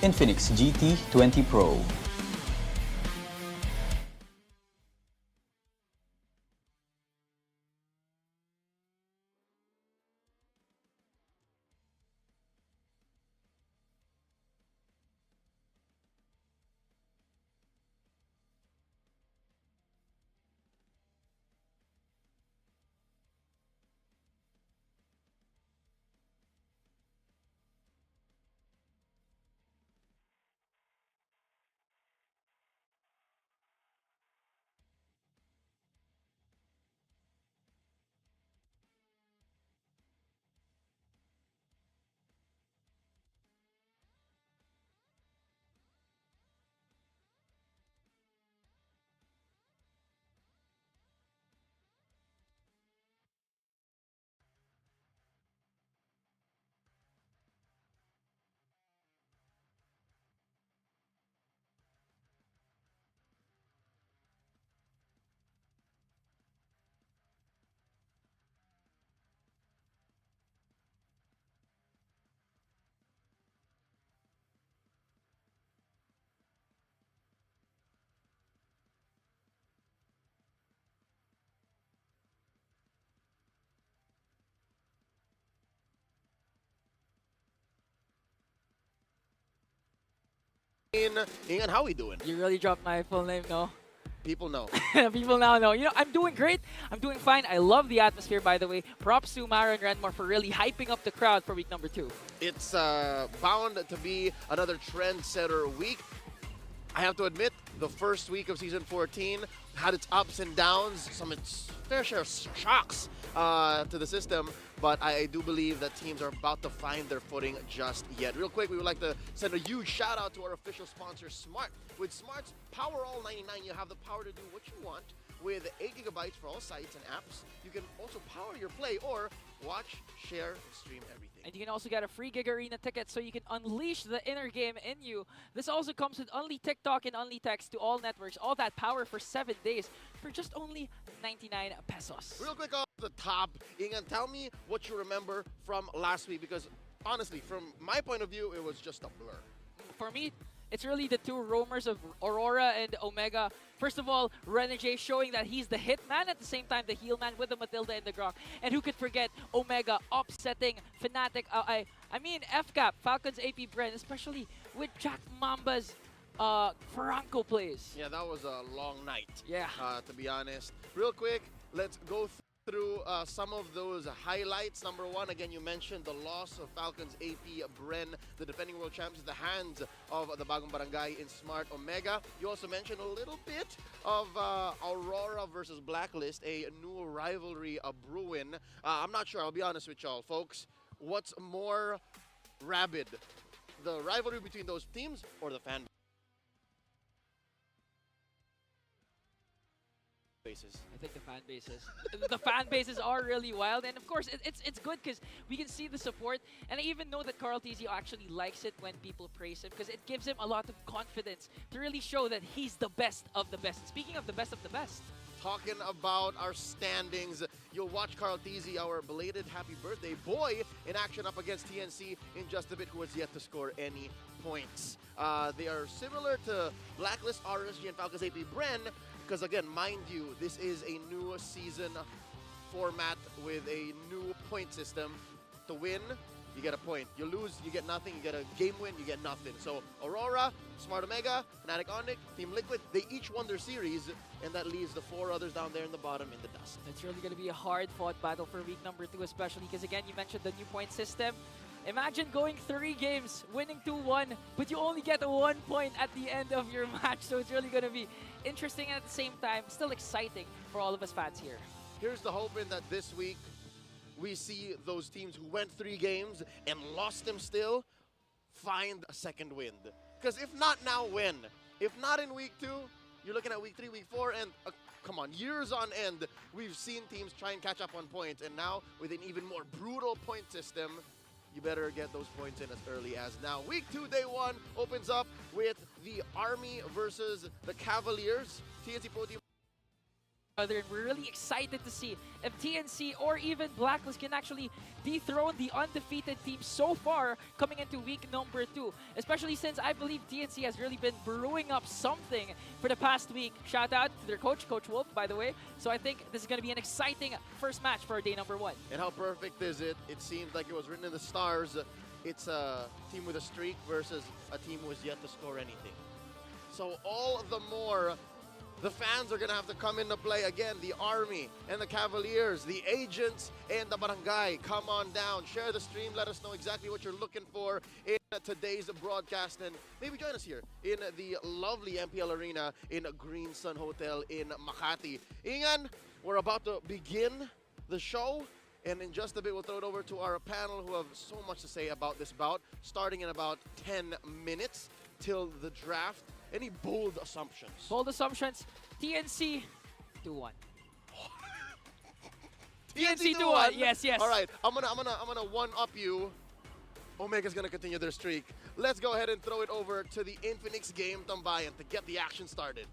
Infinix GT20 Pro. Ian, how we doing? You really dropped my full name, no? People know. People now know. You know, I'm doing great. I'm doing fine. I love the atmosphere, by the way. Props to Mara and Renmore for really hyping up the crowd for week number 2. It's bound to be another trendsetter week. I have to admit, the first week of Season 14 had its ups and downs, some its fair share of shocks to the system, but I do believe that teams are about to find their footing just yet. Real quick, we would like to send a huge shout out to our official sponsor, Smart. With Smart's Power All 99, you have the power to do what you want. With 8 gigabytes for all sites and apps, you can also power your play or watch, share, and stream everything. And you can also get a free Gig Arena ticket so you can unleash the inner game in you. This also comes with Only TikTok and Only Text to all networks. All that power for 7 days for just only 99 pesos. Real quick off the top, Ingan, tell me what you remember from last week, because honestly, from my point of view, it was just a blur. For me, it's really the two roamers of Aurora and Omega. First of all, Renegade showing that he's the hitman, at the same time the heel man with the Matilda and the Grok. And who could forget Omega upsetting Fnatic, I mean FCAP, Falcons AP Bren, especially with Jack Mamba's Franco plays. Yeah, that was a long night. Yeah. To be honest. Real quick, let's go through some of those highlights. Number one, again, you mentioned the loss of Falcons AP Bren, the defending world champions, the hands of the Bagong Barangay in Smart Omega. You also mentioned a little bit of Aurora versus Blacklist, a new rivalry brewing. I'm not sure, I'll be honest with y'all, folks. What's more rabid, the rivalry between those teams or the fan bases? I think the fan bases. The fan bases are really wild, and of course it's good because we can see the support, and I even know that Carl Tizio actually likes it when people praise him because it gives him a lot of confidence to really show that he's the best of the best. Speaking of the best, talking about our standings, you'll watch Carl Tizzi, our belated happy birthday boy, in action up against TNC in just a bit, who has yet to score any points. They are similar to Blacklist, RSG, and Falcons AP Bren, because again, mind you, this is a new season format with a new point system. To win, you get a point. You lose, you get nothing. You get a game win, you get nothing. So Aurora, Smart Omega, Fnatic Onyx, Team Liquid, they each won their series, and that leaves the 4 others down there in the bottom in the dust. it's really going to be a hard-fought battle for week number 2, especially because again, you mentioned the new point system. Imagine going 3 games, winning 2-1, but you only get 1 point at the end of your match. So it's really going to be interesting and at the same time still exciting for all of us fans here. Here's the hoping that this week we see those teams who went 3 games and lost them still find a second wind. Because if not now, when? If not in week 2, you're looking at week 3, week 4, and come on, years on end, we've seen teams try and catch up on points, and now with an even more brutal point system, you better get those points in as early as now. Week 2, day 1 opens up with the Army versus the Cavaliers. TNC Pro Team other, and we're really excited to see if TNC or even Blacklist can actually dethrone the undefeated team so far coming into week number 2. Especially since I believe TNC has really been brewing up something for the past week. Shout out to their coach, Coach Wolf, by the way. So I think this is going to be an exciting first match for day number 1. And how perfect is it? It seemed like it was written in the stars. It's a team with a streak versus a team who has yet to score anything. So all the more, the fans are going to have to come into play again. The Army and the Cavaliers, the agents and the barangay. Come on down, share the stream, let us know exactly what you're looking for in today's broadcast. And maybe join us here in the lovely MPL Arena in Green Sun Hotel in Makati. Ingan, we're about to begin the show. And in just a bit, we'll throw it over to our panel who have so much to say about this bout, starting in about 10 minutes till the draft. Any bold assumptions? Bold assumptions, TNC 2-1. TNC 2-1. Yes. All right, I'm gonna one up you. Omega's gonna continue their streak. Let's go ahead and throw it over to the Infinix Game Tambayan to get the action started.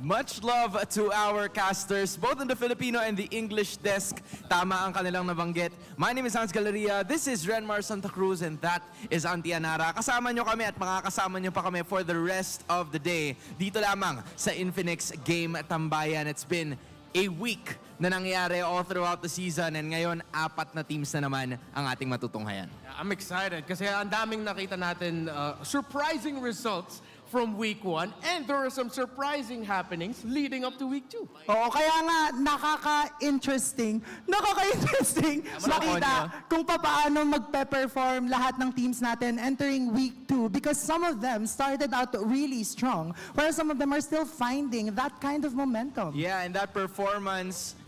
Much love to our casters, both in the Filipino and the English desk. Tama ang kanilang nabanggit. My name is Hans Galeria, this is Renmar Santa Cruz, and that is Auntie Anara. Kasama nyo kami at makakasama nyo pa kami for the rest of the day. Dito lamang sa Infinix Game Tambayan. It's been a week na nangyari all throughout the season, and ngayon 4 na teams na naman ang ating matutunghayan. I'm excited kasi ang daming nakita natin surprising results from week 1, and there are some surprising happenings leading up to week 2. Oo, kaya nga nakaka-interesting makita kung paano magpe-perform lahat ng teams natin entering week 2, because some of them started out really strong, while some of them are still finding that kind of momentum. Yeah, and that performance,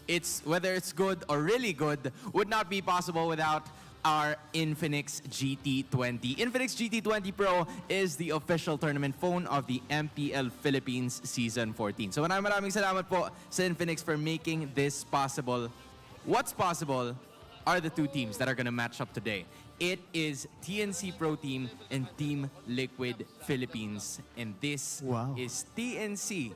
whether it's good or really good, would not be possible without our Infinix GT20. Infinix GT20 Pro is the official tournament phone of the MPL Philippines Season 14. So maraming salamat po sa Infinix for making this possible. What's possible are the 2 teams that are going to match up today. It is TNC Pro Team and Team Liquid Philippines. And this is TNC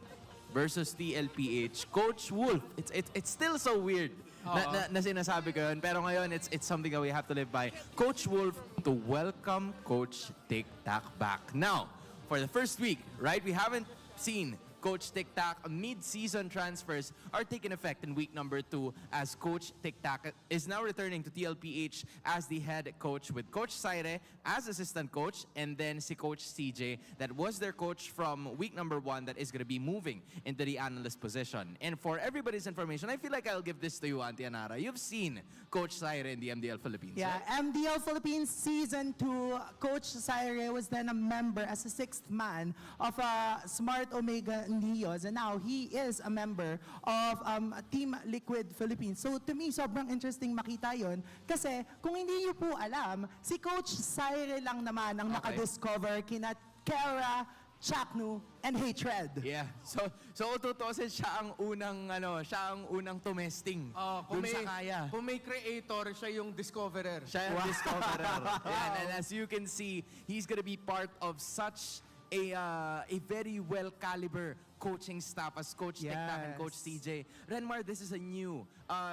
versus TLPH. Coach Wolf, it's still so weird na sinasabi ko yun. Pero ngayon, it's something that we have to live by. Coach Wolf to welcome Coach Tic-Tac back. Now, for the first week, right, we haven't seen Coach Tic-Tac. Mid-season transfers are taking effect in week number 2 as Coach Tic-Tac is now returning to TLPH as the head coach, with Coach Saire as assistant coach, and then si Coach CJ that was their coach from week number 1 that is going to be moving into the analyst position. And for everybody's information, I feel like I'll give this to you, Auntie Anara. You've seen Coach Saire in the MDL Philippines. Yeah, right? MDL Philippines Season 2, Coach Saire was then a member as a 6th man of Smart Omega Neos, and now he is a member of Team Liquid Philippines. So to me, sobrang interesting makita yon, kasi kung hindi niyo po alam, si Coach Saire lang naman ang nakadiscover kina Kara, Chaknu, and Hatred. Yeah. So tutusin siya ang unang tumesting dun sa kaya. Kung may creator, siya yung discoverer. Siya yung discoverer. Yeah, and as you can see, he's gonna be part of such a very well caliber coaching staff as Coach Tic-Tac and Coach CJ. Renmar, this is a new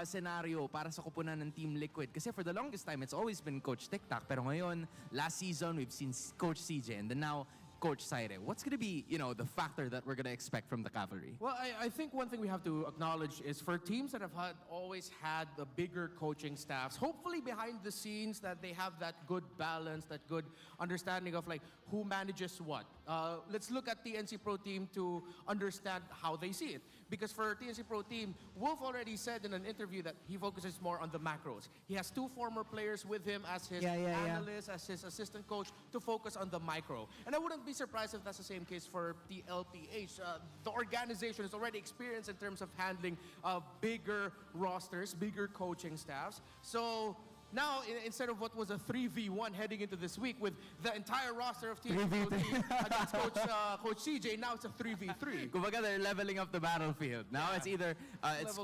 scenario para sa kupunan ng Team Liquid. Kasi for the longest time, it's always been Coach Tic-Tac. Pero ngayon, last season, we've seen Coach CJ, and then now Coach Saire. What's going to be, the factor that we're going to expect from the Cavalry? Well, I think one thing we have to acknowledge is for teams that have always had the bigger coaching staffs, hopefully behind the scenes that they have that good balance, that good understanding of like who manages what. Let's look at TNC Pro Team to understand how they see it. Because for TNC Pro Team, Wolf already said in an interview that he focuses more on the macros. He has 2 former players with him as his analyst, as his assistant coach, to focus on the micro. And I wouldn't be surprised if that's the same case for the LPH. The organization is already experienced in terms of handling bigger rosters, bigger coaching staffs. So now, instead of what was a 3v1 heading into this week with the entire roster of Team against Coach CJ, now it's a 3v3. Kumbaga, they're leveling up the battlefield. Now it's either it's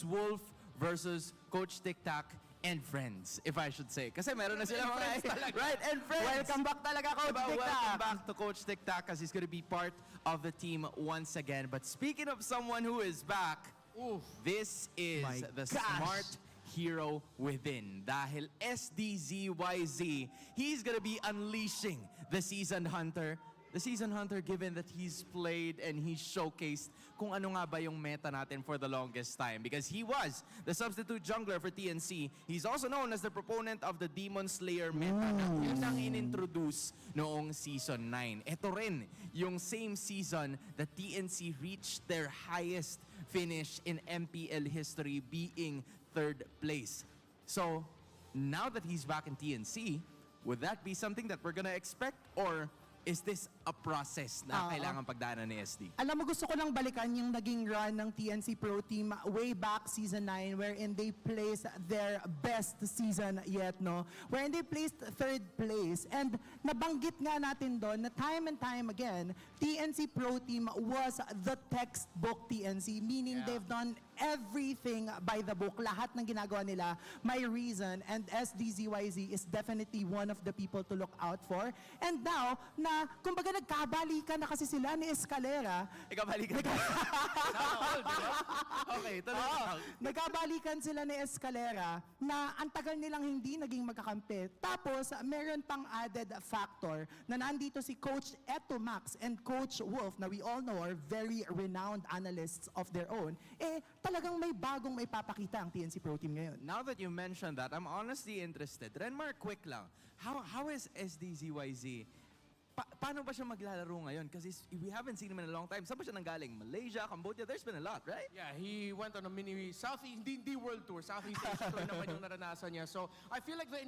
Wolf versus Coach Tic-Tac and friends, if I should say. Kasi meron na sila mga, right? And friends. Welcome back talaga, Coach Diba? Tic Tac. Welcome back to Coach Tic Tac because he's going to be part of the team once again. But speaking of someone who is back, this is My the gosh. smart hero within. Dahil SDZYZ, he's going to be unleashing the Seasoned Hunter. The Seasoned Hunter, given that he's played and he's showcased kung ano nga ba yung meta natin for the longest time. Because he was the substitute jungler for TNC. He's also known as the proponent of the Demon Slayer meta na unang inintroduce noong Season 9. Ito rin yung same season that TNC reached their highest finish in MPL history, being 3rd place. So, now that he's back in TNC, would that be something that we're gonna expect, or is this a process na kailangan pagdaanan ni SD? Alam mo, gusto ko lang balikan yung naging run ng TNC Pro Team way back Season 9 wherein they placed their best season yet, no? Wherein they placed 3rd place. And nabanggit nga natin doon na time and time again, TNC Pro Team was the textbook TNC, meaning they've done everything by the book. Lahat ng ginagawa nila, may reason, and SDZYZ is definitely one of the people to look out for. And now, na kumbaga nagkabalikan na kasi sila ni Escalera. Ikabalikan. Okay, tuloy. Nagkabalikan sila ni Escalera na ang tagal nilang hindi naging magkakampi. Tapos, meron pang added factor na nandito si Coach Eto Max and Coach Wolf, na we all know are very renowned analysts of their own. Talagang may bagong may papakita ang TNC Pro Team ngayon. Now that you mentioned that, I'm honestly interested. Renmar, quick lang. How is SDZYZ? Paano ba siya maglalaro ngayon? Kasi we haven't seen him in a long time. Saan ba siya nanggaling? Malaysia, Cambodia? There's been a lot, right? Yeah, he went on a mini Southeast, hindi world tour, Southeast Asia tour naman yung naranasan niya. So I feel like the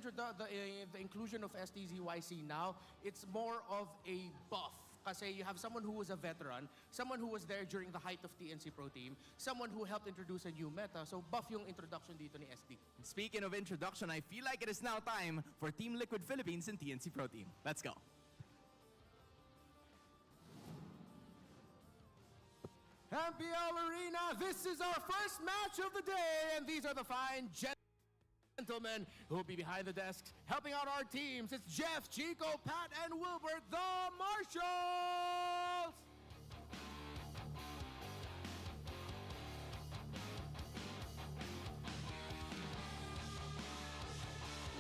inclusion of STZYC now, it's more of a buff. Kasi you have someone who was a veteran, someone who was there during the height of TNC Pro Team, someone who helped introduce a new meta. So buff yung introduction dito ni SD. Speaking of introduction, I feel like it is now time for Team Liquid Philippines and TNC Pro Team. Let's go. MPL Arena, this is our first match of the day, and these are the fine gentlemen who will be behind the desks helping out our teams. It's Jeff, Chico, Pat, and Wilbert, the Marshals!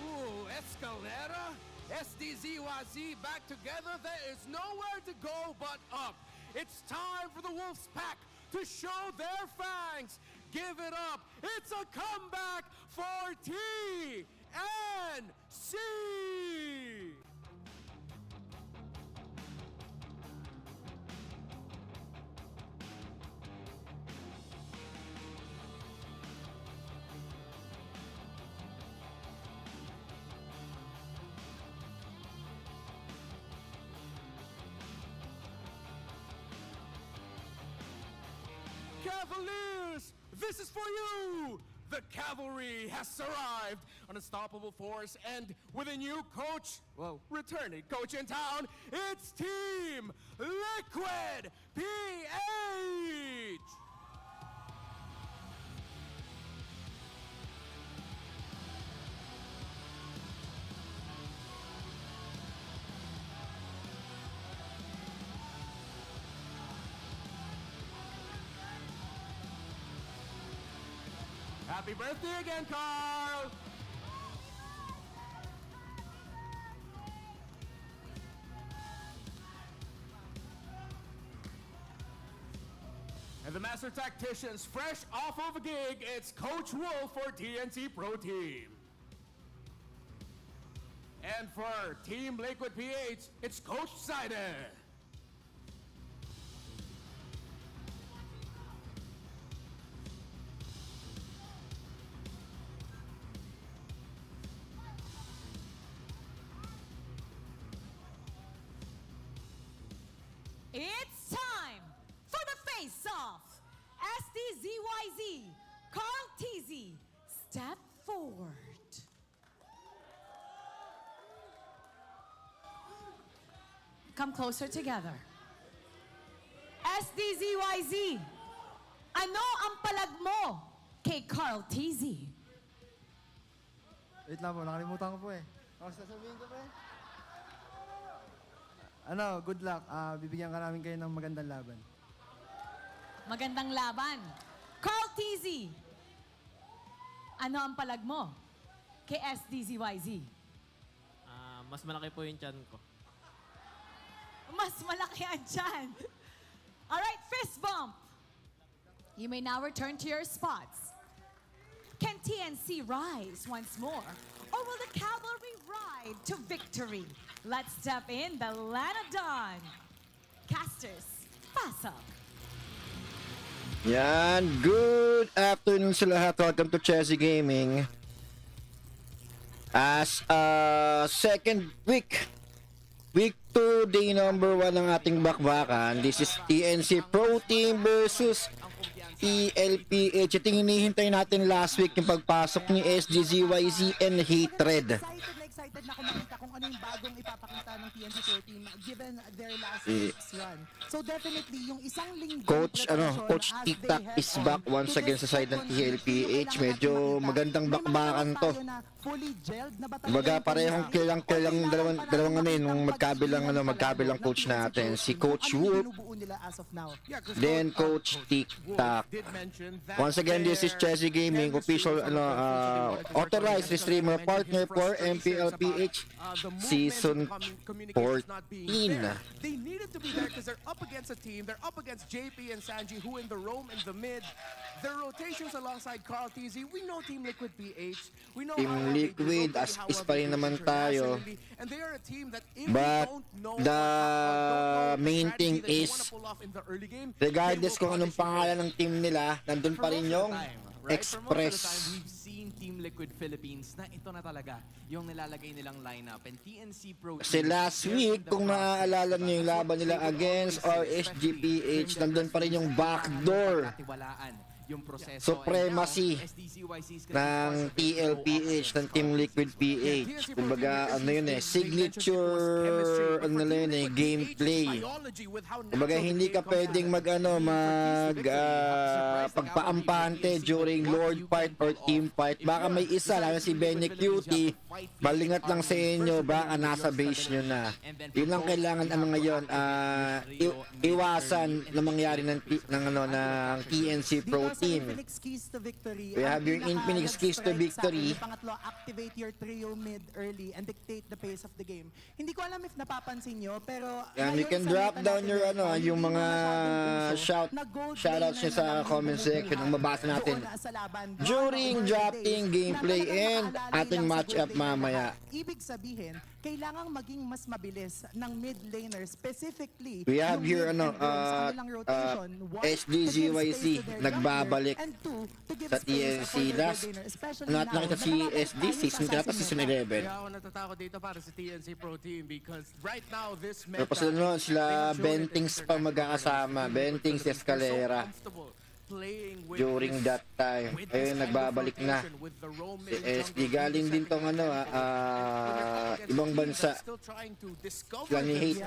Ooh, Escalera, SDZYZ back together. There is nowhere to go but up. It's time for the Wolves pack to show their fangs. Give it up. It's a comeback for TNC. Cavaliers, this is for you! The cavalry has arrived, an unstoppable force, and with a new coach, well, returning coach in town, it's Team Liquid PH! Happy birthday again, Carl! And the Master Tacticians, fresh off of a gig, it's Coach Wolf for TNC Pro Team. And for Team Liquid PH, it's Coach Seiden. It's time for the face-off. STZYZ, Carl TZ, step forward. Come closer together. STZYZ, ano ang palag mo kay Carl TZ? Wait lang po, nakalimutan ko po eh. Ano sasabihin ko po eh? Ano, good luck. Bibigyan ka namin kayo ng magandang laban. Magandang laban. Carl TZ, ano ang palag mo kay SDZYZ? Mas malaki po yung chan ko. Mas malaki ang tiyan. Alright, fist bump. You may now return to your spots. Can TNC rise once more? Or will the cavalry ride to victory? Let's step in the Lanadon. Casters, pass up. Yan, good afternoon sa lahat. Welcome to Chessy Gaming. As second week 2, day number 1 ng ating bakbakan. This is TNC Pro Team versus MPL-PH. Ito yung hinihintay natin last week yung pagpasok ni SDZYZ and Hatred. Excited na ako makita kung ano yung bagong ipapakita ng TNC Pro Team given their last week's run. So definitely, yung isang linggo Coach TikTok is back once again sa side ng TNC-PH. Medyo magandang bakbakan to. Baga parehong kilang dalawang ano nung magkabilang coach natin, si Coach Whoop, then Coach TikTok. Once again, this is Chessy Gaming, official authorized restreamer partner for MPL-PH Season 14. They needed to be there because they're up against a team. They're up against JP and Sanji, who in the roam in the mid. Their rotations alongside Carl TZ. We know Team Liquid PH. We know Team Liquid, as is pa rin naman tayo. And they are a team that if But don't know the main thing is, regardless kung anong pangalan ng team nila, nandun pa rin yung Express. We've seen Team Liquid Philippines na ito na talaga yung nilalagay nilang lineup. And TNC Pro Kasi last week, kung naaalala niyo yung laban nila against RSGPH, nandun pa rin yung backdoor yung proseso. Supremacy ng TLPH, ng Team Liquid PH. Kumbaga, ano yun signature, ano yun gameplay. Kumbaga, hindi ka pwedeng pagpaampante during Lord fight or team fight. Baka may isa, lalo si Benny Cutie, malingat lang sa inyo, baka nasa base nyo na. Yun lang kailangan ngayon, iwasan na mangyari ng TNC Pro Team. We have your Infinix keys to victory. Pangatlo, activate your trio mid early and dictate the pace of the game. Hindi ko alam if napapansin nyo, pero and you can drop down your yung mga shoutouts nyo sa comment section ang mabasa natin during drafting gameplay and ating match-up mamaya. Ibig sabihin, kailangang maging mas mabilis ng mid laner, specifically we have here SDZYC nagbabalik sa TNC last nakita si SD season 11. Kaya ako natatakot dito para sa TNC Pro Team because right now this pero pa sila Bentings pa magkakasama, Bentings Escalera during that time. Ayun, nagbabalik na si SD. Galing din tong ibang bansa sila ni Hate.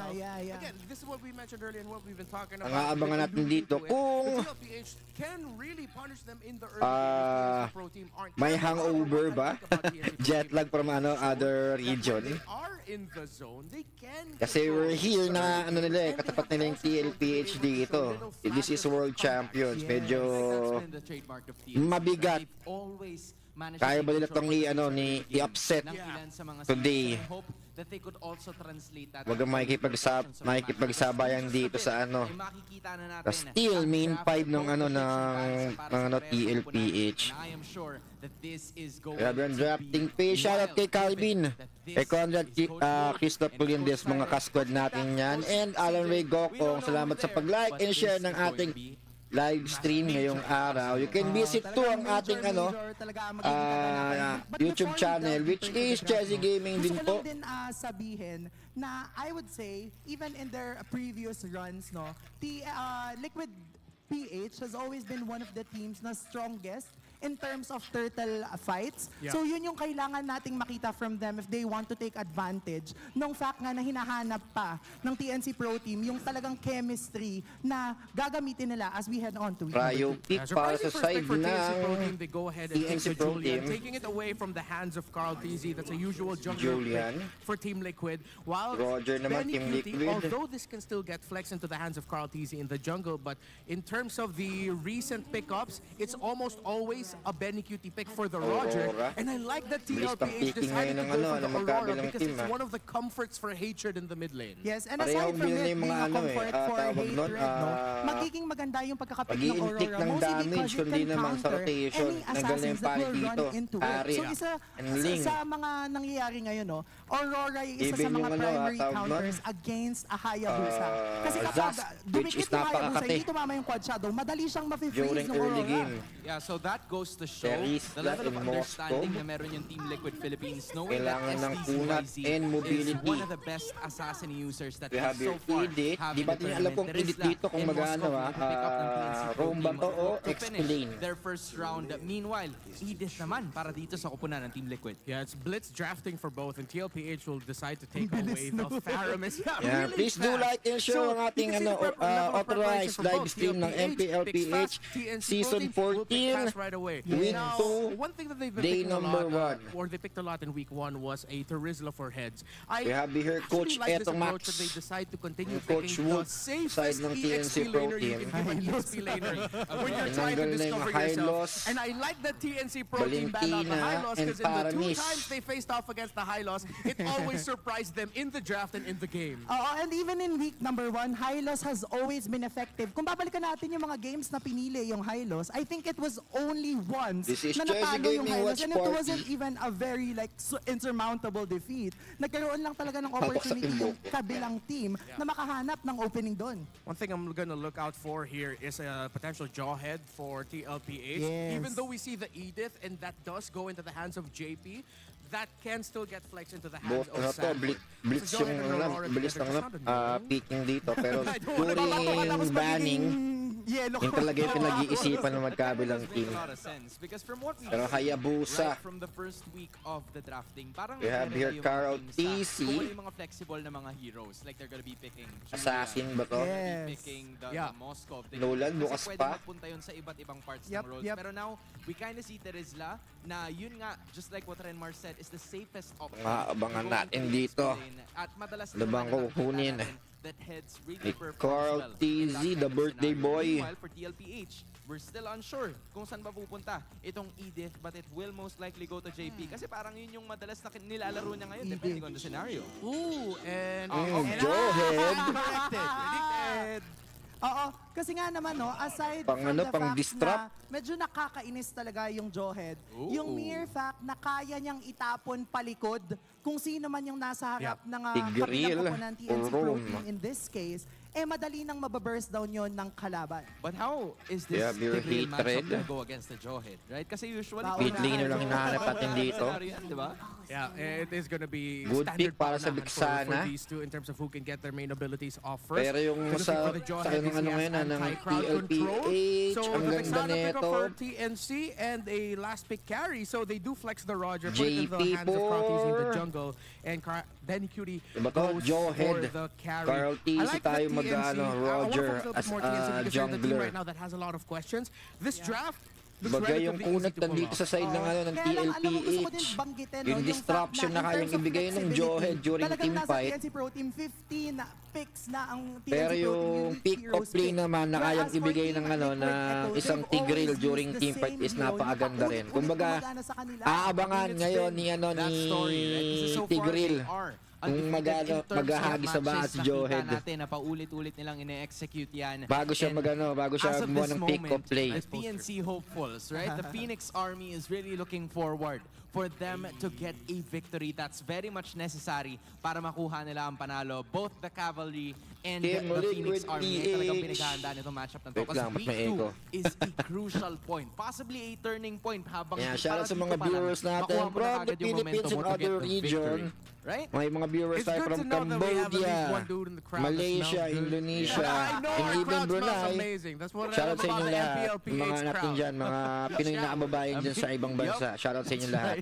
Ang aabangan natin dito kung may hangover ba? Jet lag from other region. Kasi we're here na katapat nila yung TLPH dito. This is World Champions. Medyo mabigat. Kaya ba nila itong i-upset today? Huwag kang makikipagsabayan dito sa sa still main 5 ng TLPH. Kaya yung drafting page, shoutout kay Calvin, kay Conrad Christopher Lindes, mga kasquad natin yan, and Alan Ray Gokong. Salamat sa pag-like and share ng ating live stream ngayong araw. You can visit to ang ating YouTube channel, which is Chessy Gaming din po. Gusto ko lang din sabihin na I would say, even in their previous runs, the Liquid PH has always been one of the teams na strongest in terms of turtle fights. Yeah. So yun yung kailangan nating makita from them if they want to take advantage ng fact nga na hinahanap pa ng TNC Pro Team yung talagang chemistry na gagamitin nila as we head on to week Rayo number 2. pick para sa Surprising side perspective for TNC Pro Team, ng they go ahead and take TNC the Pro Julian, Team. taking it away from the hands of Carl TZ. That's a usual jungler Julian. pick for Team Liquid. While Roger naman, Benny Team Cutie, Liquid. although this can still get flexed into the hands of Carl TZ in the jungle, but in terms of the recent pickups, it's almost always a Benny Cutie pick for the Roger. Aurora. And I like that Bilis pang TLPH picking decided to ngayon ng go for ng the Aurora magkabilang because team, it's ah. one of the comforts for Hatred in the mid lane. Yes, and Parehong aside from bilhin it yung being mga a comfort for tawag nun, hatred, no, magiging maganda yung pagkakapick ng pag-i-inflict Aurora. ng Mostly damage, because it kundi can naman sa counter rotation. any Nagaling assassins that pare will run dito. into Ari, it. So isa and Ling. sa mga nangyayari ngayon, no, Aurora yung isa Even sa mga yung primary tawag nun, counters against a Hayabusa. Kasi kapag Zast, which dumikit is yung Hayabusa, napakakate. hindi tumama yung quad shadow, madali siyang mafe-freeze During ng early Aurora. game. Yeah, so that goes to show Teresa the level of in understanding Moscow. na meron yung Team Liquid Philippines, knowing that Kailangan ng SDCYZ kunat and mobility. is one of the best assassin users that We have so your far edit. have Di in ba the din alam kung tournament. edit Terizla dito kung in magano Moscow to pick up ng TNC Pro Rome ba Team to o to finish explain? their first round. Meanwhile, Edith naman para dito sa kupunan ng Team Liquid. Yeah, it's blitz drafting for both, and TLPH will decide to take a wave of Faramis. Yeah, really please do fast. like and share So, ang you ating can see the level of authorized preparation for live both. stream ng TLPH picks MPL-PH fast, TNC Season Pro Team will pick 14, fast right away. week Now, 2, one thing that they've been day picking a number lot, 1. or they picked a lot in week 1, was a Terizla for heads. We have here actually Coach like this Eto approach Max, that they decide to continue Coach picking the Wood, safest side ng EXP TNC Pro laner you Team. can give an EXP laner when you're trying to Tinanggal na yung discover high yourself. loss. And I like that TNC Pro Team banned out the Valentina high loss and because in the 2 Paramis. times they faced off against the high loss, it always surprised them in the draft and in the game. And even in week number 1, Hylos has always been effective. Kung babalikan natin yung mga games na pinili yung Hylos, I think it was only once This is na Chelsea natalo yung Gaming Hylos Watch and it Party. wasn't even a very like insurmountable defeat. Nagkaroon lang talaga ng sa opportunity timbok. yung kabilang team na makahanap ng opening doon. One thing I'm going to look out for here is a potential jawhead for TLPH. Yes. Even though we see the Edith and that does go into the hands of JP, that can still get flexed into the hands Both of ano to, Sandberg. blitz So yung Jawhead and Aurora bilis together ng just sounded annoying. picking dito. Pero Tapos during banning, yellow. yung talaga yung pinag-iisipan ng magkabilang Makes team. a lot of sense because from what we Pero Hayabusa, right from the first week of the drafting, parang We have meron here na yung Carl mga teams TC. na kung ano yung mga flexible na mga heroes. Like they're gonna be picking Julia, Assassin ba to? they're gonna Yes. be picking the Yeah. Moscow. Nolan, Kasi bukas pwede pa. magpunta yun sa iba't ibang parts Yep, ng roles. yep. Pero now, we kind of see Terizla na yun nga, just like what Renmar said, is the safest option. Maabangan to go natin into the dito. lane. At madalas Ano bang naman kukunin? nakikita natin that heads really Ni performs Carl well in TZ, that kind the of birthday scenario. boy. Meanwhile, for TLPH, we're still unsure kung saan ba pupunta itong Edith, but it will most likely go to JP kasi parang yun yung madalas na nilalaro niya ngayon depending on the scenario. Ooh, and Jawhead. predicted. Oo, kasi nga naman no, aside Pang from ano, the pang fact distract. na medyo nakakainis talaga yung Jawhead, Ooh. yung mere fact na kaya niyang itapon palikod kung sino man yung nasa harap ng Tigreal kabilang koponan TNC or Pro Rome. Team in this case, madali nang mababurst down yon ng kalaban. But how is this Yeah, your Tigreal matchup hatred. gonna go against the Jawhead, right? Kasi usually Bawal Mid laner lang hinahanap natin dito. scenario yan, di ba? Yeah, it is going to be Good standard pick para sa paunahan Biksana. for these two in terms of who can get their main abilities off first. Pero yung Good sa pick for the Jawhead kanong is ano he has ngayon ng anti-crowd control. PL-PH, So ang the ganda Biksana pick up nito. for TNC and a last pick carry. So they do flex the Roger, put it in the JP hands of Carl TZ in the for- jungle, and Benny Cutie Diba to? goes Jawhead. for the carry. Carl TZ I like tayo that mag-ano, TNC, I Roger wanna focus a little bit as more a TNC because they're the team jungler. right now that has a lot of questions. This draft looks Bagay yung relatively easy kunat to pull nandito off. sa side ng ano ng Kaya lang, alam mo, gusto ko din TLPH. banggitin, Yung fact disruption na in kayang terms of ibigay ng flexibility, Jawhead during talagang team nasa fight. TNC Pro Team 15 na picks na ang TNC Pero Pro Team yung unique pick heroes of play pick. naman na Whereas kayang for ibigay Team ng ano Liquid, na ito, isang they've Tigreal always during used the team fight same is hero. napakaganda rin. Paulit-ulit Kumbaga, gumagana sa kanila. aabangan It's ngayon been ni ano That story, right? Kasi ni so far, Tigreal. they are Kung undefeated in terms of maghahagi sa matches. bats, Nakita Jawhead. natin na paulit-ulit nilang ine-execute yan. Bago siya And bago siya as of gumawa this ng pick of moment, play. as PNC hopefuls, right? The Phoenix Army is really looking forward for them to get a victory that's very much necessary para makuha nila ang panalo. Both the Cavalry and Team the Phoenix Liquid Army ay talagang PH. pinaghahanda nitong matchup na to. Wait Kasi lang, ba't week may 2 echo? is a crucial point. Possibly a turning point habang Yeah, para shout out sa dito mga pa lang, viewers natin makuha mo na from the kagad yung Philippines momentum and mo to get other the region. victory. Right? May mga viewers It's tayo good from to know that we have at least Cambodia, one dude in the crowd that Malaysia, smells good. Indonesia, I know and our even crowd smells Brunei. amazing. That's what I Shoutout love sa about inyo the lahat, MPL-PH mga anak crowd. dyan, mga Pinoy na kababayan dyan sa ibang bansa. Shoutout sa inyo lahat.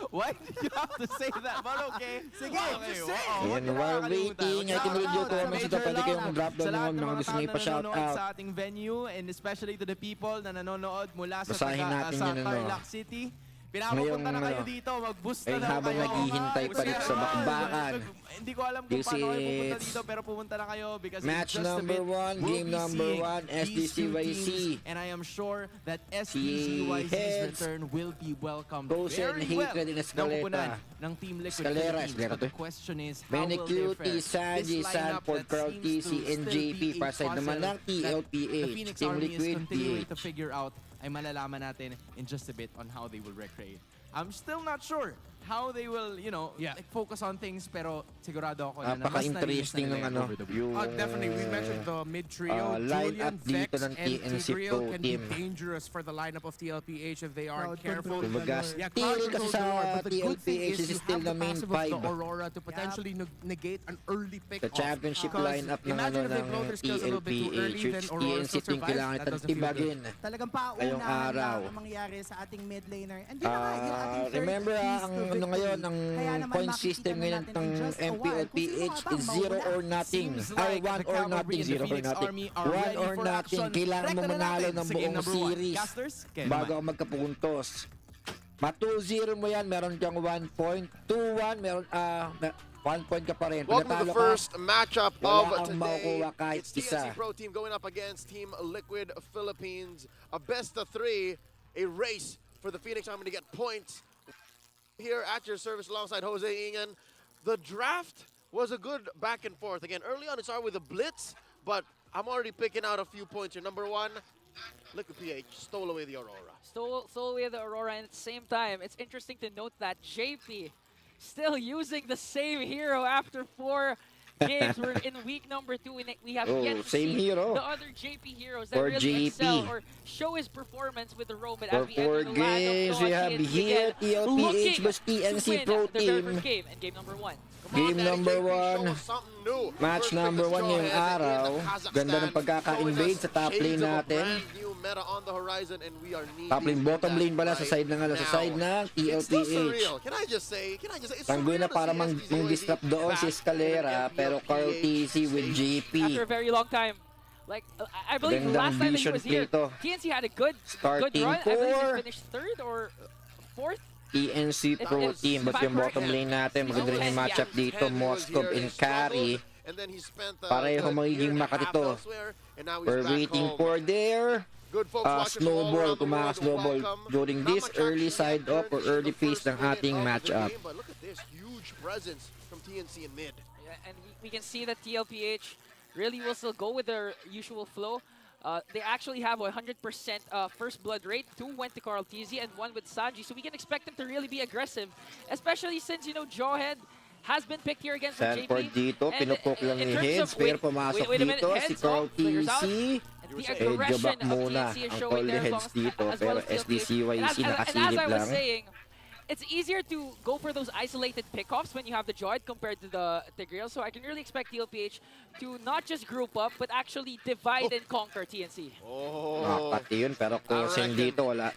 Why did you have to say that? But okay. Sige, just say it. Ayan, while waiting, I can read your comments ito. Pwede kayong drop down ng mga gusto nyo pa-shoutout. Sa ating venue and especially to the people na nanonood mula sa Basahin natin yun, ano. Tarlac City. Pinapapunta na kayo dito, mag-boost na Ay, daw habang kayo. naghihintay pa rin sa bakbakan. Hindi ko alam kung This paano kayo pupunta is dito, pero pumunta na kayo because match in just a number bit, one, we'll game be number seeing one, these two SDCYC. teams, and I am sure that SDCYC's heads return will be welcomed Goes and very well hatred in ng Escaleta. kupunan ng Team Liquid Escalera, Philippines. Escalera But the to. question is, how Benny will they fare? Cutie, Sanji, This lineup Sanford, that Carl seems TC, to and still JP. be a Para side naman ng puzzle that the TLPH, Phoenix Team Army is Liquid continuing PH. to figure out ay malalaman natin in just a bit on how they will recreate. I'm still not sure how they will, you know, like focus on things, pero sigurado ako na mas Napaka-interesting ng ano, yung Definitely, we mentioned the mid trio. line-up Julian, dito Vex, ng and TNC Tigreal Pro can Team. be dangerous for the lineup of TLPH if they aren't Crowd careful. control. Kumbaga, Yeah, still crowd kasi control sa galore, but the good thing TLPH is is you still have the the main passive of five. the Aurora to potentially negate an early pick Sa championship Because lineup ng imagine ano if they ng blow their skills a little bit too early, TLPH, then which Aurora TNC still team survives. kailangan That doesn't feel good. tibagin. Talagang Ngayong paunahan araw. lang ang mangyayari sa ating mid laner. And yun na nga, yung ating third Remember, keys ang to ano victory. ngayon, ang Kaya naman point makikita system na ngayon natin ng in just a while kung MPL-PH sino is nga bang 0 mauna. or nothing. Seems Ay, like 1 the or cavalry nothing, and the 0 or Phoenix nothing. Army are 1 ready or for nothing. action. Kailangan mo Rekta na manalo natin ng sa game buong number one. series Casters, kayo bago naman. ako magkapuntos. Ma-2-0 mo yan, meron kang 1 point. 2-1, meron 1 point ka pa rin. Welcome to Pagkatalo the ka, first matchup wala of kang today. makukuha kahit It's TNC isa. Pro Team going up against Team Liquid Philippines. A best of 3, a race for the Phoenix Army to get points. Here at your service alongside Jose Ingan. The draft was a good back and forth. Again, early on it started with a blitz, but I'm already picking out a few points here. Number 1, Liquid PH stole away the Aurora. Stole away the Aurora, and at the same time, it's interesting to note that JP still using the same hero after 4 games. We're in week number 2, and we have yet to same see hero. the other JP heroes that For really JP. excel or show his performance with the robot For as we enter 4 the land games, of we Pro have TNC here again, TLPH looking vs TNC to win Pro their very Team. first game in game number 1. Game number 1. Match number 1 ngayong araw. Ganda ng pagkaka-invade sa top lane natin. Top lane, bottom lane pala sa side ng TLPH. Can I just say, it's Tanggoy na surreal to para see SDCYC mang-disrupt doon si back Escalera, in an pero Carl MPL-PH TC with JP. After a very long time. Like, I believe the Gandang last time that he vision was here, dito. TNC had a good Starting run. I believe four. he finished 3rd or 4th. TNC Pro Team, but yung bottom lane natin, maganda rin yung matchup dito, Moskov and Carry. Pareho magiging makatito. We're waiting for their snowball, kung maka-snowball during this early side-up or early phase ng ating matchup. But look at this huge presence from TNC in mid. Yeah, and we can see that TLPH really will still go with their usual flow. They actually have a 100% first blood rate. 2 went to Carl TZ and 1 with Sanji. So we can expect them to really be aggressive, especially since, you know, Jawhead has been picked here against Sanford JP. dito, And pinupok lang in ni terms Heads, of- pero pumasok wait a minute, dito si Heads, Carl figures out. TC. And the Medyo aggression back of muna TNC is ang showing Call there Heads as dito, well pero as TLPH. SDCYC And as nakasilip I was lang. saying, it's easier to go for those isolated pickoffs when you have the Joyd compared to the Tigreal. So I can really expect TLPH to not just group up, but actually divide and conquer TNC. Pati yun, pero closing dito, wala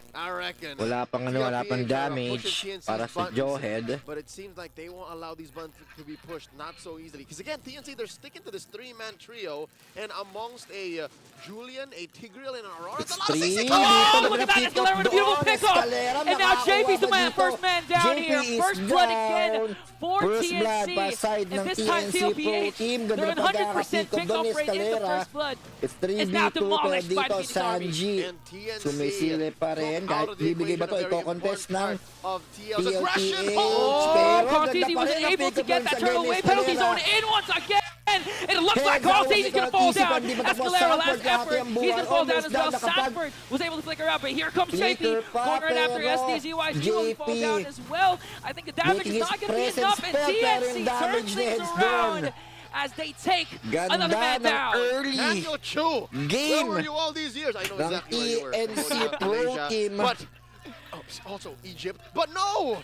pang damage para sa Jawhead. But it seems like they won't allow these buttons to be pushed not so easily. Because again, TNC, they're sticking to this 3-man trio, and amongst a Julian, a Tigreal, and an Aurora, it's a lot of Three. CC. Oh, look at that! Escalera with a beautiful pickoff! Escalera, And now JP's the man, nakakuha first man down JP here. is First blood down. again for First blood TNC. pa side ng And this time TNC Pro TLPH, Team. they're Ganda in 100% ng pagkakapick doon pickoff rate in the Escalera. first blood. It's Is now 3v2, pero demolished by dito the Phoenix Army. Sanji And TNC sumisili pa rin. Kahit bibigay ba ito, iko-contest ng of TL's aggression. TLPH. Oh, Pero Carl ganda TZ pa wasn't rin ang able to pick-up get dun that sa turtle game away. ni Penalty Escalera. zone in once again. It looks like Heads Carl out, TZ is going to fall Carl TZ, down. hindi matapos. Escalera, last Sanford, effort. ang He's buhay. going to fall down Almost as well. down, nakapag- Sanford was able to flicker out, but here comes JP. Flicker pa, Going right after pero SDZYC. He will fall JP down as well. I think the damage making is his not going to be presence enough, and felt, pero TNC yung damage turns ni things Heads around doon. as they take Ganda another man ng down. early Daniel Chu, game where were you all these years? I know ng exactly where you were. TNC Going out to Pro Malaysia, Team. But also Egypt. But no!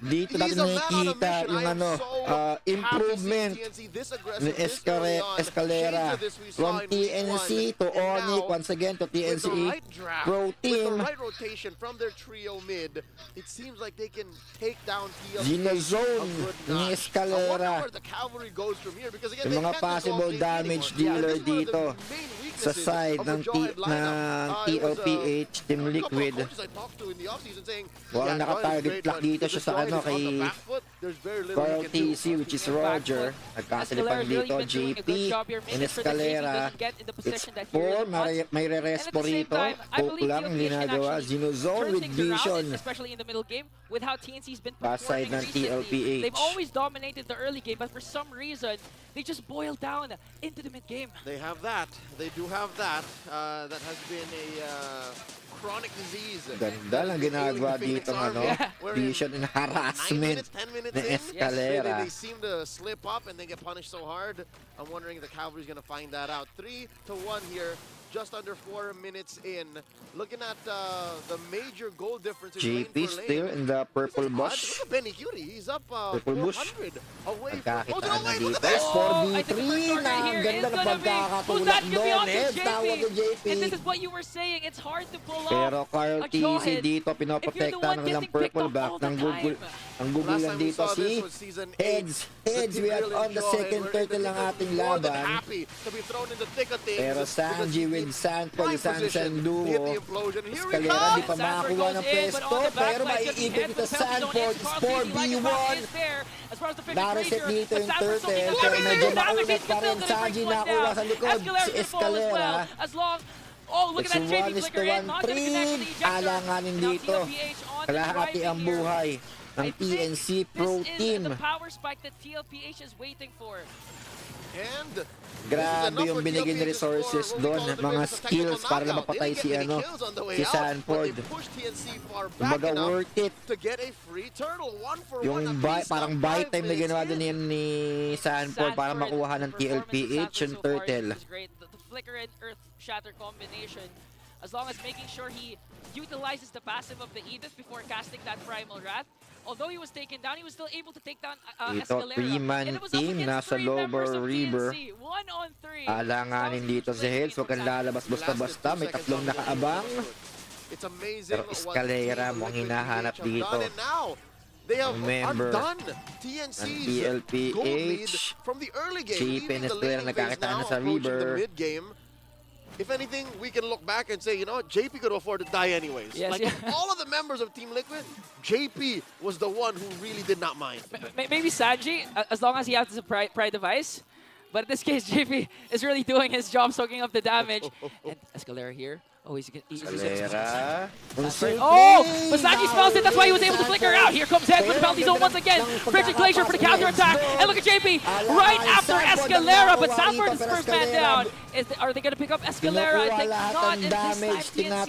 Dito He's natin a man on a nakikita mission. yung I am so improvement happy to see TNC this ni aggressive this early on. Escalera Shades of this we saw from in week TNC one. to And Onyx now, once again to with the TNC right draft, Pro with the Team. right rotation from their trio mid, it seems like they can take down TLPH Ginozone a good ni notch. I Escalera. wonder where the cavalry goes from here because again, Yung they mga can't just possible go JP damage anymore. dealer And this is one of dito the main sa weaknesses side of the ng Jawhead lineup. It was, TLPH Team a couple of Liquid. coaches I talked to in the offseason saying, Walang yeah, Jawhead is naka-target great, block but dito if siya the sa Jawhead is on kay the back foot, there's very little Carl he can do. TC, which is Back Roger. foot. Nagkasilipan Escalera's really dito, been doing a JP, good job here, and making sure that JP Escalera. doesn't get in the It's position that he 4, really wants. may And at re-respo the same rito. time, I Poke believe lang TLPH can ginagawa. actually Ginozone turn with things around, vision. especially in the middle game, with how TNC's been Pass side performing ng recently. TLPH. They've always dominated the early game, but for some reason, they just boil down into the mid game. They have that. They do have that. That has been a chronic disease. Ganda lang ginagawa dito ng vision and 9 harassment minutes, 10 minutes ni in, Escalera. they seem to slip up and then get punished so hard. I'm wondering if the Cavalry's going to find that out. 3-1 here, just under 4 minutes in. Looking at the major goal differences lane JP for still lane. in the purple Look bush. at Benny Cutie. He's up Purple bush. 400 away from... Nagkakitaan na look dito. at this! Oh, I think the 4v3 first target na. Ang here ganda is ng gonna be- who's pagkakatulak that? Give me doon. on to Heads tawag ni JP. And this is what you were saying. It's hard to pull Pero off Carl a TC jawhead dito if you're the pinoprotekta one ng ilang getting picked purple off back all the ng time. Google. Ang Last gugulan time we dito saw si this was season 8. Heads. Heads, we are on the second turtle ng ating laban. Happy to be thrown in the thick of things. Pero Sanji with Sanford, Sansan duo. Escalera Escalera di pa makakuha ng pwesto, pero maiipit dito Sanford. 4v1. Naraset dito yung turtle, pero medyo maunat pa rin. Sanji nakuha sa likod. Si Escalera. Oh, look It's at that a 1-1 JP flicker in. Not gonna connect to the ejector. Alanganin Now dito. TLPH on the Kalahati driving ang here. buhay ng I think TNC Pro This is Team. the power spike that TLPH is waiting for. And Grabe yung binigay na resources doon, mga skills para na mapatay si Sanford. Kumbaga worth it. Yung parang buy time na ginawa din ni Sanford para makuha ng TLPH yung turtle. The flicker and earth shatter combination, as long as making sure he utilizes the passive of the Edith before casting that primal wrath. Although he was taken down, he was still able to take down Ito, Escalera. 3-man And it was up team, against nasa 3 members lower of river. TNC. 1-on-3. Alanganin dito si Heads, huwag kang lalabas basta-basta, may tatlong nakaabang. Pero Escalera mo ang hinahanap dito. They have Member undone TNC's PLPH, gold lead from the early game, JP leaving the Escalera laning phase nagkakita now na sa approaching the river. mid-game. If anything, we can look back and say, you know what, JP could afford to die anyways. Yes, like yeah. all of the members of Team Liquid, JP was the one who really did not mind. Maybe Sanji, as long as he has the pride device. But in this case, JP is really doing his job, soaking up the damage. And Escalera here. Oh, he's Escalera. Oh, but Sanji smells it. That's why he was able to flicker out. Here comes Head with the penalty zone once again. Frigid Glacier for the counter attack. And look at JP right after Escalera. But Sanford is first man down. Are they going to pick up Escalera? I think not. And this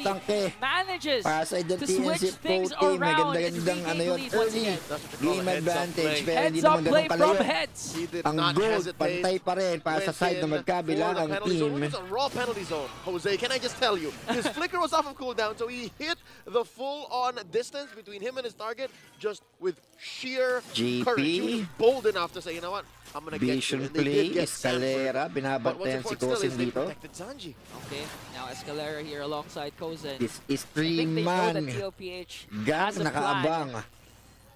time TNC manages to switch things around and regain the lead once again. Game advantage, pero hindi Heads up naman play ganun from kalayo. Heads. He did Ang not gold, hesitate. pantay pa rin para sa side na magkabilang ang team. It was a raw penalty zone, Jose. Can I just tell you? His flicker was off of cooldown, so he hit the full-on distance between him and his target just with sheer GP. courage. He was bold enough to say, you know what? I'm gonna get you. Vision And they play, did get Escalera, Sanford. But what's binabantayan si important still Kosin is they dito. protected Sanji. Okay, now Escalera here alongside Kozen. This is I think they know that 3-man. TLPH Gang has a plan nakaabang.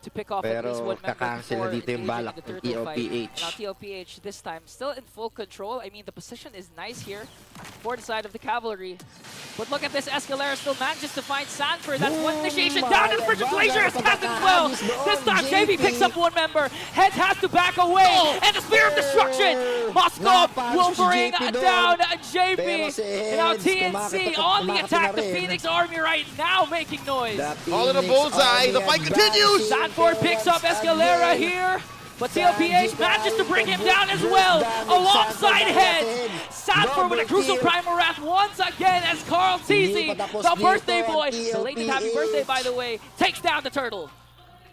to pick off at least Pero one member kakancel na before dito yung engaging balak in the ng turtle fight. TLPH. Now TLPH this time still in full control. I mean, the position is nice here for the side of the cavalry. But look at this, Escalera still manages to find Sanford. That's one initiation down, and Frigid Glacier is cast as well. This time JP picks up one member. Heads has to back away, and the Spear of Destruction. Moskov will bring down JP. And now TNC on the attack. The Phoenix Army right now making noise. All in a bullseye. The fight continues. Sanford picks up Escalera here. But TLPH manages to bring him down as well, alongside Heads. Sanford with a crucial primal wrath once again as Carl TZ, the birthday boy, belated happy birthday by the way, takes down the turtle.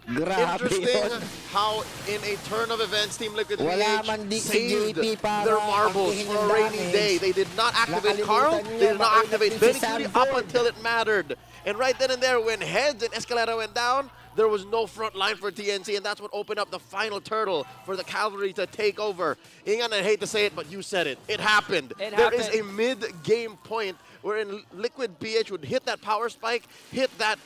Grabe Interesting yun. how in a turn of events, Team Liquid Wala PH man di si saved JP para their marbles pagkihin for a ng rainy damage. day. They did not activate Carl, Nakalimutan they niya, did not maunat activate din si Benny Cutie up Sanford. until it mattered. And right then and there, when Heads and Escalera went down, there was no front line for TNC, and that's what opened up the final turtle for the Cavalry to take over. Ingan, I hate to say it, but you said it. It happened. There is a mid-game point wherein Liquid PH would hit that power spike, hit that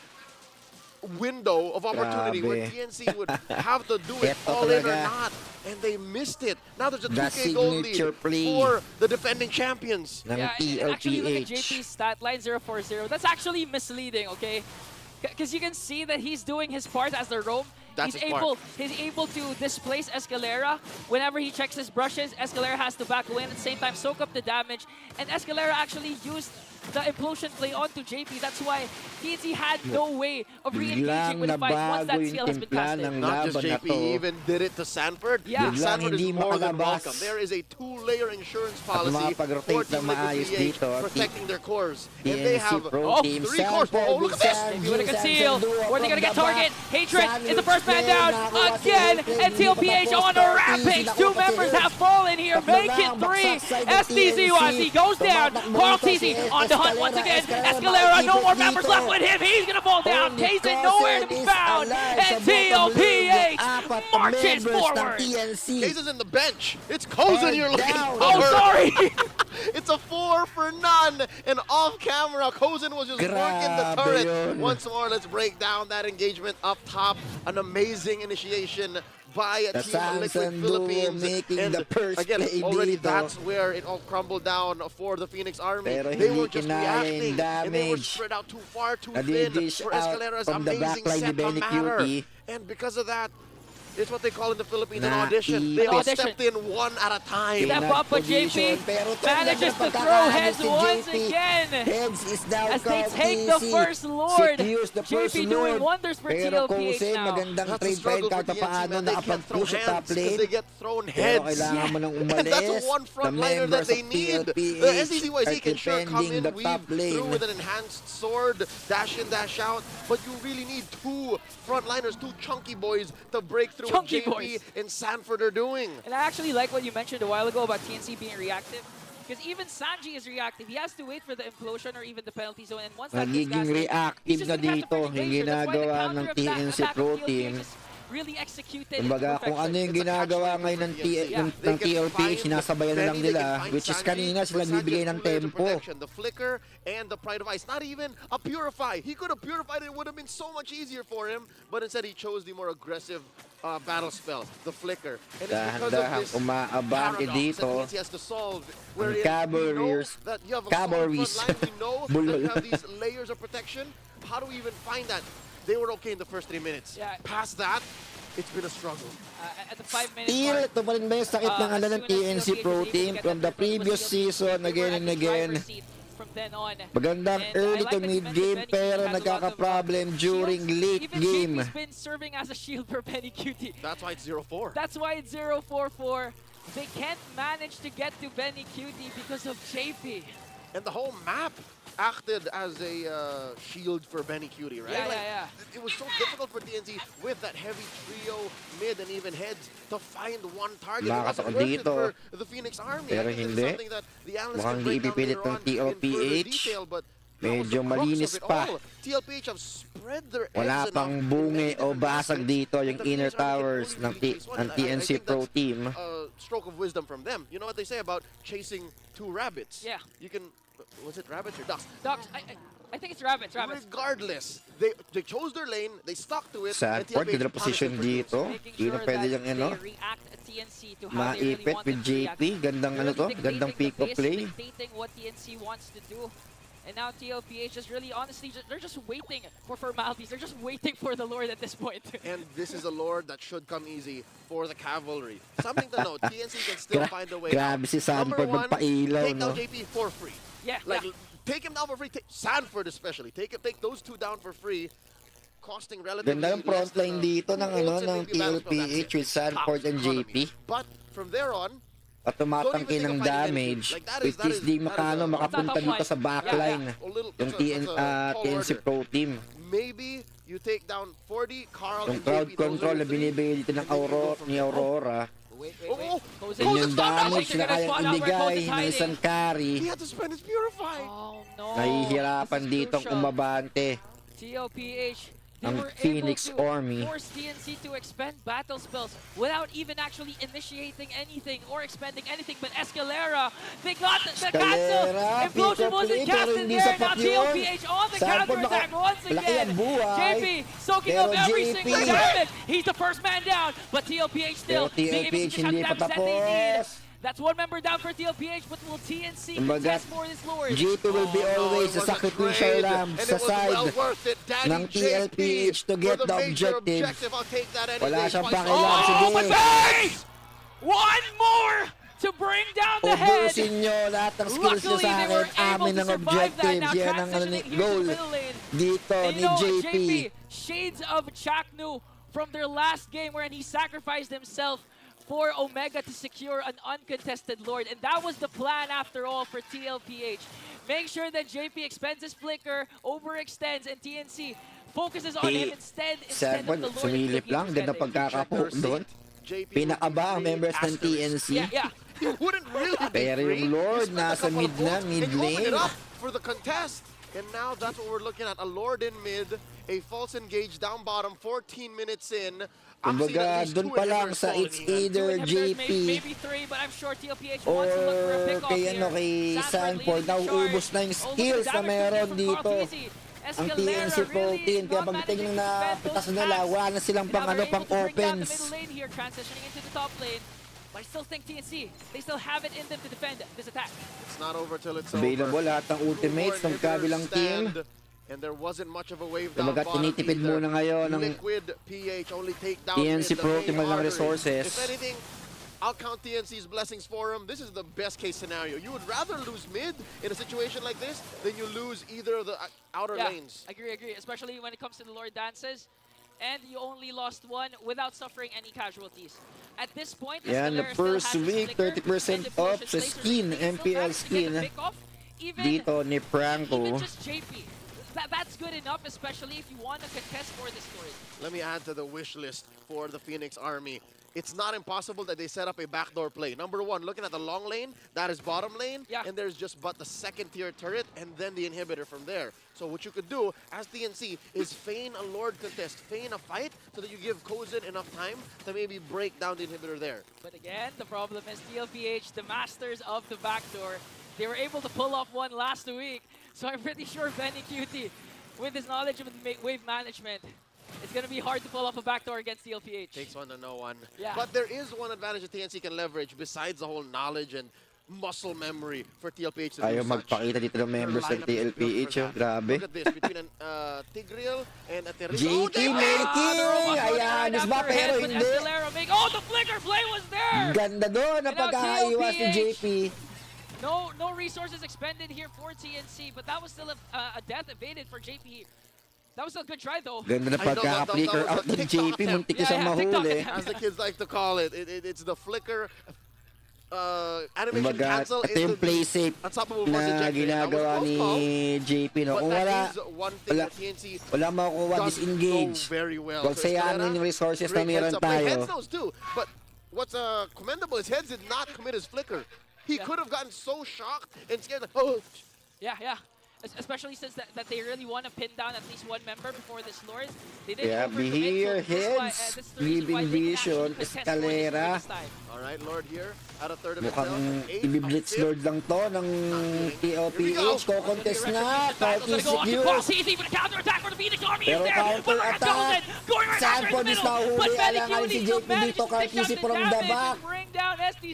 window of opportunity where TNC would have to do it all in or not, and they missed it. Now there's a 2K goal lead for the defending champions. Yeah, and actually look at JP's stat line 040. That's actually misleading, okay? Because you can see that he's doing his part as the roam. He's able to displace Escalera. Whenever he checks his brushes, Escalera has to back away and at the same time soak up the damage. And Escalera actually used the implosion play onto JP. That's why TNC had no way of re-engaging with the fight once that seal has been casted. Not just JP, he even did it to Sanford. Yeah. Sanford is more than welcome. There is a 2-layer insurance policy for Team Liquid PH protecting their cores. And they have 3 cores. Oh, look at this! JP with a conceal. Where are they going to get target? Hatred is the first man down again. And TLPH on a rampage. 2 members have fallen here. Make it 3. STZYZ goes down. Carl TZ on the hunt once again. Escalera, no more members left with him. He's going to fall down. Kaysen nowhere to be found. And TLPH marches forward. Kaysen's in the bench. It's Kozen you're looking for. Oh, sorry. It's a 4 for none. And off camera, Kozen was just working the turret. Once more, let's break down that engagement up top. An amazing initiation by Team Liquid Philippines. And again, already that's where it all crumbled down for the Phoenix Army. They were just reacting, and they were spread out too far, too thin for Escalera's amazing set to matter. And because of that, it's what they call in the Philippines an audition. They all stepped in one at a time. Step up, but JP manages to throw heads once again. As they take the first Lord. JP doing wonders for TLPH now. That's the struggle for TNC, man. They can't throw hands because they get thrown heads. And that's one frontliner that they need. The SDZYZ can sure come in, weave through with an enhanced sword, dash in, dash out, but you really need 2 frontliners, 2 chunky boys to break through what JP and Sanford are doing. And I actually like what you mentioned a while ago about TNC being reactive. Because even Sanji is reactive. He has to wait for the implosion or even the penalty zone. And once that gets reactive na dito, yung ginagawa ng TNC Pro Team. Really executed. Kumbaga, kung ano yung ginagawa ngayon ng TLPH, sinasabayan na lang nila, which is kanina sila bibigay ng tempo. The flicker and the pride of ice, not even a purify. He could have purified it, would have been so much easier for him, but instead he chose the more aggressive battle spell, the flicker. And it's because of this paradox that he has to solve, wherein we know that you have a solid front line, we know that you have these layers of protection. How do we even find that? They were okay in the first 3 minutes. Past that, it's been a struggle. At the 5-minute Still, mark, ito pa rin ba yung sakit ng ng TNC Pro Team from the previous season again and again. Magandang early to mid-game pero nagkaka-problem during late game. He's been serving as a shield for Benny Cutie. That's why it's 0-4. That's why it's 0-4-4. They can't manage to get to Benny Cutie because of JP. And the whole map acted as a shield for Benny Cutie, right? It was so difficult for TNC with that heavy trio, mid and even heads to find one target. It wasn't worth it for the Phoenix Army. Pero hindi. Mukhang di ipipilit ng TLPH. Medyo malinis pa. TLPH have spread their wala pang bungi o basag dito yung inner towers ng TNC Pro Team. Stroke of wisdom from them. You know what they say about chasing 2 rabbits? Yeah. You can, was it rabbits or ducks? Ducks. I think it's rabbits. Regardless, they chose their lane, they stuck to it. Sanford, good position dito. Hindi na pwede yung maipit with JP. Gandang gandang pick-up play. What TNC wants to do. And now TLPH is really, honestly, they're just waiting for formalities. They're just waiting for the Lord at this point. And this is a Lord that should come easy for the Cavalry. Something to note, TNC can still find a way out. Si Sanford magpailaw, take down JP for free. Take him down for free. Sanford especially. Take those 2 down for free. Costing relatively ganda ng front line dito ng TLPH with Sanford and JP. But from there on, at tumatangki ng damage, which is di makapunta dito sa backline yung TNC Pro Team. Maybe you take down 40, Carl, yung crowd control na binibigay dito ng Aurora. Yun yung damage na kayang ibigay ng isang carry. He had to spend his purify. Oh no. Nahihirapan ditong umabante. TLPH they ang were Phoenix able to Army. force TNC to expend battle spells without even actually initiating anything or expending anything. But Escalera, they got the cancel. Escalera, Implosion pick up wasn't play, pero casted hindi there. sapat Now yun. TLPH on the Sample counter-attack once malaki ang again. buhay. JP soaking Pero up every JP, single damage. He's the first man down, but TLPH still pero being able to TLPH just have hindi the pa damage that they need. tapos. That's one member down for TLPH, but will TNC Kumbaga, contest for this Lord? G2 will be always a sacrificial lamb sa side ng TLPH to get the objective. Wala siyang pakialam. Sige. But one more to bring down the head. Ubusin nyo lahat ng skills nyo Luckily, sa they akin. were able Amin to ang survive that. objective. Now Yan ang transitioning here to goal middle lane. dito And ni you know, JP. shades of Chaknu from their last game wherein he sacrificed himself for Omega to secure an uncontested Lord. And that was the plan after all for TLPH. Make sure that JP expends his flicker, overextends, and TNC focuses on him instead of Seven, the Lord. sumilip lang. Ganda pagkakapo doon. Pinakaba ang members ng TNC. Yeah. He wouldn't really be Pero yung free. Lord He spent a nasa couple mid of na, volts mid and he opened it lane. up for the contest. And now that's what we're looking at. A Lord in mid, a false engage down bottom, 14 minutes in. Kumbaga, doon pa lang sa it's either JP maybe three, but I'm sure TLPH or wants to look for a pick-off kay, here. kay Sanford, leading the nauubos charge. na yung Oh, look skills at na the damage meron from dito. Carl Ang Escalera TNC really Pro Team, kaya not pagdating managing na to defend pitas those nila, stacks. wala na silang And pang now ano, they're pang able to bring down the opens. middle lane here, transitioning into the top lane. But I still think TNC, they still have it in them to defend this attack. It's not over till it's Available over. lahat ng ultimates ng kabilang team. And there wasn't much of a wave down Kumbaga, bottom tinitipid either. muna ngayon ng Liquid PH only take down TNC mid, the Pro main Team walang artery. resources. If anything, I'll count TNC's blessings for him. This is the best case scenario. You would rather lose mid in a situation like this than you lose either of the outer lanes. Agree. Especially when it comes to the Lord dances. And you only lost one without suffering any casualties. At this point, Yan, the Escalera still first has his week, flicker, 30% and the off Implosion sa Laser skin, Ring. They still MPL managed to get skin. the pick-off. Even Dito ni Franco. just JP. That's good enough, especially if you want to contest for this Lord. Let me add to the wish list for the Phoenix Army. It's not impossible that they set up a backdoor play. Number one, looking at the long lane, that is bottom lane, and there's just but the second tier turret and then the inhibitor from there. So what you could do as TNC is feign a Lord contest, feign a fight so that you give Kozin enough time to maybe break down the inhibitor there. But again, the problem is TLPH, the masters of the backdoor. They were able to pull off one last week. So I'm pretty sure Benny Cutie, with his knowledge of wave management, it's going to be hard to pull off a backdoor against TLPH. Takes one to know one. Yeah. But there is one advantage that TNC can leverage besides the whole knowledge and muscle memory for TLPH to Ayaw do such. magpakita dito ng members ng TLPH. Grabe. Look at this, between an Tigreal and a Terrible. JT making! Ayan, isba pero hindi. Oh, the flicker play was there! Ganda doon ang And now pagkakaiwas ni TLPH. JP. No resources expended here for TNC, but that was still a death evaded for JP. That was a good try though. Ganda na pagkaka-flicker out ni JP. Muntik na siyang mahuli. As the kids like to call it, it's the flicker animation Kumbaga, cancel. ito yung play safe na ginagawa ni JP. No? Kung wala makukuha disengage. Huwag sayangin yung resources na meron tayo. But what's commendable is Heads did not commit his flicker. He could have gotten so shocked and scared. Oh. Yeah. Especially since that they really want to pin down at least one member before this Lord. They didn't Be overcommit, here, so this is why, Heads. this is the reason why Living they can Vision, actually contest for this Lord Escalera. this time. Alright, Lord here at a third of Mukhang itself. i-blitz Lord lang to ng TLPH. Ko-contest na. Party secure. Pero counter-attack. Sanford is nahuli. Alangan si JP dito. Karkisi from the back.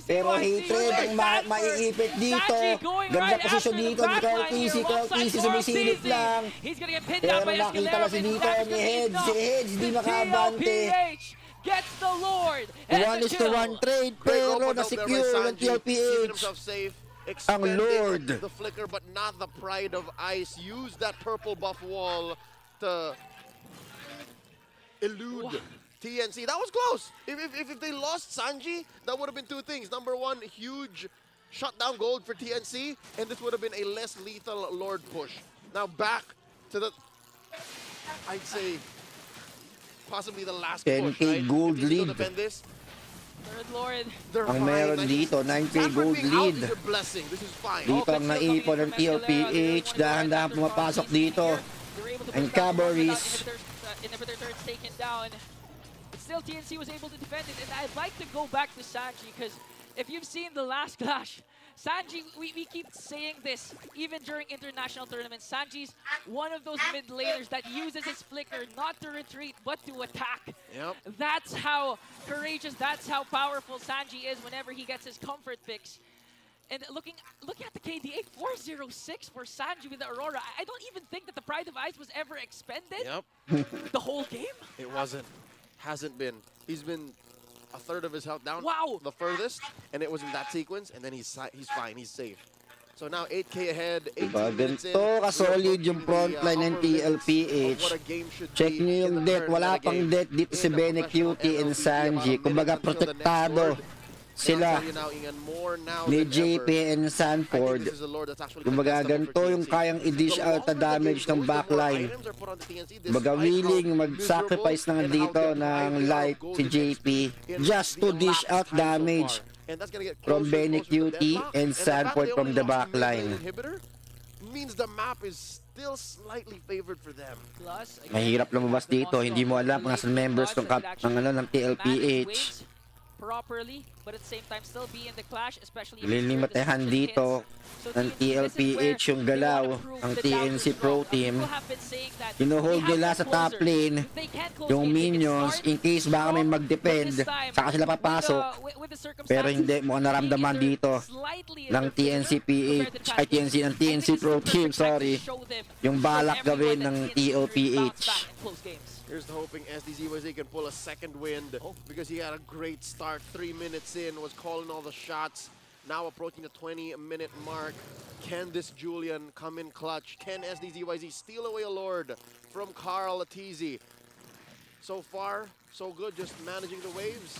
Pero hatred ang maiipit dito. Ganda posisyon dito ni Karkisi. Karkisi sumisilip lang. Pero nakita na si dito ni Heads. Si Heads di makabante. Gets the Lord. 1-1 trade pero na-secure ng TLPH. Ang Lord. The flicker but not the pride of ice. Use that purple buff wall to elude TNC. That was close. If they lost Sanji, that would have been two things. Number one, huge shutdown gold for TNC, and this would have been a less lethal Lord push. Now back to the, I'd say, possibly the last push, 10K right? gold If you still lead. defend this, Third Lord. they're Ang fine. meron dito, 9K gold lead. This is a blessing. This is fine. Dito ang naipon ng TLPH. Dahan-dahan pumapasok dito. to and push down without cavalries. inhibitor turrets taken down. But still, TNC was able to defend it, and I'd like to go back to Sanji, because if you've seen the last clash, Sanji, we keep saying this even during international tournaments. Sanji's one of those mid laners that uses his flicker not to retreat but to attack. Yep. That's how courageous, that's how powerful Sanji is whenever he gets his comfort picks. And look at the KDA, 406 for Sanji with the Aurora. I don't even think that the Pride of Ice was ever expended. Yep. The whole game. It wasn't. Hasn't been. He's been a third of his health down. Wow. The furthest, and it was in that sequence, and then he's fine. He's safe. So now 8K ahead. 18 Diba, minutes in. ganito kasolid yung frontline ng TLPH. Check nyo yung death. Wala pang death dito si Bene Cutie and Sanji. Kumbaga protektado sila ni JP and Sanford. Kumbaga ganito yung kayang i-dish out na damage ng backline. Kumbaga willing mag-sacrifice na dito ng life si JP just to dish out damage from Bene Cutie and Sanford from the backline. Means the map is still slightly favored for them. Plus, again, Mahirap lumabas dito. Hindi mo alam kung nasan members ng TLPH. properly, but at the same time still be in the clash, especially if Lilimatehan dito ng TLPH yung galaw ng TNC Pro Team. Hinuhold nila sa top lane yung minions in case baka may mag-defend, saka sila papasok. Pero hindi mo naramdaman dito ng TNC Pro Team, sorry, yung balak gawin ng TLPH. Here's the hoping SDZYZ can pull a second wind because he had a great start. 3 minutes in, was calling all the shots. Now approaching the 20-minute mark. Can this Julian come in clutch? Can SDZYZ steal away a Lord from Carl Atizi? So far, so good, just managing the waves.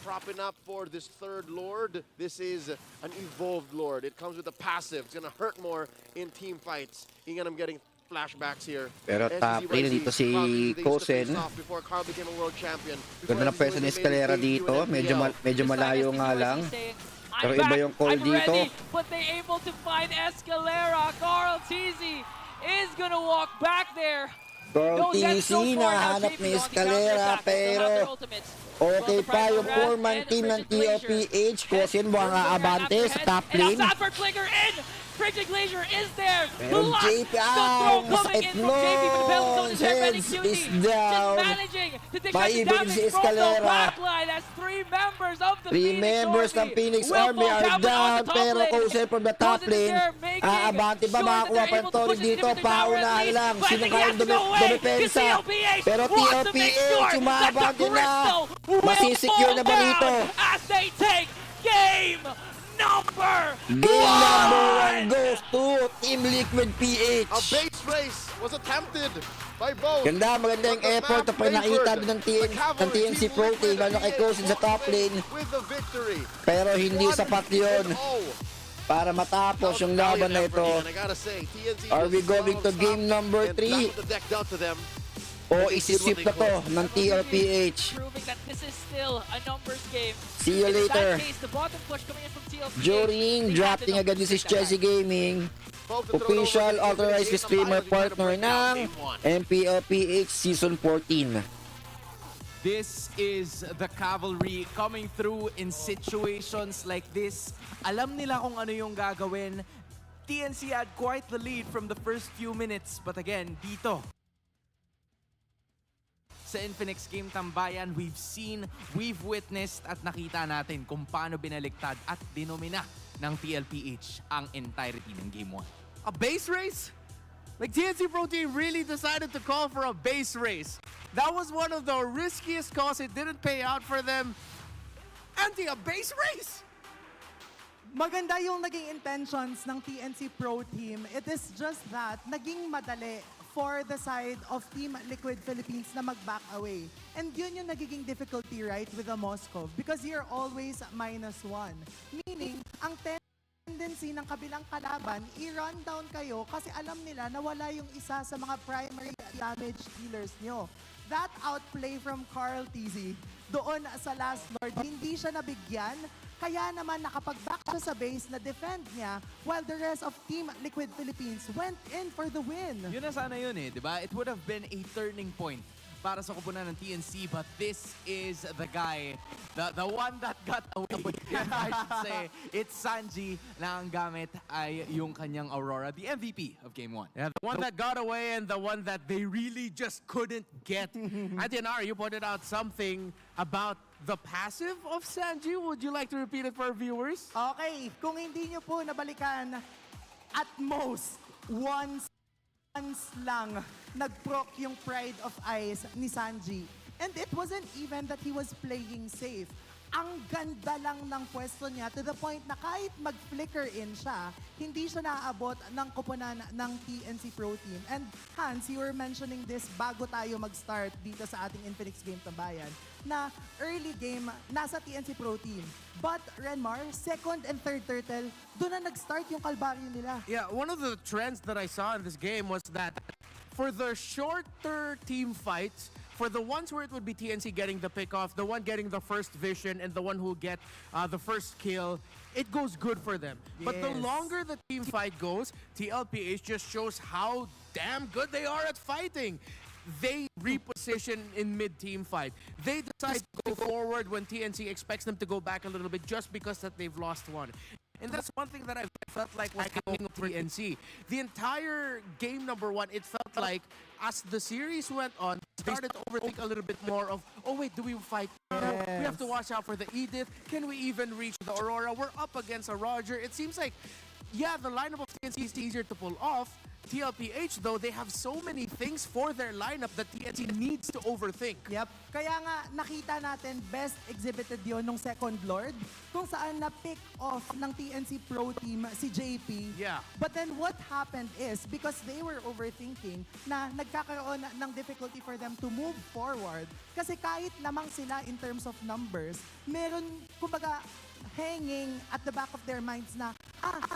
Propping up for this third Lord. This is an evolved Lord. It comes with a passive. It's gonna hurt more in team fights. I'm getting flashbacks here. Pero top lane dito si Kosen. Ganda na pwesto ni Escalera dito. Medyo malayo nga lang. Pero iba yung call dito. But they able to find Escalera. Carl Tizzy is gonna walk back there. Carl Tizzy nahanap ni Escalera pero okay pa yung 4-man team ng TLPH. Kosen mukhang aabante sa top lane. Frigid Glacier is there. And JP, masakit nun. Heads is down. Maibig si Escalera. 3 members ng Phoenix Army are down. Pero Kosen from the top lane. Aabante ba makakuha pa ng Tori dito? Paunahan lang. Sino kayang dumipensa? Pero TLPH, umaabante na. Masisecure na ba dito? As they take game number one goes to Team Liquid PH. A base race was attempted by both. Maganda yung effort na pinakita ng TNC Pro Team lalo kay Kosen sa top lane. Pero hindi sapat yun para matapos yung laban na ito. Are we going to game number 3? O isisip na to ng TLPH. See you later. During drafting agad ni si Chelsea Gaming, official authorized streamer partner ng MPL-PH Season 14. This is the cavalry coming through in situations like this. Alam nila kung ano yung gagawin. TNC had quite the lead from the first few minutes, but again, dito sa Infinix Game Tambayan, we've witnessed at nakita natin kung paano binaliktad at dinomina ng TLPH ang entirety ng Game 1. A base race? Like TNC Pro Team really decided to call for a base race. That was one of the riskiest calls. It didn't pay out for them. A base race? Maganda yung naging intentions ng TNC Pro Team. It is just that naging madali for the side of Team Liquid Philippines na mag-back away. And yun yung nagiging difficulty, right, with the Moscow. Because you're always -1. Meaning, ang tendency ng kabilang kalaban, i-run down kayo kasi alam nila na wala yung isa sa mga primary damage dealers nyo. That outplay from Carl Tizzy doon sa last Lord, hindi siya nabigyan Kaya naman nakapag-back siya sa base na defend niya while the rest of Team Liquid Philippines went in for the win. Yun na sana yun eh, di ba? It would have been a turning point para sa kupunan ng TNC, but this is the guy, the one that got away. I should say, it's Sanji na ang gamit ay yung kanyang Aurora, the MVP of Game 1. Yeah, the one that got away and the one that they really just couldn't get. Antianar, you pointed out something about the passive of Sanji. Would you like to repeat it for our viewers? Okay, kung hindi nyo po nabalikan, at most, once lang nag-proc yung Pride of Ice ni Sanji. And it wasn't even that he was playing safe. Ang ganda lang ng pwesto niya to the point na kahit mag-flicker in siya, hindi siya naaabot ng kupunan ng TNC Pro Team. And Hans, you were mentioning this bago tayo mag-start dito sa ating Infinix Game Tambayan, na early game, nasa TNC Pro Team. But Renmar, second and third turtle, doon na nag-start yung kalbaryo nila. Yeah, one of the trends that I saw in this game was that for the shorter team fights, for the ones where it would be TNC getting the pick off, the one getting the first vision, and the one who get the first kill, it goes good for them. But the Yes. longer the team fight goes, TL-PH just shows how damn good they are at fighting. They reposition in mid-team fight. They decide to go forward when TNC expects them to go back a little bit just because that they've lost one. And that's one thing that I felt like was happening with TNC. The entire game number 1, it felt like as the series went on, they started to overthink a little bit more of, oh wait, do we fight now? We have to watch out for the Edith. Can we even reach the Aurora? We're up against a Roger. It seems like, yeah, the lineup of TNC is easier to pull off. TL-PH, though, they have so many things for their lineup that TNC needs to overthink. Yep. Kaya nga, nakita natin best exhibited yon nung second Lord, kung saan na-pick off ng TNC Pro Team si JP. Yeah. But then what happened is, because they were overthinking, na nagkakaroon ng difficulty for them to move forward. Kasi kahit lamang sila in terms of numbers, meron, kumbaga, hanging at the back of their minds na,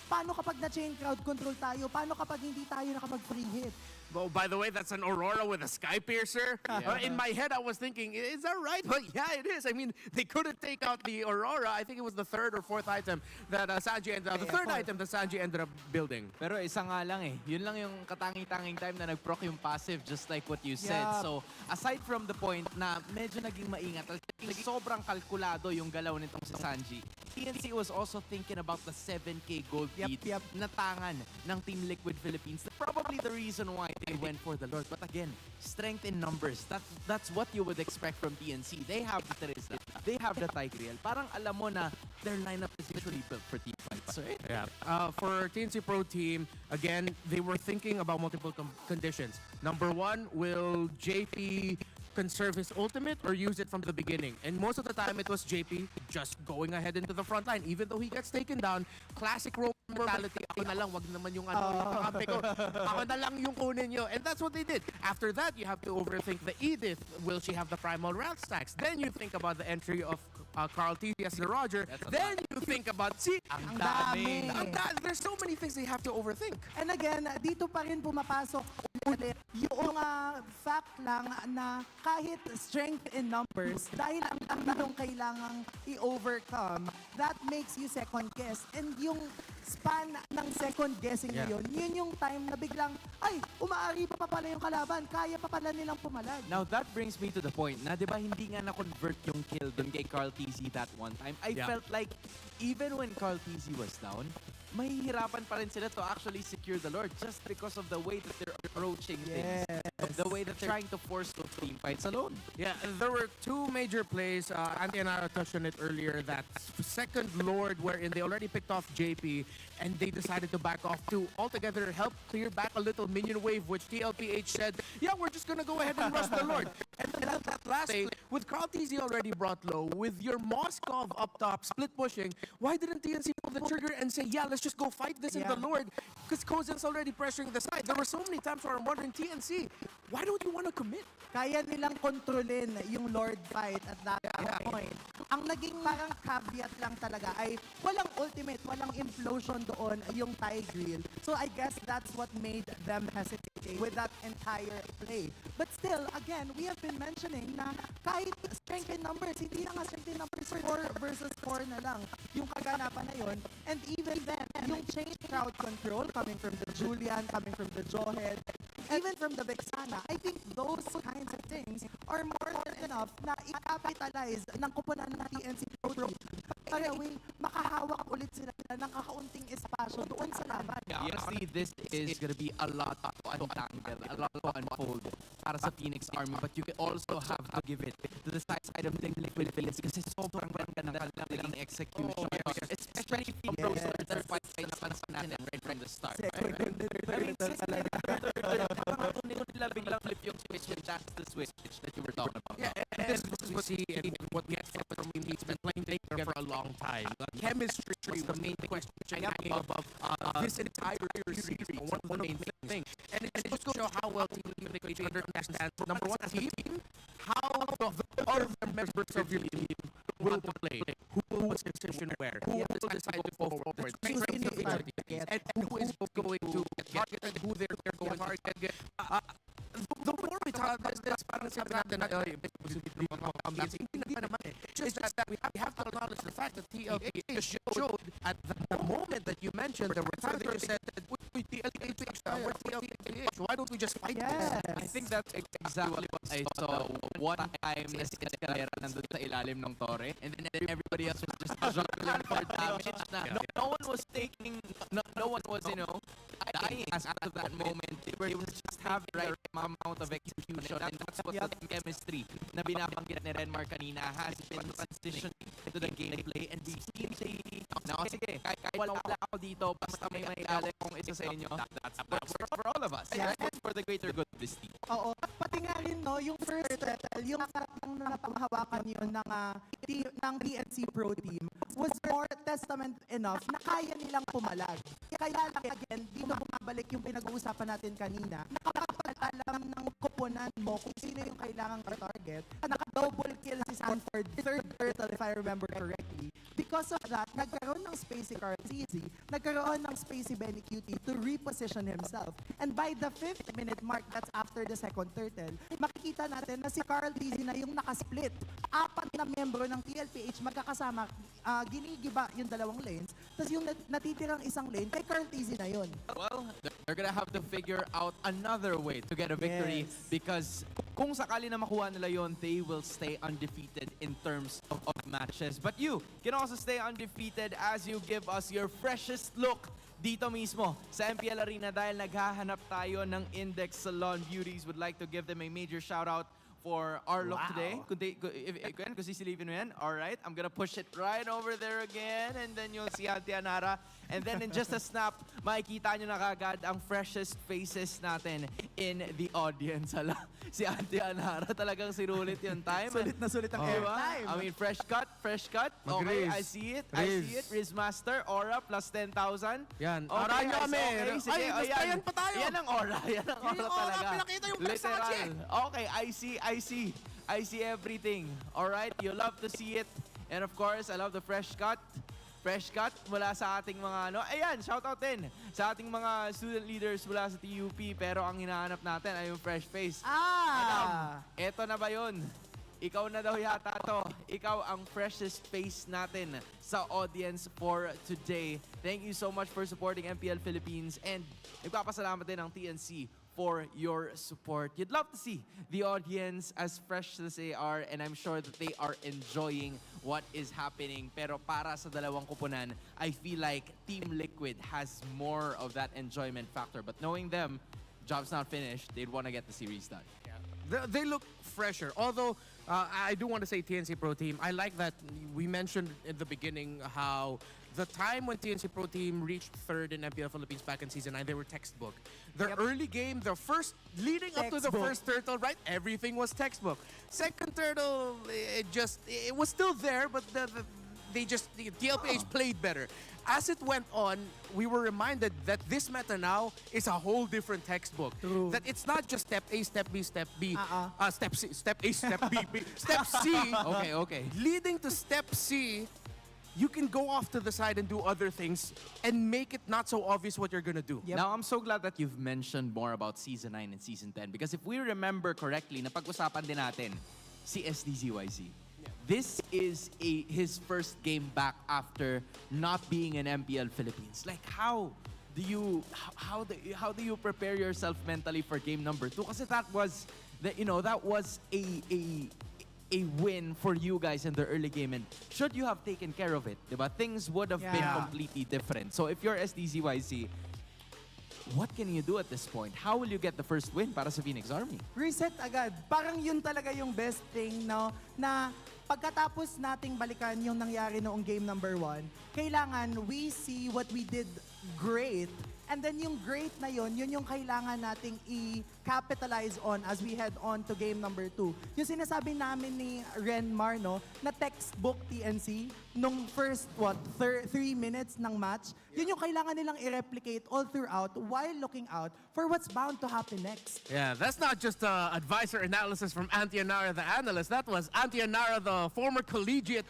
paano kapag na-chain crowd control tayo? Paano kapag hindi tayo nakapag-free hit? Oh, by the way, that's an Aurora with a Sky Piercer. In my head, I was thinking, is that right? But yeah, it is. I mean, they couldn't take out the Aurora. I think it was the third or fourth item that Sanji ended up, the third item that Sanji ended up building. Pero isa nga lang eh. Yun lang yung katangi-tanging time na nag-proc yung passive, just like what you said. Yeah. So, aside from the point na medyo naging maingat, naging sobrang kalkulado yung galaw nitong si Sanji, TNC was also thinking about the 7K gold lead na tangan ng Team Liquid Philippines. Probably the reason why they went for the Lord. But again, strength in numbers. That's what you would expect from TNC. They have the Teresa. They have the Tigreal. Parang alam mo na their lineup is usually built for team fights. Right? Yeah. For TNC Pro Team, again, they were thinking about multiple conditions. Number 1, will JP conserve his ultimate or use it from the beginning? And most of the time, it was JP just going ahead into the front line. Even though he gets taken down, classic role mentality, ako na lang, wag naman yung kakampi ko. Ako na lang yung kunin nyo. And that's what they did. After that, you have to overthink the Edith. Will she have the primal route stacks? Then you think about the entry of Carl T as the Roger. Then you think about, Ang dami. there's so many things they have to overthink. And again, dito pa rin pumapasok ulit yung fact lang na kahit strength in numbers, dahil ang tanong kailangang i-overcome, that makes you second guess. And yung span ng second guessing yun yung time na biglang, ay, umaari pa pala yung kalaban, kaya pa pala nilang pumalag. Now that brings me to the point na 'di ba hindi nga na-convert yung kill dun kay Carl TZ that one time. I felt like even when Carl TZ was down, mahihirapan pa rin sila to actually secure the Lord just because of the way that they're approaching things. The way that they're trying to force those team fights alone. Yeah, there were two major plays. Antianar touched on it earlier. That second Lord wherein they already picked off JP and they decided to back off to altogether help clear back a little minion wave, which TL-PH said, yeah, we're just going to go ahead and rush the Lord. And then that last play, with Carl TZ already brought low, with your Moskov up top, split pushing, why didn't TNC pull the trigger and say, yeah, let's just go fight this in the Lord? Because Kozen's already pressuring the side. There were so many times where I'm wondering, TNC, why don't you want to commit? Kaya nilang kontrolin yung Lord fight at that point. Ang naging parang caveat lang talaga ay walang ultimate, walang implosion doon yung Tigreal. So I guess that's what made them hesitate with that entire play. But still, again, we have been mentioning na kahit strength in numbers, hindi na nga strength in numbers, 4 versus 4 na lang yung kaganapan na yun. And even then, yung change crowd control coming from the Julian, coming from the Jawhead, even from the Vexana, I think those kinds of things are more than enough na i-capitalize ng kupunan ng TNC Pro. Para makahawak ulit sila ng kakaunting espasyo doon sa laban. Honestly, this is gonna be a lot to untangle, a lot to unfold para sa Phoenix Army. But you can also have to give it to the side of the Liquid Philippines kasi sobrang ganda ng kanilang execution. Especially from those third fights na panahon natin right from the start. Hindi ko nila biglang flip yung switch and that's the switch that you were talking about. Yeah, and this is what what we expect from him. He's been playing together for a long time. Chemistry was the main question hanging above this entire series. One of the main things. And it just goes to show how well Team Liquid understands, number one, team, how the other members of your team will play. Who was position where? Who will decide to go forward? And who is going to target and who they're going to target. The more we talk about this, parang sabi natin na hindi naman eh. Just that we have to acknowledge the fact that TLPH showed at the moment that you mentioned there were times where you said that we're TLPH, why don't we just fight this? I think that's exactly what I saw one time na si Escalera nandun sa ilalim ng torre and then everybody else was just juggling for damage na no one was taking, no one was, dying as at that moment. They were just having the right amount of execution and that's what the chemistry na binabanggit ni Renmar kanina has been transitioning to the gameplay and we've seen sige, kahit wala ako dito, basta may mailalay kong isa sa inyo, that's for all of us. That's for the greater good of this team. Oo. Pati nga rin, no, yung first battle, yung parang napanghawakan yun ng TNC Pro team was more testament enough na kaya nilang pumalag. Kaya lang, again, dito bumabalik yung pinag-uusapan natin kanina, nakapag-alam ng kupunan mo kung sino yung kailangang target. Naka-double kill si Sanford, third turtle if I remember correctly. Because of that, nagkaroon ng space si Carl Tizzy, nagkaroon ng space si Benny Cutie to reposition himself. And by the 5th minute mark, that's after the second turtle, makikita natin na si Carl Tizzy na yung nakasplit. 4 na membro ng TLPH magkakasama, ginigiba yung dalawang lanes, tapos yung natitirang isang lane, kay Carl Tizzy na yun. Well, they're gonna have to figure out another way to get a victory because kung sakali na makuha nila yon, they will stay undefeated in terms of matches. But you can also stay undefeated as you give us your freshest look dito mismo sa MPL Arena dahil naghahanap tayo ng Index Salon Beauties. Would like to give them a major shout out for our look today. Kung sisilipin mo yan, alright, I'm gonna push it right over there again and then you'll see Auntie Anara. And then in just a snap, makikita nyo na kagad ang freshest faces natin in the audience. Hala, si Auntie Anara talagang sinulit yung time. Sulit na sulit ang airtime. I mean, fresh cut. Okay, I see it. Riz Master, Aura plus 10,000. Yan. Okay, Arahan nyo kami. Okay, sige. Ay, ayan pa tayo. Yan ang Aura. Yan ang Aura talaga. Pinakita yung Versace. Okay, I see everything. Alright, you love to see it. And of course, I love the fresh cut. Fresh cut mula sa ating mga ayan, shoutout din sa ating mga student leaders mula sa TUP. Pero ang hinahanap natin ay yung fresh face. Adam, eto na ba yun? Ikaw na daw yata to. Ikaw ang freshest face natin sa audience for today. Thank you so much for supporting MPL Philippines and nagpapasalamat din ang TNC for your support. You'd love to see the audience as fresh as they are and I'm sure that they are enjoying what is happening. Pero para sa dalawang kupunan, I feel like Team Liquid has more of that enjoyment factor. But knowing them, job's not finished. They'd want to get the series done. They look fresher. Although, I do want to say TNC Pro Team, I like that we mentioned in the beginning how the time when TNC Pro Team reached 3rd in MPL Philippines back in Season 9, they were textbook. Their early game, the first, leading up to the first turtle, right? Everything was textbook. Second turtle, it was still there, but the TL-PH played better. As it went on, we were reminded that this meta now is a whole different textbook. True. That it's not just step A, step B, step B, step C, step A, step B, step C. Okay. Leading to step C, you can go off to the side and do other things and make it not so obvious what you're gonna do. Yep. Now, I'm so glad that you've mentioned more about Season 9 and Season 10 because if we remember correctly, napag-usapan din natin si SDZYZ. This is his first game back after not being in MPL Philippines. Like, how do you prepare yourself mentally for game number 2? Kasi that was a win for you guys in the early game, and should you have taken care of it, diba? Things would have been completely different. So if you're SDZYZ, what can you do at this point? How will you get the first win para sa Phoenix Army? Reset agad. Parang yun talaga yung best thing, no? Na pagkatapos nating balikan yung nangyari noong game number 1, kailangan we see what we did great. And then yung great na yun yung kailangan nating i-capitalize on as we head on to game number 2. Yung sinasabi namin ni Renmar, no, na textbook TNC, nung first, 3 minutes ng match, yun yung kailangan nilang i-replicate all throughout while looking out for what's bound to happen next. Yeah, that's not just advice or analysis from Antianara the analyst. That was Antianara the former collegiate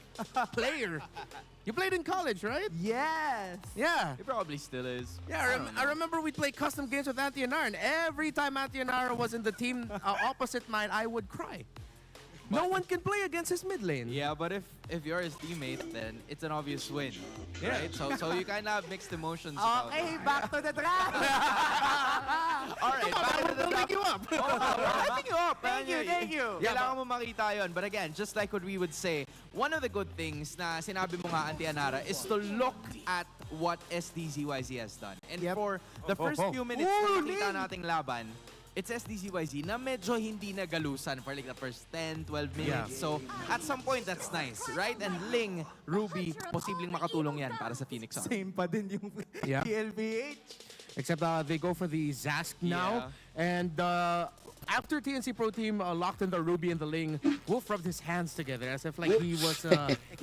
player. You played in college, right? Yes! Yeah. It probably still is. Yeah, I remember we'd play custom games with Antianara, and every time Antianara was in the team opposite mine, I would cry. No one can play against his mid lane. Yeah, but if you're his teammate, then it's an obvious win, right? So you kind of have mixed emotions. Okay, back to the draft! All right, back to the draft. You up. We're picking you up. Thank you. Kailangan mo makita yun. But again, just like what we would say, one of the good things na sinabi mo nga, Antianara, is to look at what SDZYZ has done. And for the first few minutes na nakita nating laban, it's SDZYZ na medyo hindi nagalusan for like the first 10, 12 minutes. Yeah. So, at some point, that's nice, right? And Ling, Ruby, posibleng makatulong yan para sa Phoenix Army. Same pa din yung Yeah. PL-PH. Except they go for the Zask now. And after TNC Pro Team locked in the Ruby and the Ling, Wolf rubbed his hands together as if like he was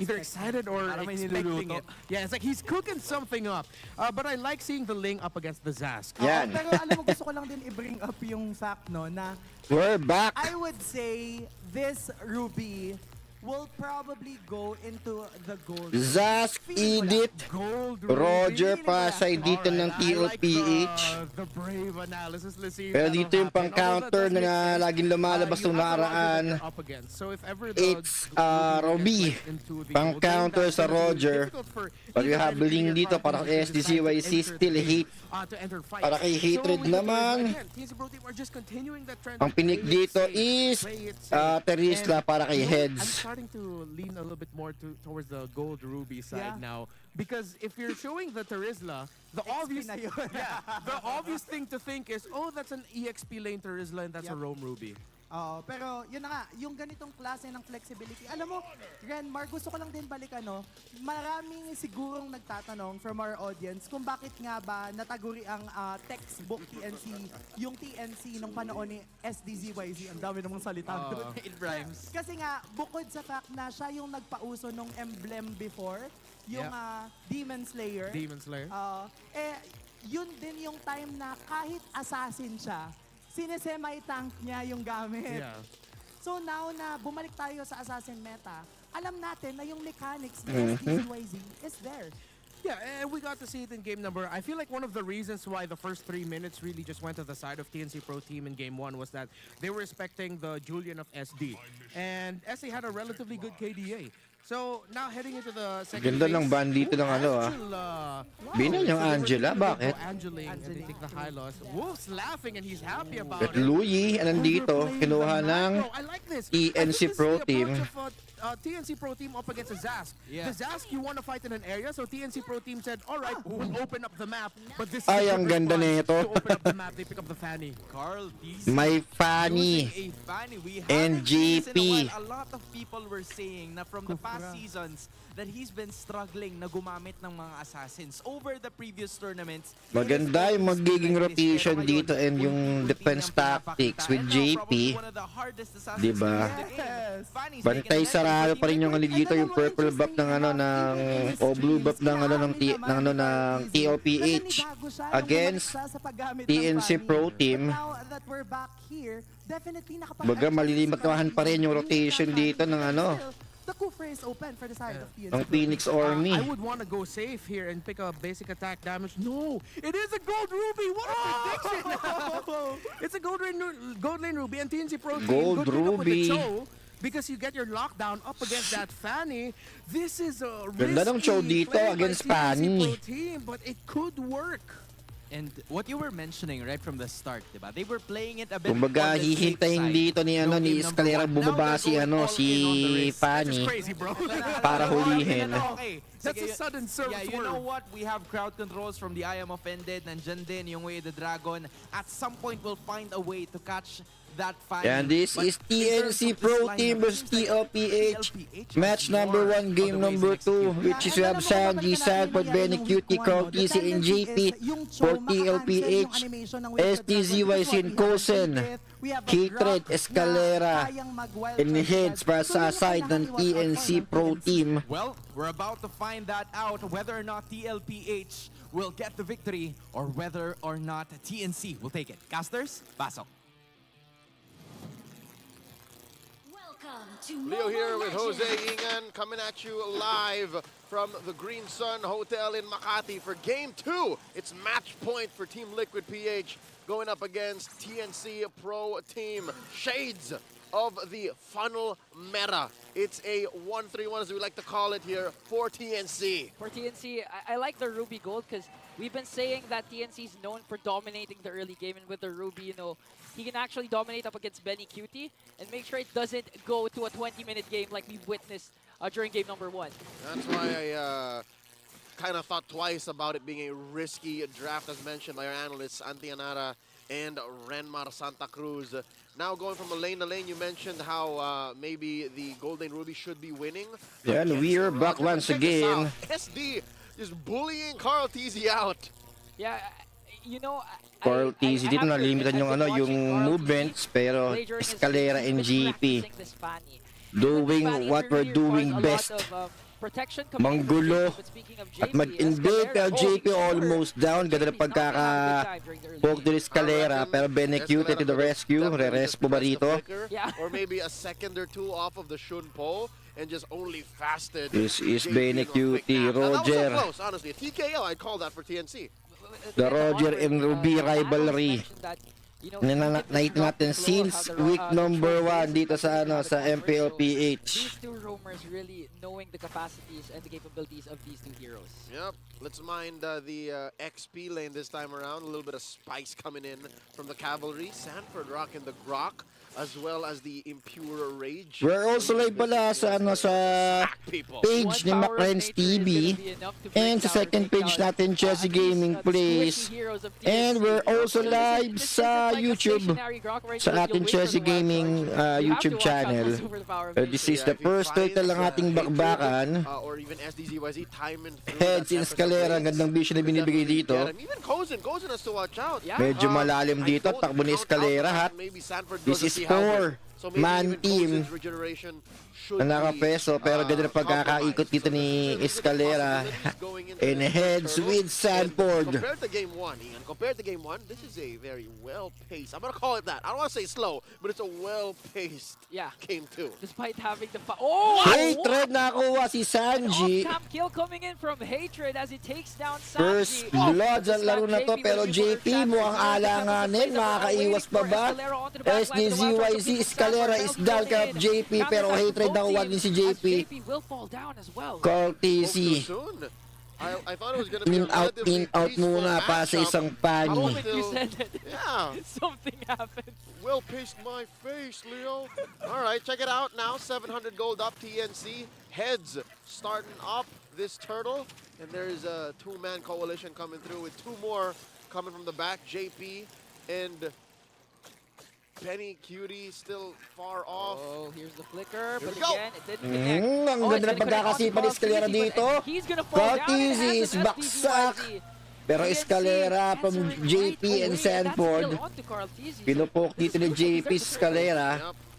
either excited or expecting it. Yeah, it's like he's cooking something up. But I like seeing the Ling up against the Zask. Yan. Pero alam mo, gusto ko lang din i-bring up yung fact, no, na We're back. I would say this Ruby will probably go into the gold. Zask, Edith, Gold Roger pa sa dito ng TL-PH. The brave analysis. Let's see if Pero that'll dito yung happen. pang-counter na laging lumalabas You ng have a lot nakaraan. that they're up against. So if ever the It's gold Robbie. gets into the Pang-counter gold, sa that's gonna be Roger. difficult for Pag you either have NPL Ling dito or para kay SDZYZ, still hate. to enter fight. Para kay Hatred So, naman. again, TNC Pro Team are just continuing that trend. Ang pinik Play it dito safe, is play it safe. Terisla And, para kay you know, Heads. I'm starting to lean a little bit more towards the gold Ruby side Yeah. now. Because if you're showing the Terisla, the obvious na yun. the obvious thing to think is, oh, that's an EXP lane Terisla and that's a roam Ruby. Oo, pero yun na nga, yung ganitong klase ng flexibility. Alam mo, Renmar, gusto ko lang din balikan, no? Maraming sigurong nagtatanong from our audience kung bakit nga ba nataguri ang textbook TNC, yung TNC nung panahon ni SDZYZ. Ang dami namang salita. It rhymes. Kasi nga, bukod sa fact na siya yung nagpauso nung emblem before, yung Demon Slayer. Demon Slayer. Yun din yung time na kahit assassin siya, sinesemai-tank niya yung gamit. Yeah. So now na bumalik tayo sa assassin meta, alam natin na yung mechanics ng SDZYZ is there. Yeah, and we got to see it in game number. I feel like one of the reasons why the first 3 minutes really just went to the side of TNC Pro Team in game 1 was that they were respecting the Julian of SD. And SD had a relatively good KDA. So, now heading into the second Ganda phase, ng ban dito ng ano, Binan yung Angela, bakit? Angeling, and they take the high loss. Wolf's laughing and he's happy about At it. Louie, nandito, kinuha ng No, I like this. TNC I think this is Pro the Team. approach of, TNC Pro Team up against a Zask. Yeah. The Zask, you want to fight in an area, so TNC Pro Team said, all right, we'll open up the map, but this Ay, is ang the ganda response nito. to open up the map. They pick up the Fanny. Carl DC May Fanny. using a Fanny. We And haven't seen this in a GP. while. A lot of people were saying na from the past seasons that he's been struggling na gumamit ng mga assassins over the previous tournaments. Maganda yung magiging rotation dito and yung defense tactics with JP. Diba? Yes. Fanny's Bantay taking the sarado next pa rin yung ano dito, yung purple buff ng ano ng o blue buff ng ano ng TLPH against TNC Pro Team. Baga malilimatwahan pa rin yung rotation dito ng ano The Kufra is open for the side of TNC. ng Phoenix Army. I would want to go safe here and pick a basic attack damage. No, it is a gold ruby. What a prediction! It's a gold lane ruby, and TNC Pro Team Gold good pick up with ruby. the Cho because you get your lockdown up against that Fanny. This is a Ganda ng Cho risky dito play against by TNC Fanny. Pro Team, but it could work. And what you were mentioning right from the start, diba? They were playing it a bit Kumbaga on the safe hihintayin side. dito ni ano ni Game number Escalera one. bumaba Now si they're ano going si all in on the risk. Fanny Crazy, bro. para hulihin. Okay. That's Sige, a sudden serve Yeah, you know swerve. what? We have crowd controls from the I Am Offended. Nandyan din yung Way of the Dragon. At some point, we'll find a way to catch that fight. And this But is in terms TNC of this Pro lineup, Team versus seems like TLPH. TLPH Match has number more 1, game on the ways number next 2, year. which is we have Sanji, Sanford, Benny, Cutie, Carl, TC, and JP for TLPH, STZYC, and Kosen, Hatred, Escalera, and Heads para sa side ng TNC Pro Team. Well, we're about to find that out, whether or not TLPH will get the victory or whether or not TNC will take it. Casters, pasok. Leo here with Jose Ingan coming at you live from the Green Sun Hotel in Makati for Game 2. It's match point for Team Liquid PH going up against TNC Pro Team. Shades of the funnel meta. It's a 1-3-1 as we like to call it here for TNC. For TNC, I like the Ruby Gold because we've been saying that TNC is known for dominating the early game, and with the Ruby, you know, he can actually dominate up against Benny Cutie and make sure it doesn't go to a 20-minute game like we've witnessed during game number 1. That's why I kind of thought twice about it being a risky draft, as mentioned by our analysts, Antianara and Renmar Santa Cruz. Now going from a lane to lane, you mentioned how maybe the Golden Ruby should be winning. Yeah, and we're back once Check this again. out. SD is bullying Carl TZ out. Yeah, you know, Carl TZ dito nalimitan yung ano yung movements pero Escalera and GP doing what we're doing best. Manggulo at mag-invade pero JP almost down. Ganda na pagkaka-poke din Escalera pero Benecute to the rescue. Re-rest po ba rito? Or maybe a second or two off of the Shunpo and just only fasted. This is JP Benecute, Roger. That was so Roger. close, honestly. A TKO, I'd call that for TNC. The Roger and Ruby rivalry. Nakita natin since week number 1 dito sa ano sa MPL-PH. These two roamers really knowing the capacities and the capabilities of these two heroes. Yep. Let's mind the XP lane this time around. A little bit of spice coming in from the cavalry. Sanford rocking the Grok as well as the Impure Rage. We're also live pala sa ano sa page ni Macren's TV and sa second page natin Chelsea Gaming Plays, and we're also live sa YouTube sa ating Chelsea Gaming YouTube channel. This is the first turtle ng ating bakbakan. Or even SDZYZ timing through Heads that in Escalera, ang gandang vision na binibigay dito. Even Kozen has to watch out. Medyo malalim dito, takbo ni Escalera ha. This is 4-man team na nakapeso pero ganda na pagkakaikot dito ni Escalera and heads with Sanford. Compared to game 1, Ian, compared to game 1, this is a very well-paced, I'm gonna call it that. I don't want to say slow, but it's a well-paced game 2. Despite having the Hatred nakuha si Sanji. off-cam kill coming in from Hatred as he takes down Sanji. First blood sa laro na to pero JP mukhang alanganin. Makakaiwas pa ba? SDZYZ Escalera is down kaya JP pero Hatred nakuha din si JP. will fall down as well. Carl TC. I thought it was gonna be In out muna para sa isang pani. You said it. Yeah. Something happened. Well paced my face, Leo. All right, check it out now. 700 gold up TNC. Heads starting up this turtle. And there's a two-man coalition coming through with two more coming from the back. JP and Penny Cutie still far off. Oh, here's the flicker, but we go. again, it didn't connect. Ang ganda na pagkakasipa ni Escalera dito. Carl TC is baksak. Pero Escalera from JP and Sanford. Pinupok dito ni JP sa Escalera.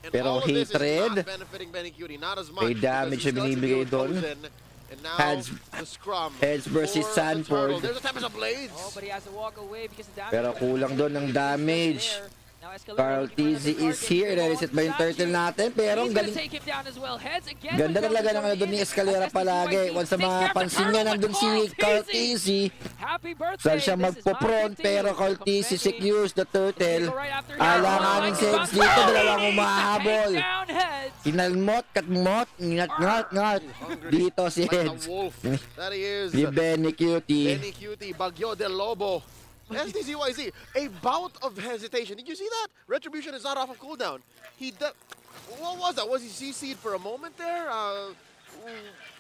And Pero all of this is hatred, not benefiting Benny Cutie, not as much. may damage because na he's got to binibigay deal with doon. Kozen. And now Heads- the scrum Heads versus for the Turtle. Sanford. There's a Tempest of Blades. Oh, but he has to walk away because the damage. Pero kulang doon ng damage. Now Escalera Carl looking for TZ another is target. here. Go on Reset ba yung to turtle Sanji. natin? Pero ang He's gonna galing. take him down as well. Heads again. Ganda with talaga ng Jones ano doon ni in. Escalera As palagi. SDCYZ Once na takes care of the mapansin niya, turtle, nandun but si Carl TZ. TZ. Happy birthday. Saan siya This is magpo-prone, my pero team. Carl TZ secures the turtle. Go right after him. Alanganin si Heads Oh, dito, he dalawang needs to umahabol. take down Heads. Kinalmot, katmot, ngat. Dito si Like Heads. the wolf that he is. Ni Benny Cutie. Benny Cutie, Bagyo del Lobo. SDCYZ, a bout of hesitation. Did you see that? Retribution is not off of cooldown. What was that? Was he CC'd for a moment there?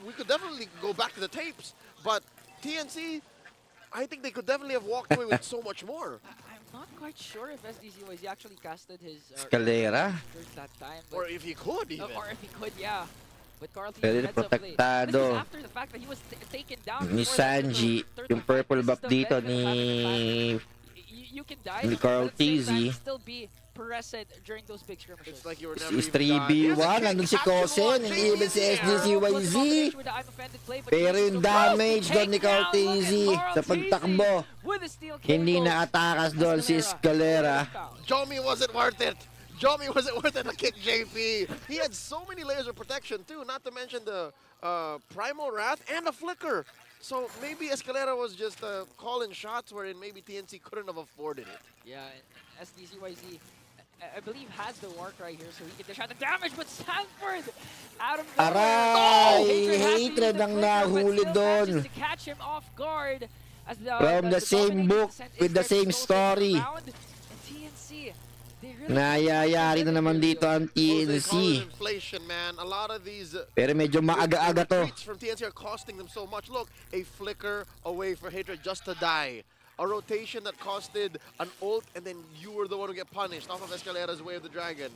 We could definitely go back to the tapes, but TNC, I think they could definitely have walked away with so much more. I'm not quite sure if SDCYZ actually casted his Escalera. during that time. Or if he could even. Or if he could, yeah. But Carl Pero heads up late. protektado This is after the fact that he was taken down ni before the Sanji, turtle yung fight. purple This is buff the dito benefit of having the ni fact you can die, ni but Carl at the same TZ. time still be present during those big skirmishes. It's like you were never is even done. Here's a 3v1, kick, nandun si catch him Kosen, on, and JP even si there. SDCYZ. Pero yung damage doon ni Carl TZ sa pagtakbo, hindi nakatakas doon si Escalera. Jomi wasn't worth it. Jomi wasn't worth it to kick JP. He had so many layers of protection too, not to mention the Primal Wrath and a Flicker. So maybe Escalera was just calling shots wherein maybe TNC couldn't have afforded it. Yeah, and SDCYZ, I believe, has the War Cry here, so he can dish out the damage, but Sanford, out of nowhere. Aray! has to use Hatred the ang flicker, but nahuli still doon. manages to catch him off guard. As From the same dominating book, descent is with the there to same slow things story. around. And TNC, they really Nayayari na naman dito ang They call it TNC. inflation, man. A lot of these Pero medyo maaga-aga to. retreats from TNC are costing them so much. Look, a flicker away for Hatred just to die. A rotation that costed an ult, and then you were the one who get punished off of Escalera's Way of the Dragon.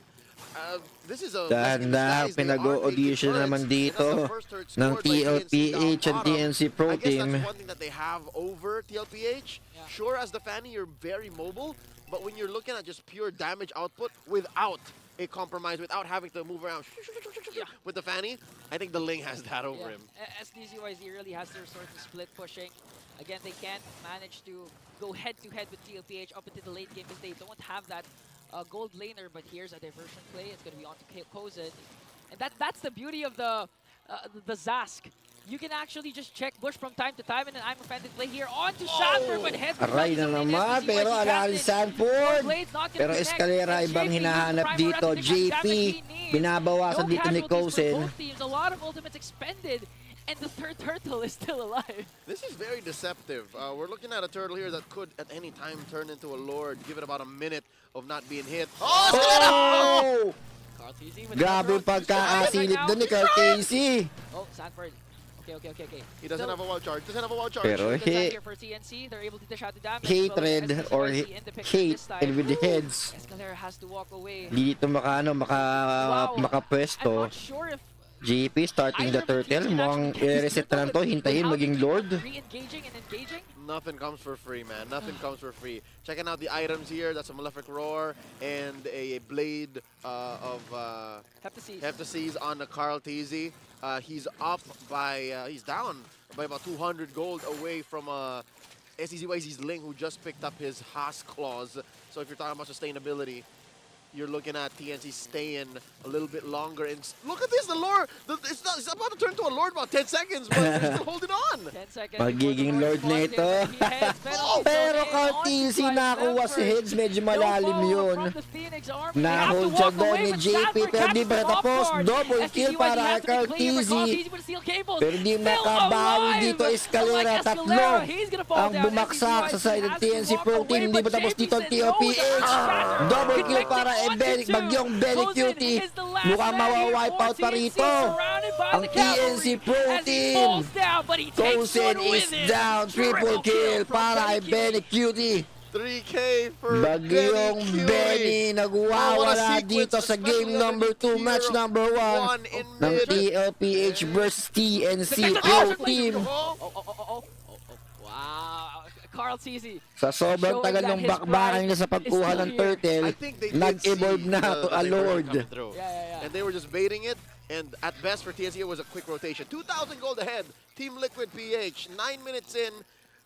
This is a blessing in Dahan-dahan disguise. They are pinag-o-audition taking naman turrets. dito And that's the first turret ng scored by TLPH down and bottom. TNC Pro I guess Team. that's one thing that they have over TLPH. Yeah. Sure, as the Fanny, you're very mobile, but when you're looking at just pure damage output without a compromise, without having to move around with the Fanny, I think the Ling has that over him. SDCYZ really has their sort of split pushing. Again, they can't manage to go head-to-head with TLPH up into the late game because they don't have that gold laner, but here's a diversion play. It's going to be on to Kozen. And that's the beauty of the Zask. You can actually just check Bush from time to time, and then I'm offended play here on to Sanford, but heads Aray na naman, pero alaan ni Sanford. Pero Escalera ibang hinahanap dito. JP, binabawasan dito ni Kosen. A lot of ultimates expended, and the third turtle is still alive. This is very deceptive. We're looking at a turtle here that could at any time turn into a lord. Give it about a minute of not being hit. Oh! Carl TZ with Grabe the pagkaasilip doon ni Carl TZ. Oh, Sanford. Okay. He doesn't have a wild charge. Doesn't have a wild charge. Pero Good side here for TNC. They're able to dish out the damage. hatred as or SDCYZ in the picture hate this time. and with the heads. Escalera has to walk away. Hindi dito I'm makapwesto. not sure if JP starting the turtle. Mukhang i-reset na lang to. Hintayin maging Lord. Re-engaging and engaging. Nothing comes for free, man. Nothing comes for free. Checking out the items here. That's a Malefic Roar and a blade of Heptaseas on the Carl TZ. He's up by, he's down by about 200 gold away from SDCYZ's Ling, who just picked up his Haas clause. So if you're talking about sustainability, you're looking at TNC staying a little bit longer. And look at this, the lore. It's about to turn to a lord about 10 seconds, but they're still holding on. 10 seconds. Magiging Lord na ito. Pero Carl TZ nakakuha si heads. Medyo malalim yun. Na-hold siya doon ni JP. Pero di ba tapos? Double kill para kay Carl TZ. Pero di makabawi dito Escalera. Tatlo ang bumaksak sa side ng TNC Pro Team. Hindi ba tapos dito ang TLPH? Double kill para Bagyong Benny Cutie. Mukhang mawa-wipe out pa rito. Ang TNC Pro Team. Kosen is down. Triple kill para Benny Cutie. 3K for Bagyong Benny Cutie. nagwawala dito sa game number 2, match number 1 ng TLPH versus TNC Pro Team. Wow. Carl TZ. Sa sobrang showing tagal that ng his bakbakan pride niya sa is pagkuha still ng here. turtle, I think they did nag-evolve see na the to a diversion lord. coming through. Yeah. And they were just baiting it. And at best for TNC, it was a quick rotation. 2,000 gold ahead. Team Liquid PH. 9 minutes in.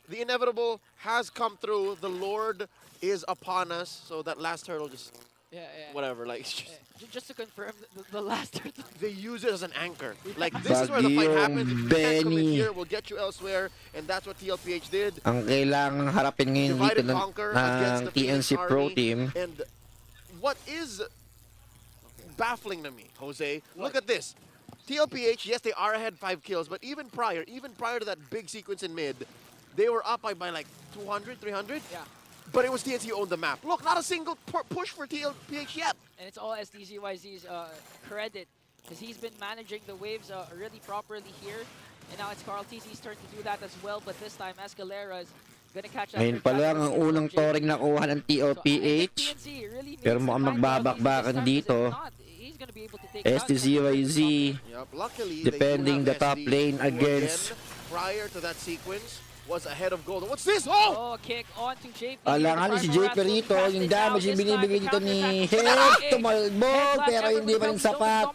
The inevitable has come through. The Lord is upon us. So that last turtle just, Yeah. whatever. Like, it's just, Just to confirm, the last turtle. they use it as an anchor. Like, this is where the fight happens. If you can't commit Benny. here, we'll get you elsewhere. And that's what TLPH did. Ang kailangang harapin ngayon Divide dito and ng, conquer against ng the Phoenix TNC Pro Army. Team. And what is baffling to me, Jose, look at this. TLPH, yes, they are ahead 5 kills, but even prior to that big sequence in mid, they were up by like 200, 300. Yeah. But it was TNC who owned the map. Look, not a single push for TLPH yet. And it's all SDZYZ's credit, because he's been managing the waves really properly here. And now it's Carl TZ's turn to do that as well, but this time Escalera is gonna catch that. Ngayon pa lang ang unang toring nakuha ng TLPH. Pero mukhang magbabakbakan dito. STZYZ Luckily, defending they do the have top SD, lane who against again, prior to that sequence, was ahead of gold. What's this? Oh! Kick on to JP. Alangan si JP rito, yung damage yung binibigay dito ni Head, tumalbog, pero hindi pa rin sapat.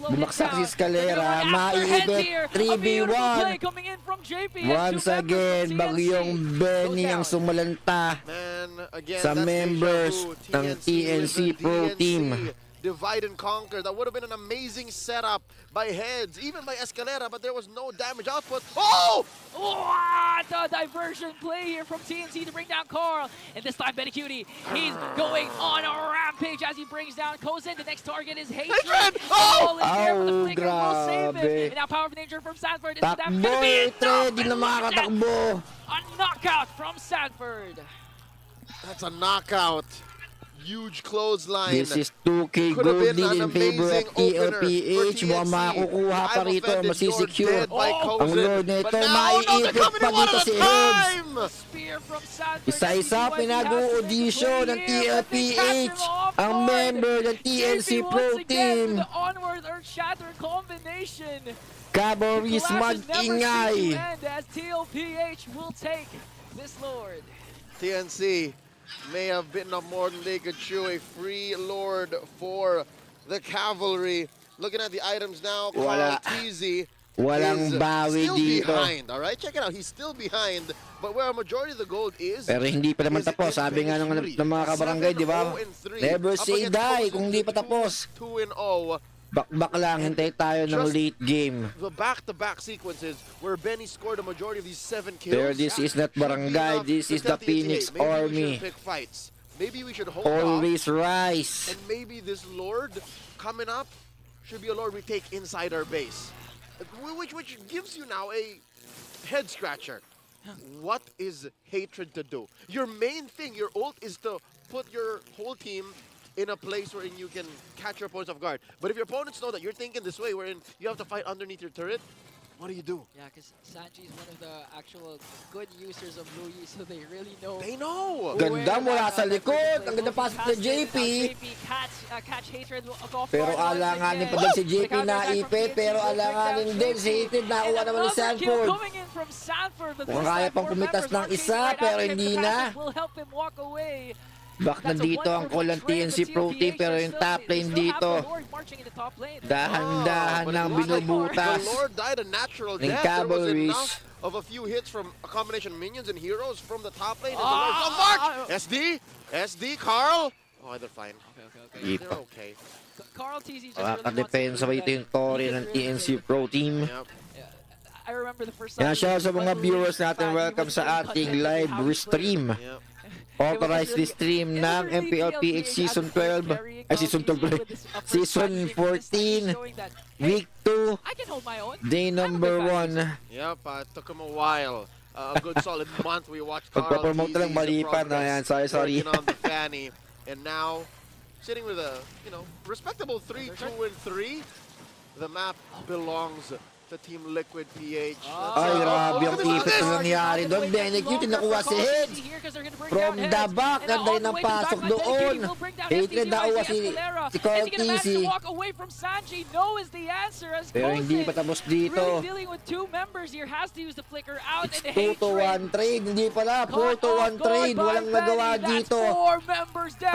Bumaksak si Escalera, maiibit, 3v1. Once again, bagyong Benny ang sumalanta Man, again, sa that's members deja vu. ng TNC Pro Team. Divide and conquer. That would have been an amazing setup by Heads, even by Escalera, but there was no damage output. Oh! What a diversion play here from TNC to bring down Carl. And this time, Benny Cutie, he's going on a rampage as he brings down Kozin. The next target is Hatred. Oh! All is there, but the Oh, flicker will save grabe. it. And now Power of Nature from Sanford. Is that Takbo, gonna be Hatred, di na enough? makakatakbo. A knockout from Sanford. That's a knockout. Huge clothesline. This is 2K Could have gold been lead an in favor amazing of opener for TLPH. Mukhang TNC. makukuha pa I'm rito, offended, masisecure. you're dead by Ang Kozin. Lord nito, But now, no, they're maiipit coming pa in one dito at si a Heads. time. Spear from Sanford. Isa-isa pinag-audition ng TLPH, ang member ng TNC Pro Team. The onward earth-shatter combination. Cavalry's mag-ingay. As TLPH will take this Lord. TNC may have bitten off more than they could chew. A free Lord for the Cavalry. Looking at the items now, Wala. Carl TZ Walang is bawi still dito. behind. All right, check it out. He's still behind, but where a majority of the gold is. Pero hindi pa naman is tapos. in Sabi nga Benny ng mga kabarangay, di ba? 7-0-3 Never up say against die Kozin, kung hindi pa tapos. 2-0. Bakbak lang, hintay tayo ng Just late game. The back-to-back sequences where Benny scored a majority of these 7 kills. Pero this is not should be barangay, enough this to is the tempt Phoenix ATA. Maybe we Army. should pick fights. Maybe we should hold Always off, rise. and maybe this Lord coming up should be a Lord we take inside our base. Which gives you now a head scratcher. What is Hatred to do? Your main thing, your ult, is to put your whole team in a place where you can catch your opponents off guard. But if your opponents know that you're thinking this way, wherein you have to fight underneath your turret, what do? Yeah, because Sanji is one of the actual good users of Blue Yi, so they really know. They know! Ganda mula sa likod. Ang ganda pasok ni JP. JP catch Hatred off Pero guard once alanganin pa again. din si JP The counter attack naipit. from Pero TNC will bring alanganin down din JP. si Hatred. Nakuha And naman ni another kill Sanford. coming in from Sanford, but Mukhang this kaya time pang four pumitas members ng not chasing isa, right pero after him. hindi The na. passage will help him walk away. Back na That's a dito one ang for call ng betrayal TNC to Pro Team. TLPH. Pero They yung still- top they lane still have dito, the Lord marching in the top lane. dahan-dahan but ng it wasn't- binubutas. The Lord died a natural Ng death. There was Cavalries. enough of a few hits from a combination of minions and heroes from the top lane. And the Ah! Lord's on march! SD, Carl. Oh, they're fine. Okay. They're okay. Carl TZ just really Makakadepensa ba ito yung Tori ng TNC Pro Team? Yep. I remember the first time. Yan siya sa mga viewers natin. Welcome sa ating live restream. Yep. Authorized Restream ng MPL-PH Season 12. Ay, Season 12 Season 14. Week 2. I can hold my own. Day number 1. Yep, took him a while. A good solid month we watched Carl Pagpapromote lang TZ's malipan na yan. progress Sorry. working on the fanny. And now, sitting with a, respectable 3-2-3. The map belongs to the Team Liquid PH. Ay, grabe Look ang at this, look ipit at na this. nangyari doon. Benedict yung nakuha si Heads. From the back, ganda rin ang pasok doon. Hatred nakuha si Carl Tizzy. Pero hindi pa tapos dito. It's 2 to 1 trade. Hindi pala. 4 to 1 trade. Walang nagawa dito.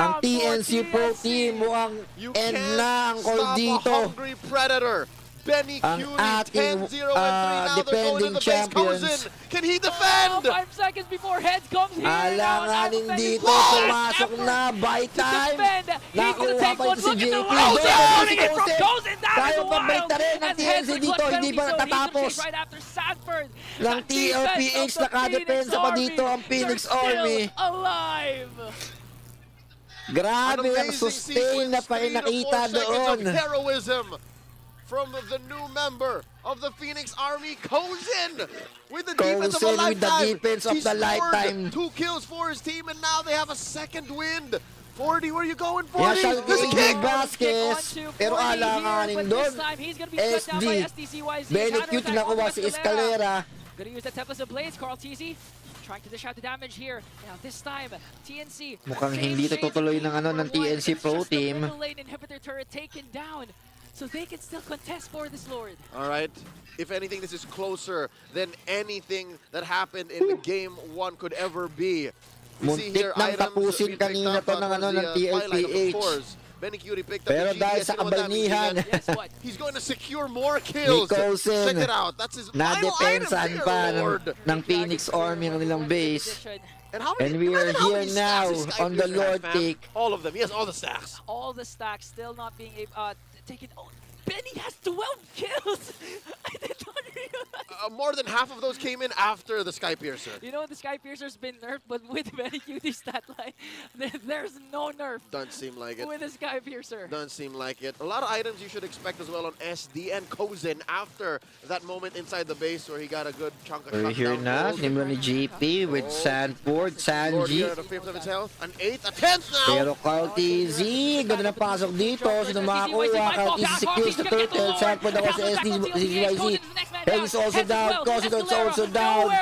Ang TNC Pro Team mukhang You end can't na ang call stop a dito. hungry predator. Benny Ang Cutie, ating 10-0 and 3. Now they're going to defending the base. champions. Cousin, can he defend? 5 seconds before Heads comes here. Alanganin dito. Pumasok na. Buy time. Nakuha pa ito si JP. Kaya pabalik na rin ang TNC dito. Hindi pa natatapos. Ng MPL-PH nakadepensa pa dito ang Phoenix Army. Alive. Grabe ang sustain na pakinakita doon. Heroism from the new member of the Phoenix Army, Cousin, with the defense of a Cousin with the lifetime. defense of He the scored lifetime. 2 kills for his team, and now they have a second win. 40, where are you going, 40? Kaya siya There's a kick. Vasquez, pero alanganin doon. SD, Benny Cute nakuha si Escalera. Gonna use the Tempest of Blades, Carl Tizzy. Trying to dish out the damage here. Now this time, TNC. Mukhang hindi ito tutuloy ng ano ng TNC Pro Team. Middle lane inhibitor turret taken down. So they can still contest for this Lord. All right. If anything, this is closer than anything that happened in the game 1 could ever be. We see Muntik here nang items tapusin being picked kanina up to ng ano towards ng the twilight of the TLPH. fours. Benny Cutie picked up Pero the dahil GDS. sa You know what that means, kabalnihan, Ian? Guess what? He's going to secure more kills. Nicholson, Check it out. That's his final item nadepensahan there, pa Lord. ng Phoenix Army ang nilang base. And, how many, And we are imagine how here many now stacks this guy on the has, Lord fam. take. All of them. He has all the stacks. All the stacks still not being taken. Oh, Benny has 12 kills. I did not realize. More than half of those came in after the Sky Piercer. You know, the Sky Piercer's been nerfed, but with Benny Cutie's stat line, there's no nerf Doesn't seem like it. with the Sky Piercer. Doesn't seem like it. A lot of items you should expect as well on SD and Kozin after that moment inside the base where he got a good chunk of We're here shutdown na, gold. nimla ni JP with Sanford, Lord Sanji. here at a fifth of his health. An eighth, a tenth now. Pero Carl TZ, ganda ng pasok dito. Sino makakuha? Carl TZ secures the turtle. Sanford ako sa SDYZ. Head is also down. Cousin is also down.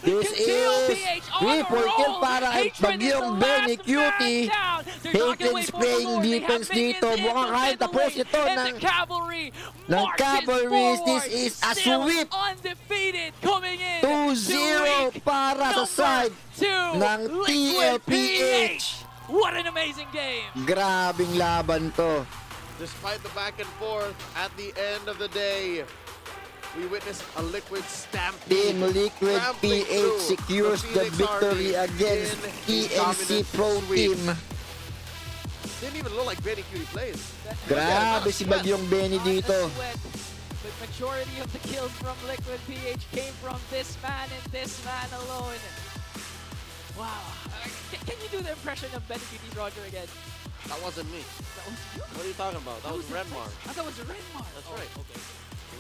This is 3-point kill para kay Bagyong Benny Cutie. Hatred spraying defense dito. Mukhang kahit tapos ito ng Cavalry. This is a sweep. Undefeated coming in 2-0 para sa side ng TLPH. What an amazing game! Grabing laban to. Despite the back and forth, at the end of the day, we witnessed a Liquid stampede. Team Liquid trampling PH through secures the Phoenix victory Army against in a TNC dominant Pro sweep. Team. Didn't even look like Benny Cutie plays. Grabe si Bagyong Benny dito. The majority of the kills from Liquid PH came from this man and this man alone. Wow. Can you do the impression of Benny Cutie's Roger again? That wasn't me. That was you? What are you talking about? That was Renmar. I thought it was Renmar. That's Oh, right. Okay.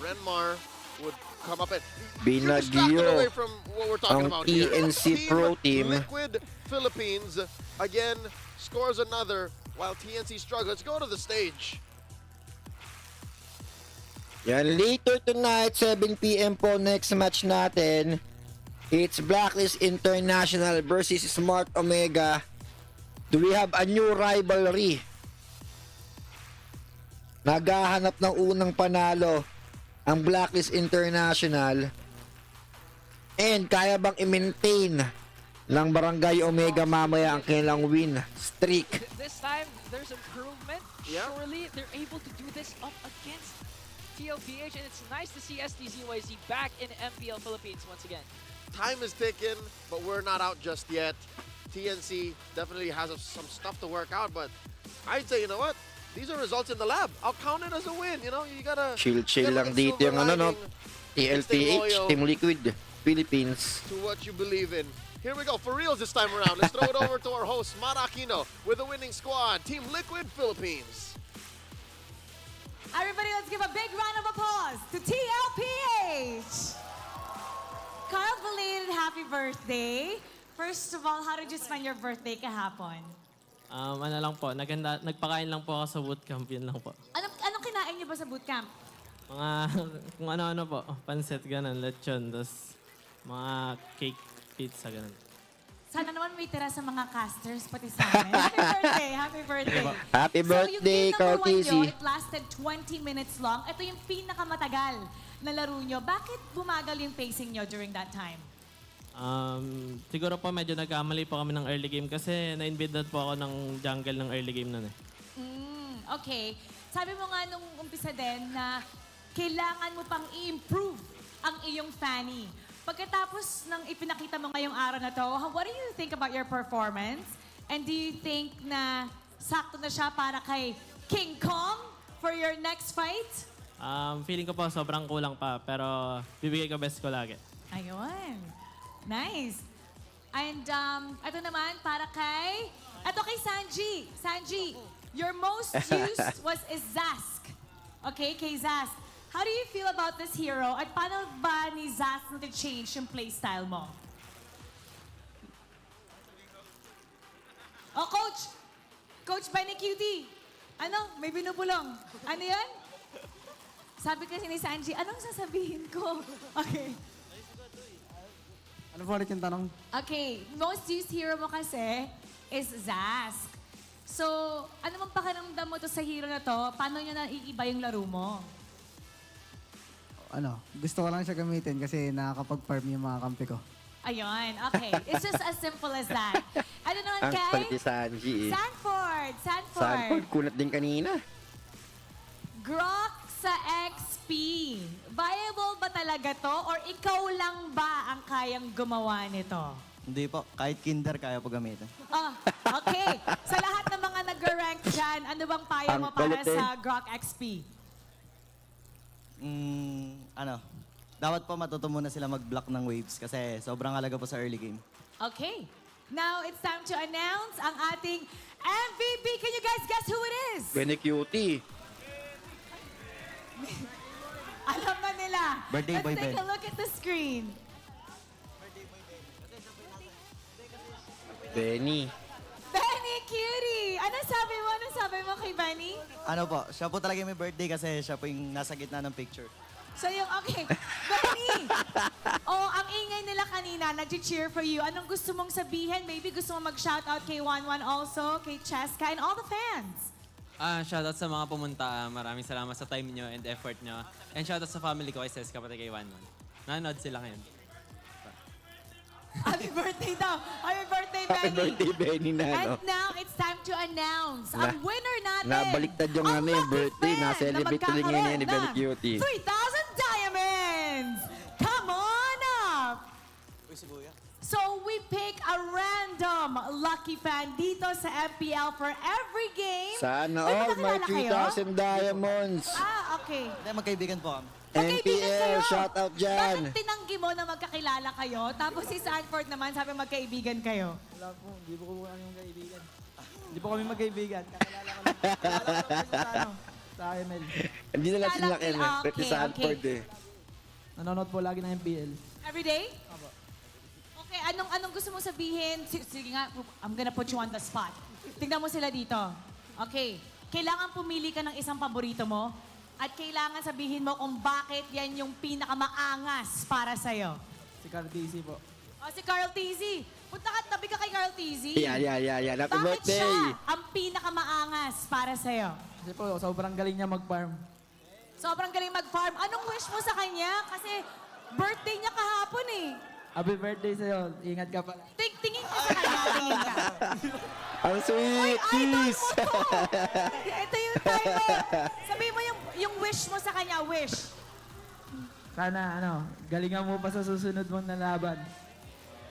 Renmar would come up and Binagyo away from what we're talking ang about here. TNC Pro Team. Liquid Philippines again scores another while TNC struggles. Let's go to the stage. Yan, later tonight, 7 PM po, next match natin. It's Blacklist International versus Smart Omega. Do we have a new rivalry? Naghahanap ng unang panalo ang Blacklist International. And kaya bang i-maintain ng Barangay Omega mamaya ang kanilang win streak? This time, there's improvement. Yeah. Surely, they're able to do this up against TLPH, and it's nice to see SDZYZ back in MPL Philippines once again. Time is ticking, but we're not out just yet. TNC definitely has some stuff to work out, but I'd say, you know what? These are results in the lab. I'll count it as a win. You know, you gotta Chill get lang a dito silver yung ano no. lining TLPH, Team Liquid, Philippines. to what you believe in. Here we go, for reals this time around. Let's throw it over to our host, Mara Aquino, with the winning squad, Team Liquid Philippines. Everybody, let's give a big round of applause to TLPH. Carl, belated happy birthday. First of all, how did you spend your birthday kahapon? Ano lang po, nagpakain lang po ako sa bootcamp, yun lang po. Anong kinain niyo ba sa bootcamp? Mga kung ano-ano po. Pansit, ganun, lechon, tapos mga cake, pizza, ganun. Sana naman may tira sa mga casters, pati sa amin. Happy birthday! Happy birthday! Happy birthday, So yung game Carl number 1 nyo, Casey. it lasted 20 minutes long. Ito yung pinakamatagal na laro nyo. Bakit bumagal yung pacing nyo during that time? Siguro po medyo nagkamali po kami ng early game kasi na-invited po ako ng jungle ng early game nun eh. Okay. Sabi mo nga nung umpisa din na kailangan mo pang i-improve ang iyong Fanny. Pagkatapos ng ipinakita mo ngayong araw na to, what do you think about your performance? And do you think na sakto na siya para kay King Kong for your next fight? Feeling ko po sobrang kulang pa pero bibigay ko best ko lagi. Ayun. Nice. And ito naman para kay Sanji. Sanji, your most used was Zask. Okay, kay Zask. How do you feel about this hero? At paano ba ni Zask na-change yung playstyle mo? Oh, Coach! Coach Benny Cutie! Ano? May binubulong. Ano yan? Sabi kasi ni Sanji, anong sasabihin ko? Okay. Ano po ulit yung tanong? Okay, most used hero mo kasi is Zask. So, ano mang pakiramdam mo to sa hero na to? Paano niya naiiba yung laro mo? Gusto ko lang siya gamitin kasi nakakapag-farm yung mga kampi ko. Ayun, okay. It's just as simple as that. Ano naman Ang kay? palit ni Sanji eh. Sanford! Sanford, kunat din kanina. Grok sa XP. Viable ba talaga to? Or ikaw lang ba ang kayang gumawa nito? Hindi po, kahit kinder kaya po gamitin. Oh, okay. Sa lahat ng mga nag-rank dyan, ano bang payo mo Ang para kulit eh. sa Grok XP? Dapat po matuto muna sila mag-block ng waves kasi sobrang halaga po sa early game. Okay. Now it's time to announce ang ating MVP. Can you guys guess who it is? Benny Cutie. Alam na nila. Birthday Let's boy take Ben. a look at the screen. Benny. Benny Cutie! Ano sabi mo? Ano sabi mo kay Benny? Ano po, siya po talaga may birthday kasi siya po yung nasa gitna ng picture. So yung, okay. Benny! Oh, ang ingay nila kanina, nag-cheer for you. Anong gusto mong sabihin? Maybe gusto mong mag-shoutout kay 11 also, kay Cheska, and all the fans. Shoutout sa mga pumunta. Maraming salamat sa time nyo and effort nyo. And shoutout sa family ko kay Seska pati kay Wanwan. Nanonood sila ngayon. Happy birthday daw! Happy birthday, Happy Benny! birthday, Benny na, And no? now, it's time to announce ang winner natin. Nabaliktad yung ang yung lucky birthday. fan Na-celebrate na tuloy ngayon ni magkakaroon Benny Cutie. ng 3,000 diamonds! Come on up! So we pick a random lucky fan dito sa MPL for every game. Sana Uy, all my magkakilala kayo? 3,000 diamonds. Okay. Hindi, magkaibigan po kami. Magkaibigan kayo. MPL, shout out dyan. Bakit tinanggi mo na magkakilala kayo? Tapos si Sanford naman sabi magkaibigan kayo. Wala po, hindi po kami magkaibigan. Hindi po kami magkaibigan. Kakilala ko lang. Kakilala ko lang sa ML. Hindi na natin Alam laki nila, na. okay, Pwede Sanford okay. eh. Nanonood po lagi ng MPL. Every day? Okay, anong gusto mo sabihin? Sige nga, I'm gonna put you on the spot. Tingnan mo sila dito. Okay, kailangan pumili ka ng isang paborito mo at kailangan sabihin mo kung bakit yan yung pinakamaangas para sa'yo. Si Carl DC po. O, si Carl TZ. Punta ka, tabi ka kay Carl TZ. Yeah. Happy Bakit birthday. siya ang pinakamaangas para sa'yo? Kasi po, sobrang galing niya mag-farm. Sobrang galing mag-farm. Anong wish mo sa kanya? Kasi birthday niya kahapon eh. Happy birthday sa'yo. Ingat ka pala. Tingin ka sa kanya, tingin ka. Ang sweet. Kiss. Ito yung timer. Sabihin mo yung wish mo sa kanya, wish. Sana, galingan mo pa sa susunod mong nalaban.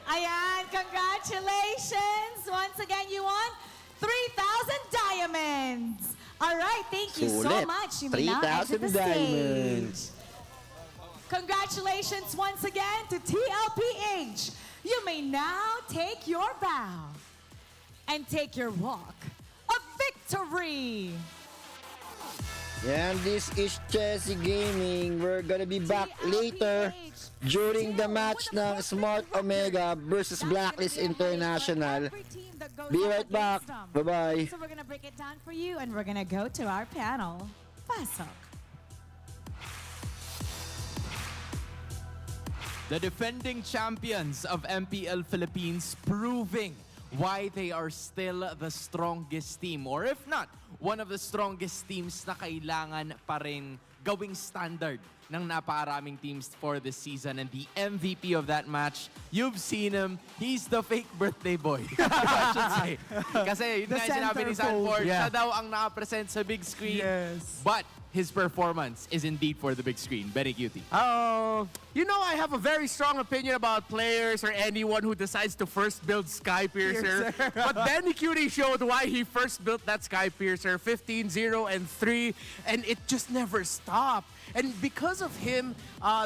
Ayan, congratulations! Once again, you won 3,000 diamonds. All right, thank you so Sulit. much. You may now exit 3,000 the diamonds. stage. Congratulations once again to MPL-PH. You may now take your bow and take your walk of victory. And this is Chessy Gaming. We're gonna be back later during the match ng Smart Omega versus Blacklist International. Be right back. Bye-bye. So we're gonna break it down for you and we're gonna go to our panel. Pasok. The defending champions of MPL Philippines proving why they are still the strongest team. Or if not, one of the strongest teams na kailangan pa rin gawing standard ng napakaraming teams for this season. And the MVP of that match, you've seen him. He's the fake birthday boy. I should say. Kasi yun nga yung sinabi ni Sanford, siya daw ang nakapresent sa big screen. Yes. But his performance is indeed for the big screen. Very cutie. Oh, you know I have a very strong opinion about players or anyone who decides to first build Sky Piercer. But Benny Cutie showed why he first built that Sky Piercer, 15, 0, and 3, and it just never stopped. And because of him,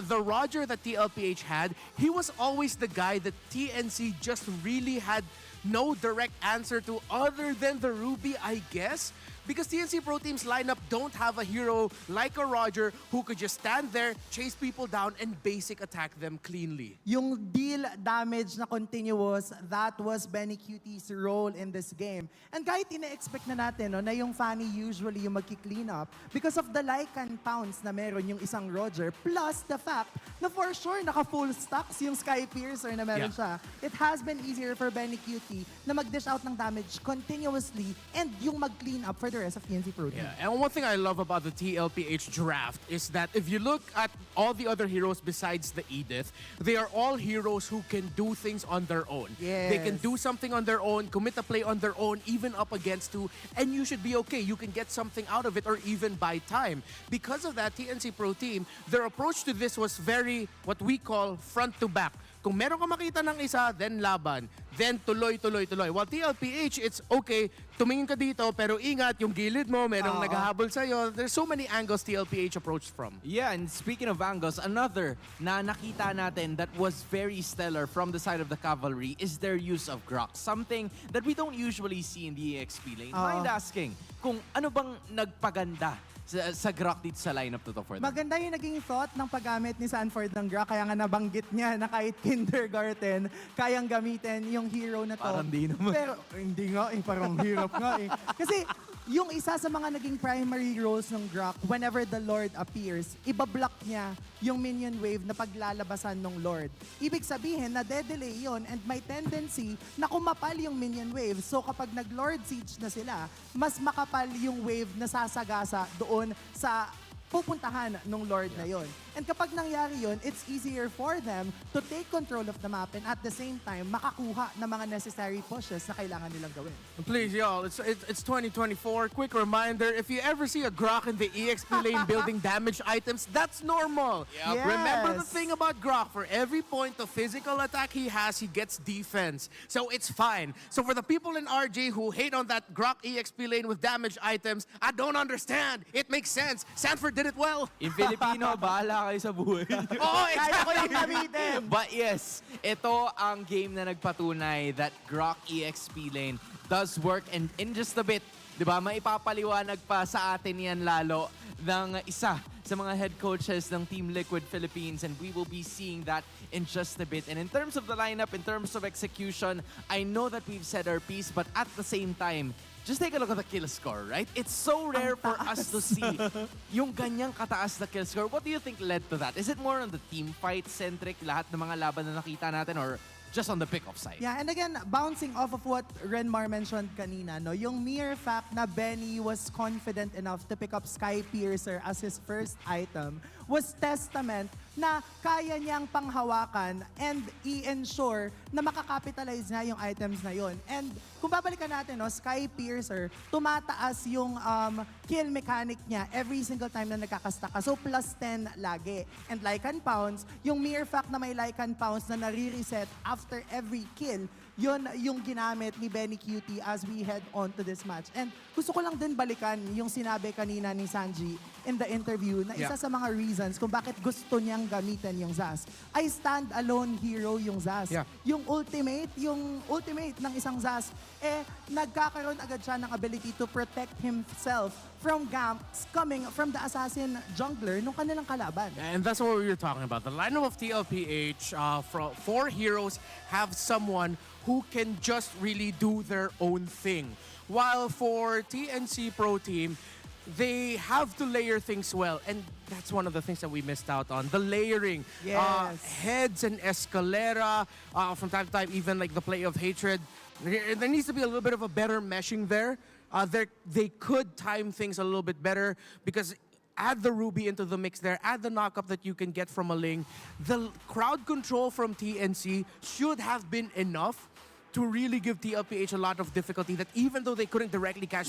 the Roger that TLPH had, he was always the guy that TNC just really had no direct answer to other than the Ruby, I guess. Because TNC Pro Team's lineup don't have a hero like a Roger who could just stand there, chase people down, and basic attack them cleanly. Yung deal damage na continuous, that was Benny Cutie's role in this game. And kahit ina-expect na natin no, na yung Fanny usually yung magki-clean up because of the Lycan pounds na meron yung isang Roger, plus the fact na for sure naka-full stacks yung Sky Piercer na meron siya. It has been easier for Benny Cutie na mag-dish out ng damage continuously and yung mag-clean up for the rest of TNC Pro Team. Yeah, and one thing I love about the TLPH draft is that if you look at all the other heroes besides the Edith, they are all heroes who can do things on their own. Yes. They can do something on their own, commit a play on their own, even up against two, and you should be okay. You can get something out of it or even buy time. Because of that, TNC Pro Team, their approach to this was very, what we call front to back. Kung meron ka makita ng isa, then laban. Then tuloy. While TLPH, it's okay, tumingin ka dito, pero ingat, yung gilid mo, merong naghahabol sa'yo. There's so many angles TLPH approached from. Yeah, and speaking of angles, another na nakita natin that was very stellar from the side of the cavalry is their use of Grok. Something that we don't usually see in the EXP lane. Mind asking, kung ano bang nagpaganda sa Grok dito sa lineup to for them? Maganda yung naging thought ng paggamit ni Sanford ng Grok, kaya nga nabanggit niya na kahit kindergarten, kayang gamitin yung hero na to. Parang di naman. Pero hindi nga parang hirap nga Kasi yung isa sa mga naging primary roles ng Grok, whenever the Lord appears, ibablock niya yung minion wave na paglalabasan ng Lord. Ibig sabihin na de-delay yun and may tendency na kumapal yung minion wave. So kapag nag-Lord Siege na sila, mas makapal yung wave na sasagasa doon sa pupuntahan ng Lord na yon. And kapag nangyari yon, it's easier for them to take control of the map and at the same time, makakuha ng mga necessary pushes na kailangan nilang gawin. Please, y'all, it's 2024. Quick reminder, if you ever see a Grok in the EXP lane building damage items, that's normal. Yes. Remember the thing about Grok, for every point of physical attack he has, he gets defense. So it's fine. So for the people in RJ who hate on that Grok EXP lane with damage items, I don't understand. It makes sense. Sanford did it well. In Filipino, bahala kayo sa buhay. Oh, Kaya ko lang gamitin! But yes, ito ang game na nagpatunay that Grok EXP lane does work, and in just a bit, di ba, maipapaliwanag pa sa atin yan lalo ng isa sa mga head coaches ng Team Liquid Philippines, and we will be seeing that in just a bit. And in terms of the lineup, in terms of execution, I know that we've said our piece, but at the same time, just take a look at the kill score, right? It's so rare for us to see yung ganyang kataas na kill score. What do you think led to that? Is it more on the team fight-centric, lahat ng mga laban na nakita natin, or just on the pick-off side? Yeah, and again, bouncing off of what Renmar mentioned kanina, no, yung mere fact na Benny was confident enough to pick up Sky Piercer as his first item was testament na kaya niyang panghawakan and i-ensure na makakapitalize na yung items na yon. And kung babalikan natin, no, Sky Piercer, tumataas yung kill mechanic niya every single time na nagkakasta ka. So plus 10 lagi. And Lycan Pounds, yung mere fact na may Lycan Pounds na nare-reset after every kill, yun yung ginamit ni Benny Cutie as we head on to this match. And gusto ko lang din balikan yung sinabi kanina ni Sanji in the interview na isa sa mga reasons kung bakit gusto niyang gamitin yung Zaz ay stand-alone hero yung Zaz. Yeah. Yung ultimate ng isang Zaz, nagkakaroon agad siya ng ability to protect himself from ganks coming from the assassin jungler nung kanilang kalaban. And that's what we were talking about. The lineup of TLPH, four heroes have someone who can just really do their own thing. While for TNC Pro Team, they have to layer things well, and that's one of the things that we missed out on. The layering. Yes. Heads and Escalera, from time to time, even like the play of Hatred. There needs to be a little bit of a better meshing there. They could time things a little bit better because add the Ruby into the mix there, add the knockup that you can get from a Ling. The crowd control from TNC should have been enough to really give MPL-PH a lot of difficulty, that even though they couldn't directly catch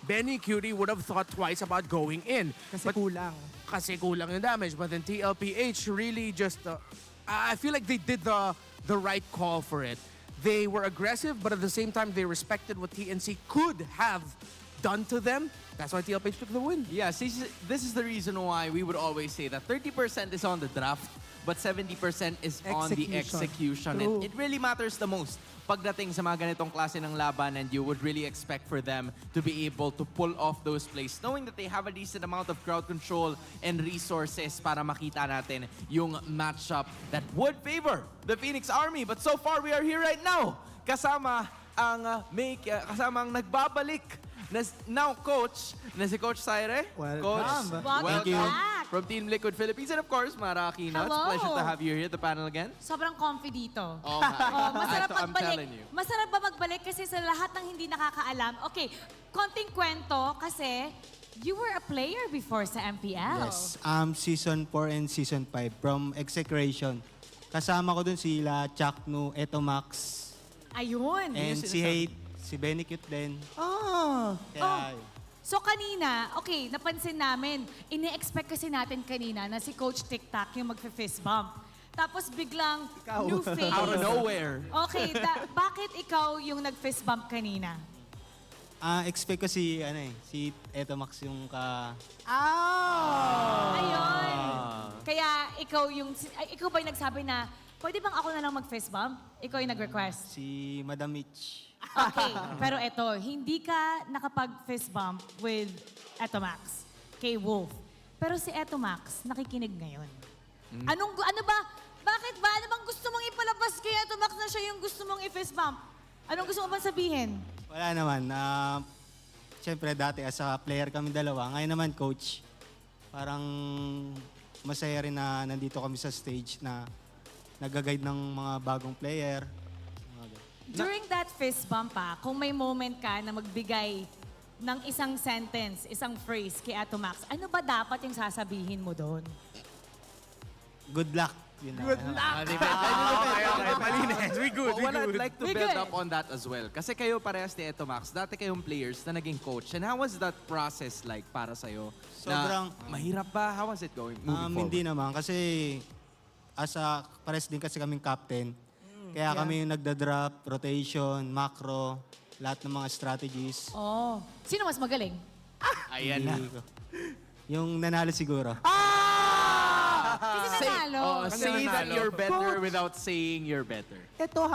Benny Cutie would have thought twice about going in. Kasi kulang. Kasi kulang yung damage. But then MPL-PH really just, I feel like they did the right call for it. They were aggressive, but at the same time, they respected what TNC could have done to them. That's why MPL-PH took the win. Yeah, see, this is the reason why we would always say that 30% is on the draft, but 70% is on the execution. And it really matters the most pagdating sa mga ganitong klase ng laban, and you would really expect for them to be able to pull off those plays, knowing that they have a decent amount of crowd control and resources para makita natin yung matchup that would favor the Phoenix Army. But so far, we are here right now. Kasama ang nagbabalik na now coach na si Coach Saire. Welcome. Welcome back. From Team Liquid Philippines, and of course, Maraki. It's Hello. a pleasure to have you here at the panel again. Sobrang comfy dito. Oh, Masarap I'm magbalik. telling you. Masarap ba magbalik kasi sa lahat ng hindi nakakaalam. Okay, konting kwento kasi you were a player before sa MPL. Yes, Season 4 and Season 5 from Execration. Kasama ko dun sila Chaknu, Etomax, Ayun. and si Hate, si Benikut din. Ah. Kaya, So kanina, okay, napansin namin, ini-expect kasi natin kanina na si Coach TikTok yung magfe-fist bump. Tapos biglang new face. Out of nowhere. Okay, bakit ikaw yung nag-fist bump kanina? expect ko si Etomax yung Ayun. Kaya ikaw ba yung nagsabi na, pwede bang ako na lang mag-fist bump? Ikaw yung nag-request. si Madam Mitch. Okay, pero eto, hindi ka nakapag-fist bump with Etomax, kay Wolf. Pero si Etomax, nakikinig ngayon. Ano bang gusto mong ipalabas kay Etomax na siya yung gusto mong i-fist bump? Anong gusto mo bang sabihin? Wala naman. Siyempre dati as a player kami dalawa. Ngayon naman coach, parang masaya rin na nandito kami sa stage na nag-guide ng mga bagong player. During that fist bump kung may moment ka na magbigay ng isang sentence, isang phrase kay Etomax, ano ba dapat yung sasabihin mo doon? Good luck. Good luck! Malinis. We good. I'd like to We build good. up on that as well. Kasi kayo parehas ni Etomax, dati kayong players na naging coach. And how was that process like para sa'yo? Sobrang- mahirap ba? How was it going? Moving forward? Hindi naman kasi pares din kasi kaming captain. Kaya kami yung nagda-drop, rotation, macro, lahat ng mga strategies. Oh. Sino mas magaling? Ayan na. Hindi ko. Yung nanalo siguro. Kasi nanalo. Say that you're better without saying you're better. Ito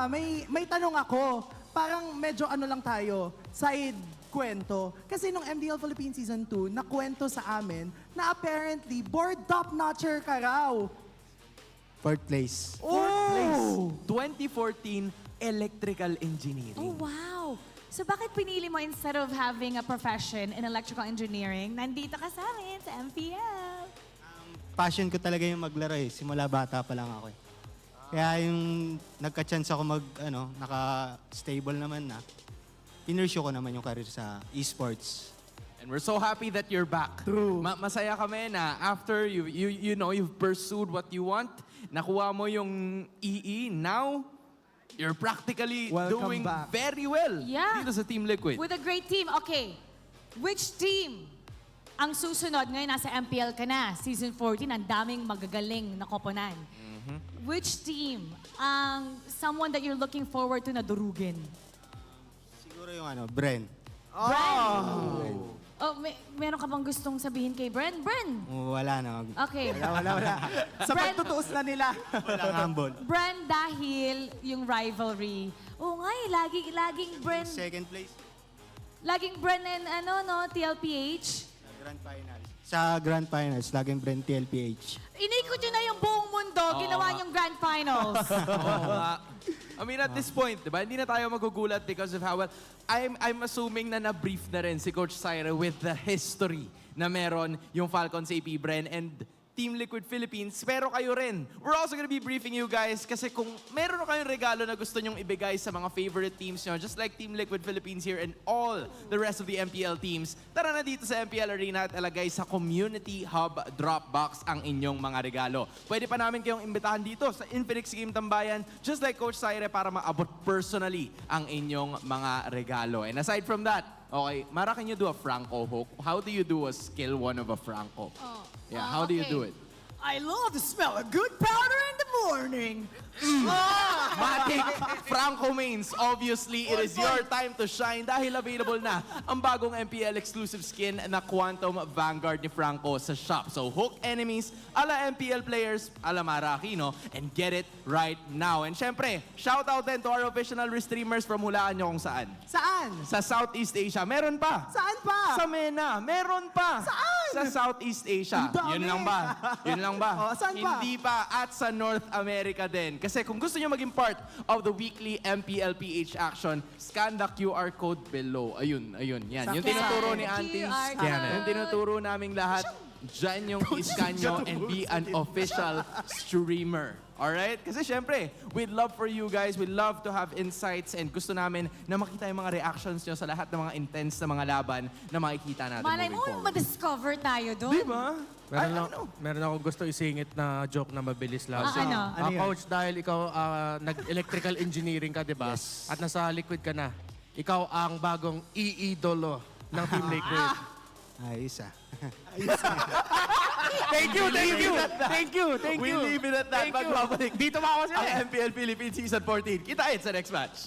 may tanong ako. Parang medyo ano lang tayo, side kwento. Kasi nung MDL Philippines Season 2, nakwento sa amin na apparently board top-notcher ka raw. Fourth place. Oh! 2014 Electrical Engineering. Oh, wow. So bakit pinili mo instead of having a profession in electrical engineering, nandito ka sa amin sa MPL? Passion ko talaga yung maglaro eh. Simula bata pa lang ako eh. Kaya yung nagka-chance ako naka-stable naman na, pinursue ko naman yung career sa esports. And we're so happy that you're back. True. Masaya kami na after you've pursued what you want, nakuha mo yung EE, now you're practically Welcome doing back. very well Yeah. dito sa Team Liquid. With a great team. Okay, which team ang susunod? Ngayon nasa MPL ka na, Season 14, ang daming magagaling na koponan. Which team ang someone that you're looking forward to na durugin? Siguro yung Bren. Bren! Oh, meron ka bang gustong sabihin kay Bren? Bren! Wala na. Okay. Wala. Sa Brand- pagtutuos na nila. Walang humble. Bren dahil yung rivalry. Oo nga laging Bren. Second place. Laging Bren and TLPH. Grand Finals. Sa Grand Finals, laging Bren TLPH. Inikot nyo na yung buong mundo, ginawa yung Grand Finals. Oo nga. I mean, at this point, diba, hindi na tayo magugulat because of how well... I'm assuming na na-brief na rin si Coach Syra with the history na meron yung Falcons AP Bren and Team Liquid Philippines, pero kayo rin. We're also gonna be briefing you guys kasi kung meron kayong regalo na gusto nyong ibigay sa mga favorite teams nyo, just like Team Liquid Philippines here and all the rest of the MPL teams, tara na dito sa MPL Arena at ilagay sa Community Hub Dropbox ang inyong mga regalo. Pwede pa namin kayong imbitahan dito sa Infinix Game Tambayan, just like Coach Syre, para maabot personally ang inyong mga regalo. And aside from that, okay, Mara, can you do a Franco hook? How do you do a skill 1 of a Franco? Yeah, how do you do it? I love the smell of good powder in the morning. Matic, Franco mains, obviously, it is your time to shine dahil available na ang bagong MPL exclusive skin na Quantum Vanguard ni Franco sa shop. So hook enemies ala MPL players, ala Maraki, no? And get it right now. And syempre, shout out din to our official restreamers from hulaan nyo kung saan. Saan? Sa Southeast Asia. Meron pa. Saan pa? Sa MENA. Meron pa. Saan? Sa Southeast Asia. Ang dami. Yun lang ba? Yun lang ba? Oh, saan pa? Hindi pa. At sa North America din. Kasi kung gusto nyo maging part of the weekly MPL-PH action, scan the QR code below. Ayun, ayun. Yan. Yung tinuturo ni Auntie. Yung tinuturo naming lahat. Diyan yung iscan nyo and be an official streamer. Alright? Kasi syempre, we'd love for you guys, we'd love to have insights and gusto namin na makita yung mga reactions nyo sa lahat ng mga intense na mga laban na makikita natin Malay moving mo, forward. ma-discover tayo doon. Diba? Meron akong gusto isingit na joke na mabilis lang. Ano? Coach, dahil ikaw nag-electrical engineering ka, di ba? Yes. At nasa Liquid ka na. Ikaw ang bagong iidolo ng Team Liquid. Ayos ah. Thank you, thank you, thank you, thank We you. leave it at that. Thank you. Magbabalik Dito ba ako sila? ang MPL Philippines Season 14. Kita sa next match.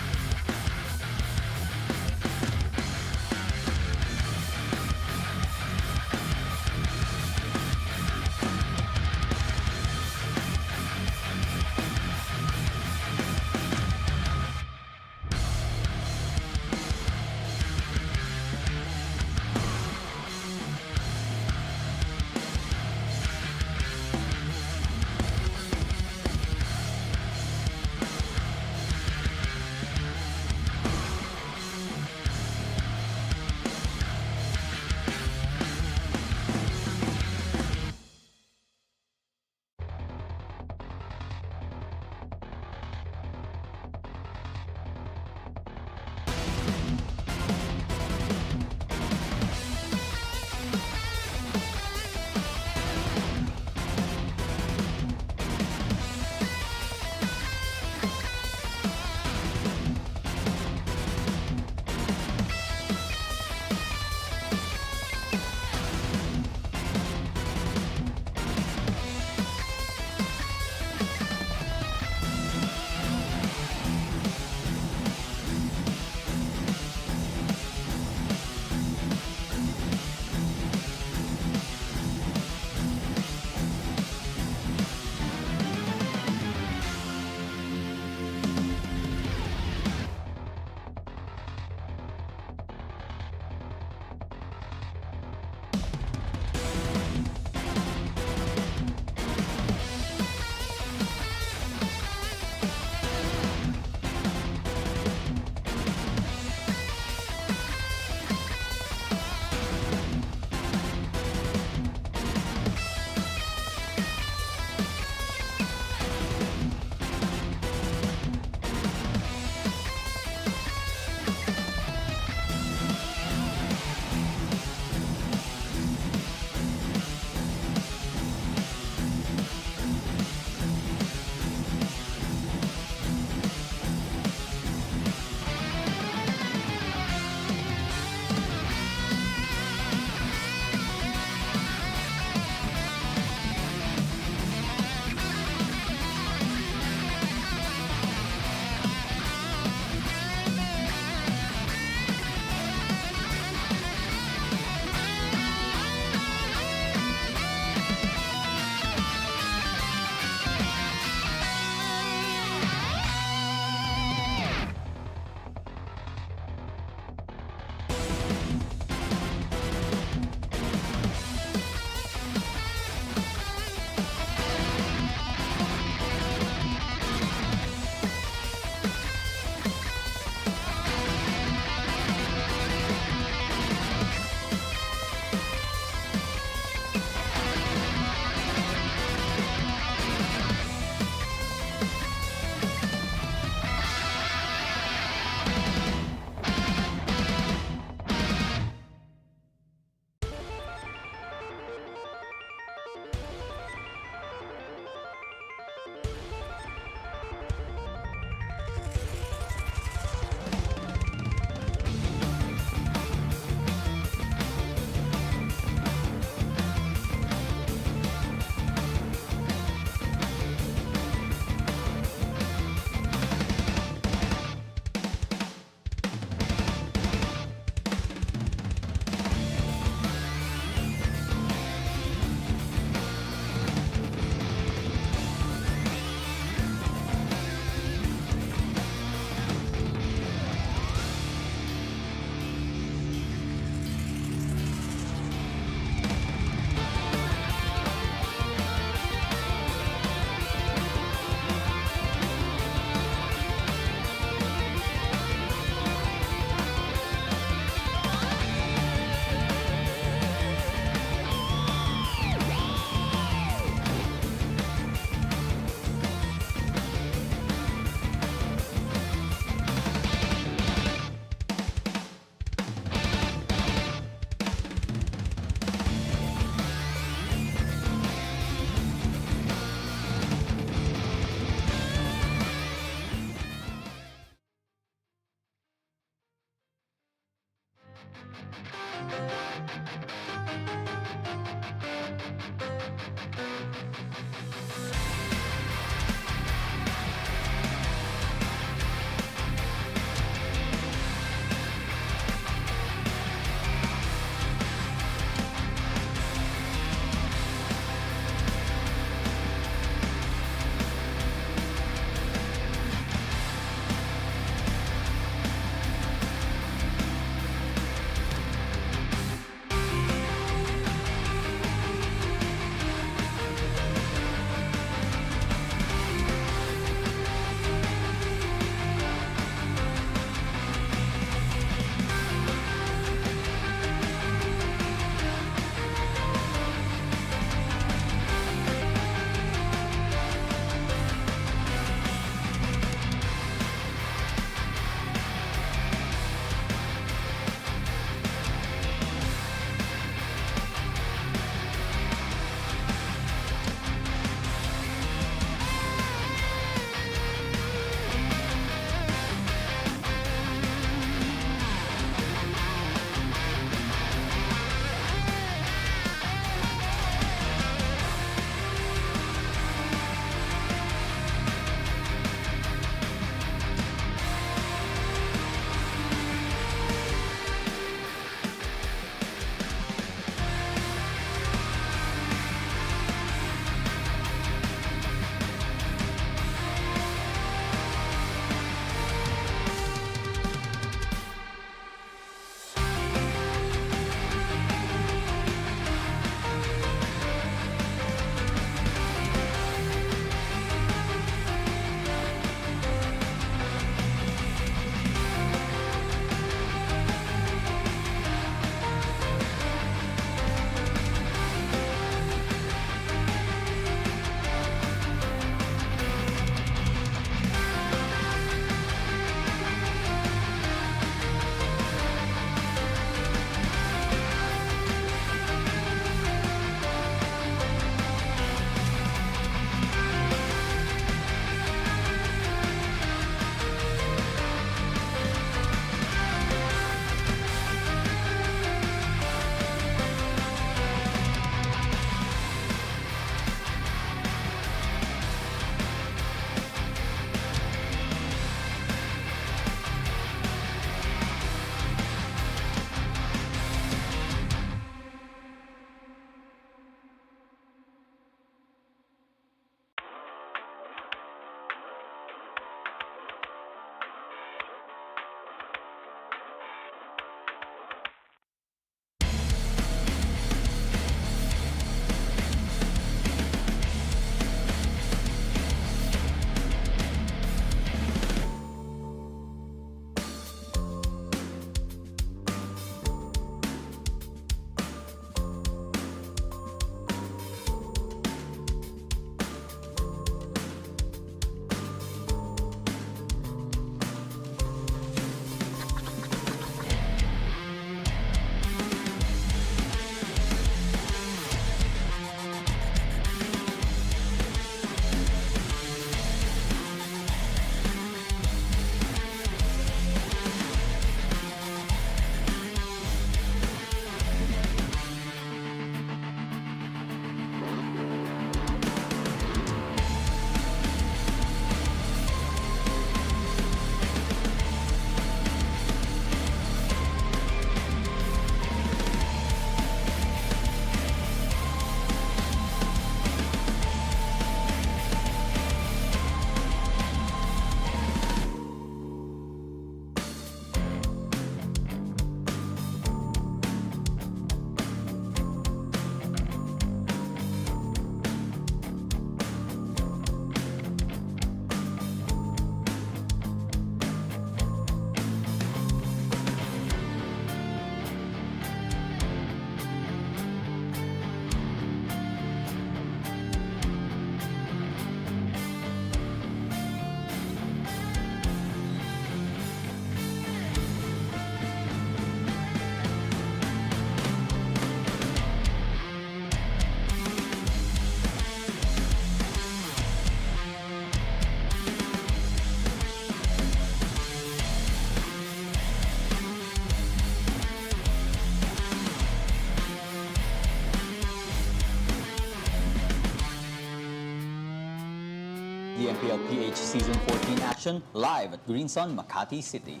MPL-PH Season 14 action live at Green Sun, Makati City.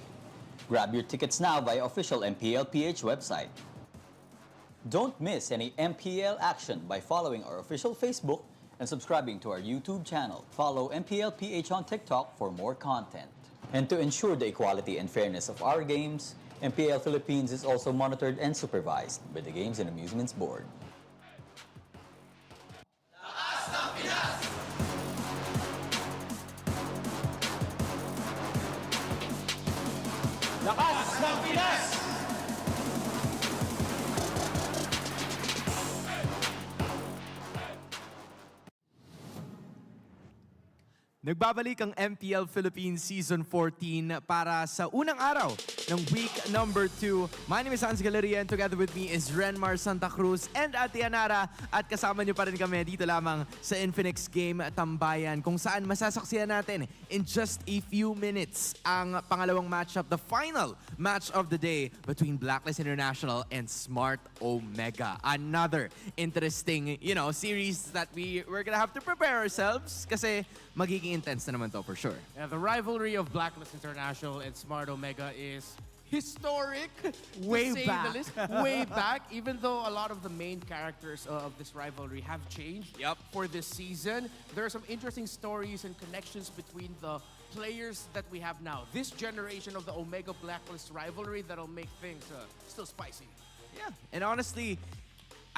Grab your tickets now via official MPL-PH website. Don't miss any MPL action by following our official Facebook and subscribing to our YouTube channel. Follow MPL-PH on TikTok for more content. And to ensure the equality and fairness of our games, MPL Philippines is also monitored and supervised by the Games and Amusements Board. Lakas ng Pinas! Nagbabalik ang MPL Philippines Season 14 para sa unang araw ng week number 2. My name is Hans Galeria and together with me is Renmar Santa Cruz and Ate Anara. At kasama niyo pa rin kami dito lamang sa Infinix Game Tambayan kung saan masasaksihan natin in just a few minutes ang pangalawang matchup, the final match of the day between Blacklist International and Smart Omega. Another interesting, series that we're gonna have to prepare ourselves kasi magiging intense na naman to for sure. Yeah, the rivalry of Blacklist International and Smart Omega is historic, Way to say back. the least. Way back, even though a lot of the main characters of this rivalry have changed for this season. There are some interesting stories and connections between the players that we have now. This generation of the Omega Blacklist rivalry that'll make things still spicy. Yeah, and honestly,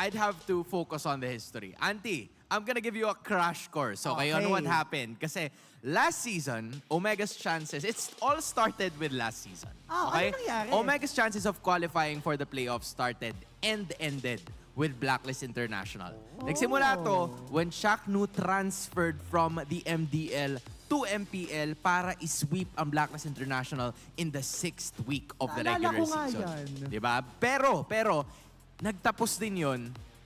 I'd have to focus on the history. Auntie, I'm gonna give you a crash course, okay, on what happened. Kasi last season, Omega's chances, it's all started with last season. Okay? Ano nangyari? Omega's chances of qualifying for the playoffs started and ended with Blacklist International. Nagsimula to when Shaknu transferred from the MDL to MPL para isweep ang Blacklist International in the 6th week of the Naalala regular ko nga season. yan. Diba? Pero, nagtapos din yon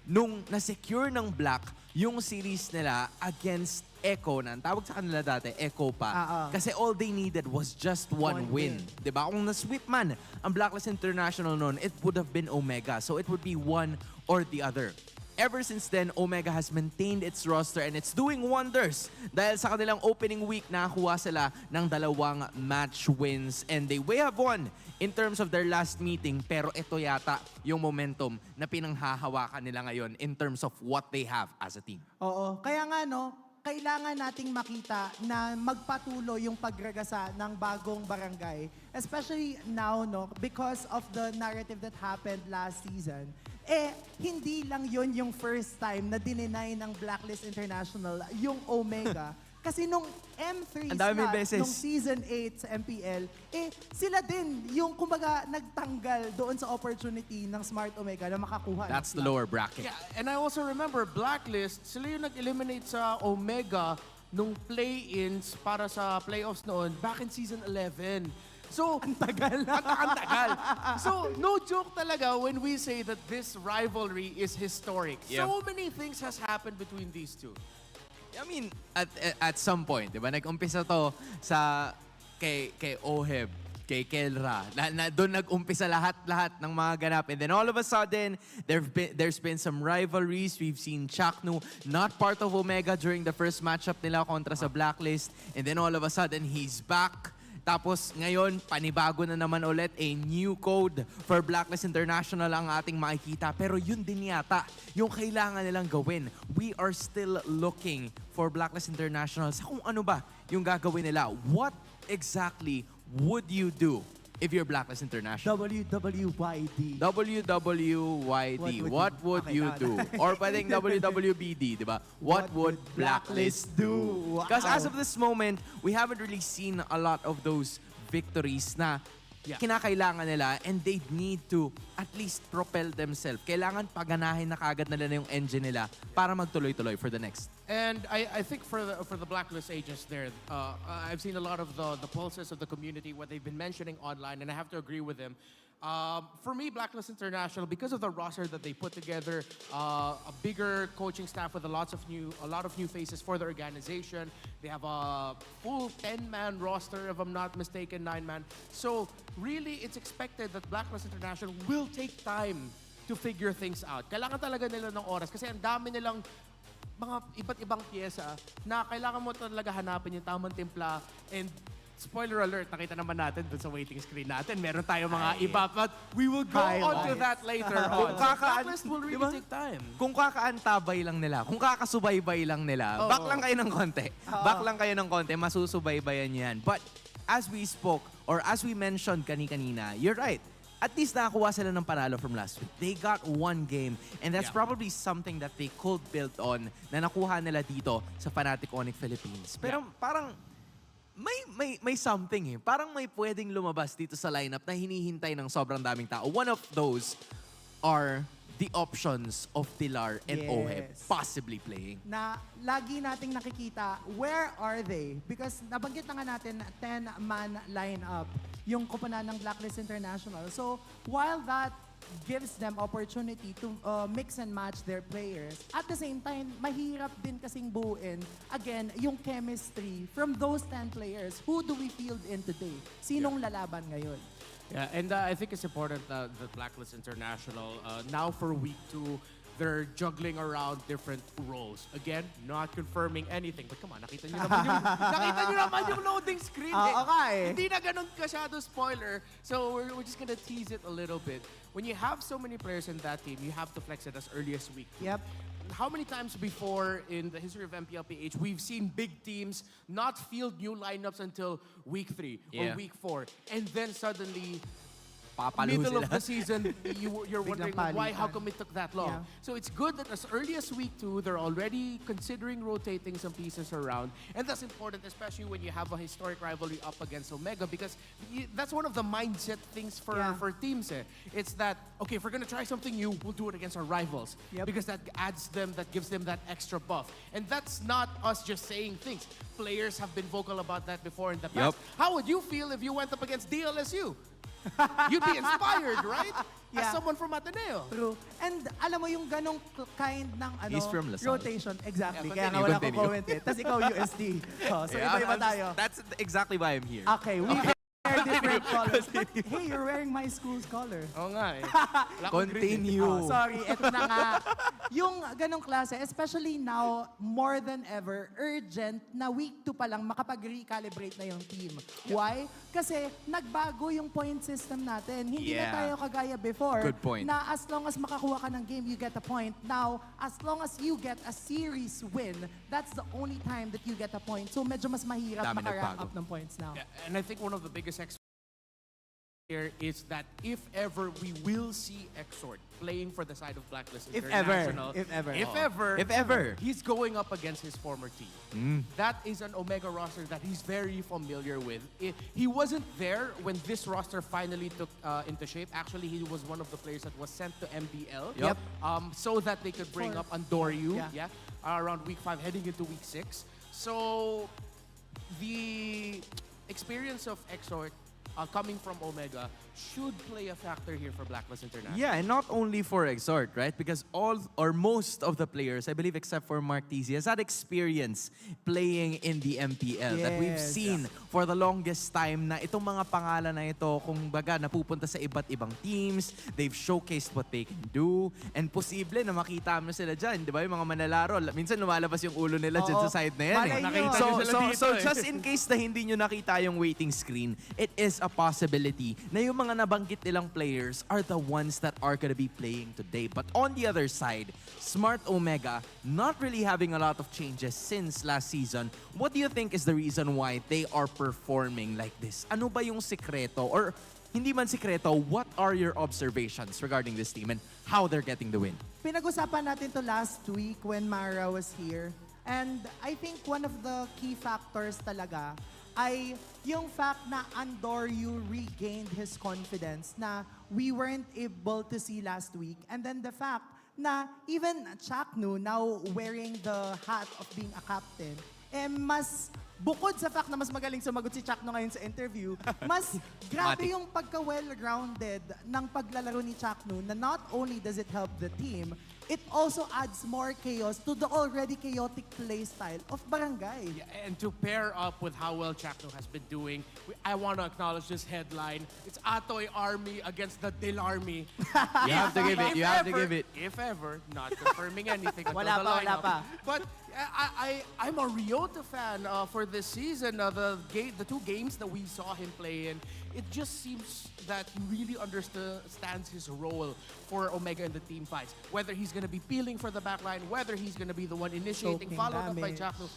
nung na-secure ng Black yung series nila against Echo, na ang tawag sa kanila dati, Echo pa. Kasi all they needed was just one win. Diba? Kung na-sweep man ang Blacklist International noon, it would have been Omega. So it would be one or the other. Ever since then, Omega has maintained its roster and it's doing wonders. Dahil sa kanilang opening week, nakakuha sila ng 2 match wins. And they way have won in terms of their last meeting. Pero ito yata yung momentum na pinanghahawakan nila ngayon in terms of what they have as a team. Oo. Kaya nga, kailangan nating makita na magpatuloy yung pagragasa ng bagong barangay. Especially now, because of the narrative that happened last season. Hindi lang yun yung first time na dininay ng Blacklist International yung Omega. Kasi nung M3 Ang dami slot, beses. nung Season 8 sa MPL, sila din yung kumbaga nagtanggal doon sa opportunity ng Smart Omega na makakuha. That's the lower bracket. Yeah, and I also remember Blacklist, sila yung nag-eliminate sa Omega nung play-ins para sa playoffs noon back in Season 11. So, ang tagal. So, no joke talaga when we say that this rivalry is historic. Yeah. So many things has happened between these two. I mean, at some point, di ba, nag-umpisa to sa kay Oheb, kay Kelra. Doon nag-umpisa lahat ng mga ganap. And then all of a sudden, there's been some rivalries. We've seen Chaknu not part of Omega during the first matchup nila kontra sa Blacklist. And then all of a sudden, he's back. Tapos ngayon, panibago na naman ulit, a new code for Blacklist International ang ating makikita. Pero yun din yata yung kailangan nilang gawin. We are still looking for Blacklist International sa kung ano ba yung gagawin nila. What exactly would you do if you're Blacklist International? WWYD. What would you do? Or pwedeng WWBD, di ba? What would Blacklist do? Because as of this moment, we haven't really seen a lot of those victories na kinakailangan nila and they need to at least propel themselves. Kailangan paganahin na kagad nila yung engine nila para magtuloy-tuloy for the next. And I think for the Blacklist agents there, I've seen a lot of the pulses of the community, what they've been mentioning online, and I have to agree with them. For me, Blacklist International, because of the roster that they put together, a bigger coaching staff with a lot of new faces for the organization. They have a full 10-man roster, if I'm not mistaken, 9-man. So really, it's expected that Blacklist International will take time to figure things out. Kailangan talaga nila ng oras kasi ang dami nilang mga iba't ibang pyesa na kailangan mo talaga hanapin yung tamang timpla. And spoiler alert, nakita naman natin dun sa waiting screen natin. Meron tayo mga iba, but we will go on to that later on. Blacklist will really take time. Kung kakaantabay lang nila, kung kakasubaybay lang nila, back lang kayo ng konti. Back lang kayo ng konti, masusubaybayan yan. But as we spoke, or as we mentioned kanina, you're right. At least nakakuha sila ng panalo from last week. They got one game, and that's probably something that they could build on na nakuha nila dito sa Fnatic Onyx Philippines. Pero parang may something eh. Parang may pwedeng lumabas dito sa lineup na hinihintay ng sobrang daming tao. One of those are the options of Pilar and Oheb possibly playing. Na lagi nating nakikita, where are they? Because nabanggit na nga natin 10-man lineup yung koponan ng Blacklist International. So while that gives them opportunity to mix and match their players, at the same time, mahirap din kasing buuin, again, yung chemistry from those 10 players. Who do we field in today? Sinong lalaban ngayon? Yeah, and I think it's important that Blacklist International, now for week 2, they're juggling around different roles. Again, not confirming anything. But come on, nakita nyo naman yung loading screen. Okay. Hindi na ganun kasyado spoiler. So we're just gonna tease it a little bit. When you have so many players in that team, you have to flex it as early as week 2. Yep. How many times before in the history of MPL-PH we've seen big teams not field new lineups until week 3 or week 4, and then suddenly middle of the season, you're wondering why, how come it took that long? Yeah. So it's good that as early as week 2, they're already considering rotating some pieces around. And that's important, especially when you have a historic rivalry up against Omega, because that's one of the mindset things for teams. It's that, okay, if we're going to try something new, we'll do it against our rivals. Because that gives them that extra buff. And that's not us just saying things. Players have been vocal about that before in the past. How would you feel if you went up against DLSU? You'd be inspired, right? As someone from Ateneo. True. And alam mo yung ganong kind ng He's from Lasal. rotation. Exactly. Yeah, Kaya nga wala akong comment eh. Tapos ikaw USD. So iba-iba tayo. That's exactly why I'm here. Okay, we wear different colors. But hey, you're wearing my school's color. Oo nga eh. Continue. Sorry, eto na nga. Yung ganong klase, especially now, more than ever, urgent na week 2 pa lang makapag-recalibrate na yung team. Why? Kasi nagbago yung point system natin. Hindi na tayo kagaya before. Good point. Na as long as makakuha ka ng game, you get a point. Now, as long as you get a series win, that's the only time that you get a point. So medyo mas mahirap makarank up ng points now. Yeah, and I think one of the biggest here is that if ever we will see Exort playing for the side of Blacklist International. If ever. He's going up against his former team. That is an Omega roster that he's very familiar with. He wasn't there when this roster finally took into shape. Actually, he was one of the players that was sent to MPL. So that they could bring up Andoryu around week 5 heading into week 6. So the experience of Exort coming from Omega should play a factor here for Blacklist International. Yeah, and not only for Exhort, right? Because all or most of the players, I believe except for Mark Tizzi, has had experience playing in the MPL that we've seen for the longest time na itong mga pangalan na ito, kung baga, napupunta sa iba't ibang teams, they've showcased what they can do, and posible na makita mo sila dyan, di ba? Yung mga manlalaro, minsan lumalabas yung ulo nila dyan sa side na yan. So just in case na hindi nyo nakita yung waiting screen, it is a possibility na yung mga nabanggit nilang players are the ones that are gonna be playing today. But on the other side, Smart Omega not really having a lot of changes since last season. What do you think is the reason why they are performing like this? Ano ba yung sikreto? Or hindi man sikreto, what are your observations regarding this team and how they're getting the win? Pinag-usapan natin to last week when Mara was here. And I think one of the key factors talaga ay yung fact na Andoryu regained his confidence na we weren't able to see last week. And then the fact na even Chaknu, now wearing the hat of being a captain, mas bukod sa fact na mas magaling sumagot si Chakno ngayon sa interview, mas grabe yung pagka-well-rounded ng paglalaro ni Chakno na not only does it help the team, it also adds more chaos to the already chaotic playstyle of Barangay. Yeah, and to pair up with how well Chakno has been doing, I want to acknowledge this headline. It's Atoy Army against the Dil Army. You have to give it. You have to give it. If ever, not confirming anything until Wala the pa, wala lineup. pa. But I'm a Ryota fan for this season. The two games that we saw him play in, it just seems that he really understands his role for Omega in the team fights. Whether he's going to be peeling for the backline, whether he's going to be the one initiating, Choking followed up by damage. Chakno.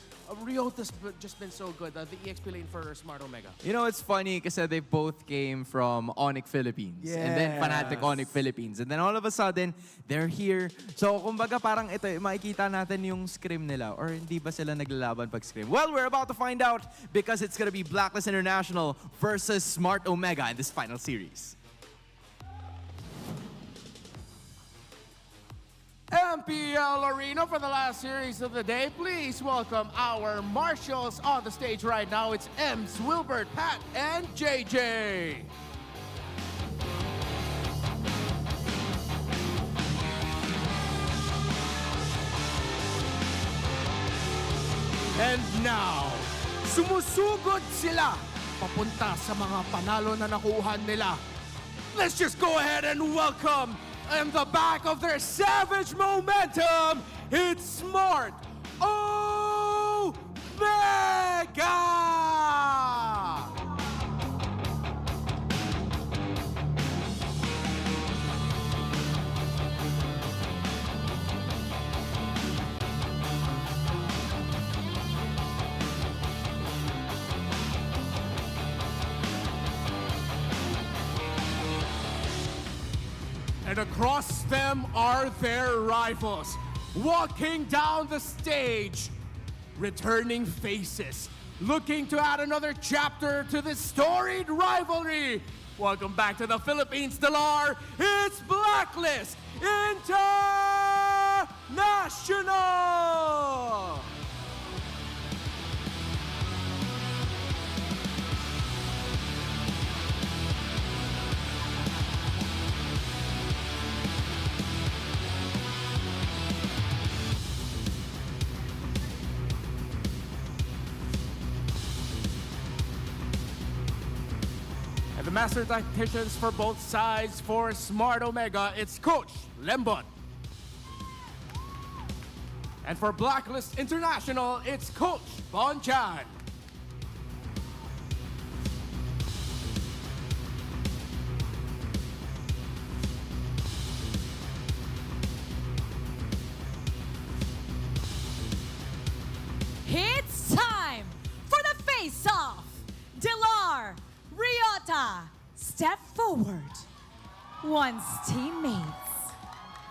Ryota's just been so good. The EXP lane for Smart Omega. You know, it's funny kasi they both came from Onyx Philippines. And then Fnatic Onyx Philippines. And then all of a sudden, they're here. So, kumbaga parang ito, makikita natin yung scrim nila. Or hindi ba sila naglalaban pag scrim? Well, we're about to find out because it's gonna be Blacklist International versus Smart Omega in this final series. MPL Arena for the last series of the day. Please welcome our marshals on the stage right now. It's Ems, Wilbert, Pat, and JJ. And now, sumusugod sila papunta sa mga panalo na nakuha nila. Let's just go ahead and welcome in the back of their savage momentum, it's Smart Omega! And across them are their rivals, walking down the stage, returning faces, looking to add another chapter to this storied rivalry. Welcome back to the Philippines, Delar. It's Blacklist International! The master tacticians for both sides for Smart Omega, it's Coach Lembot. And for Blacklist International, it's Coach Bonchan. It's time for the face-off. Dilar, Ryota, step forward. Once teammates,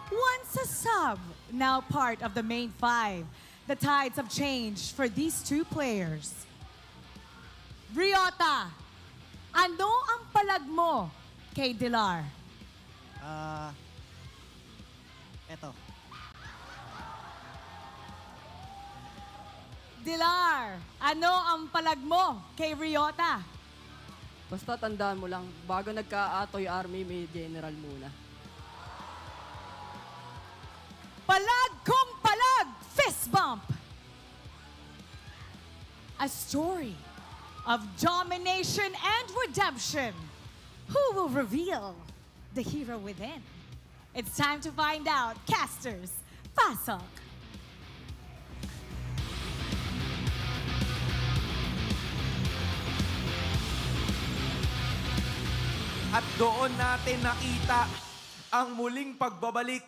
once a sub, now part of the main five. The tides have changed for these two players. Ryota, ano ang palag mo kay Dilar? Eto. Dilar, ano ang palag mo kay Ryota? Basta tandaan mo lang, bago nagka-Atoy Army, may general muna. Palag kung palag, fist bump. A story of domination and redemption. Who will reveal the hero within? It's time to find out. Casters, pasok. At doon natin nakita ang muling pagbabalik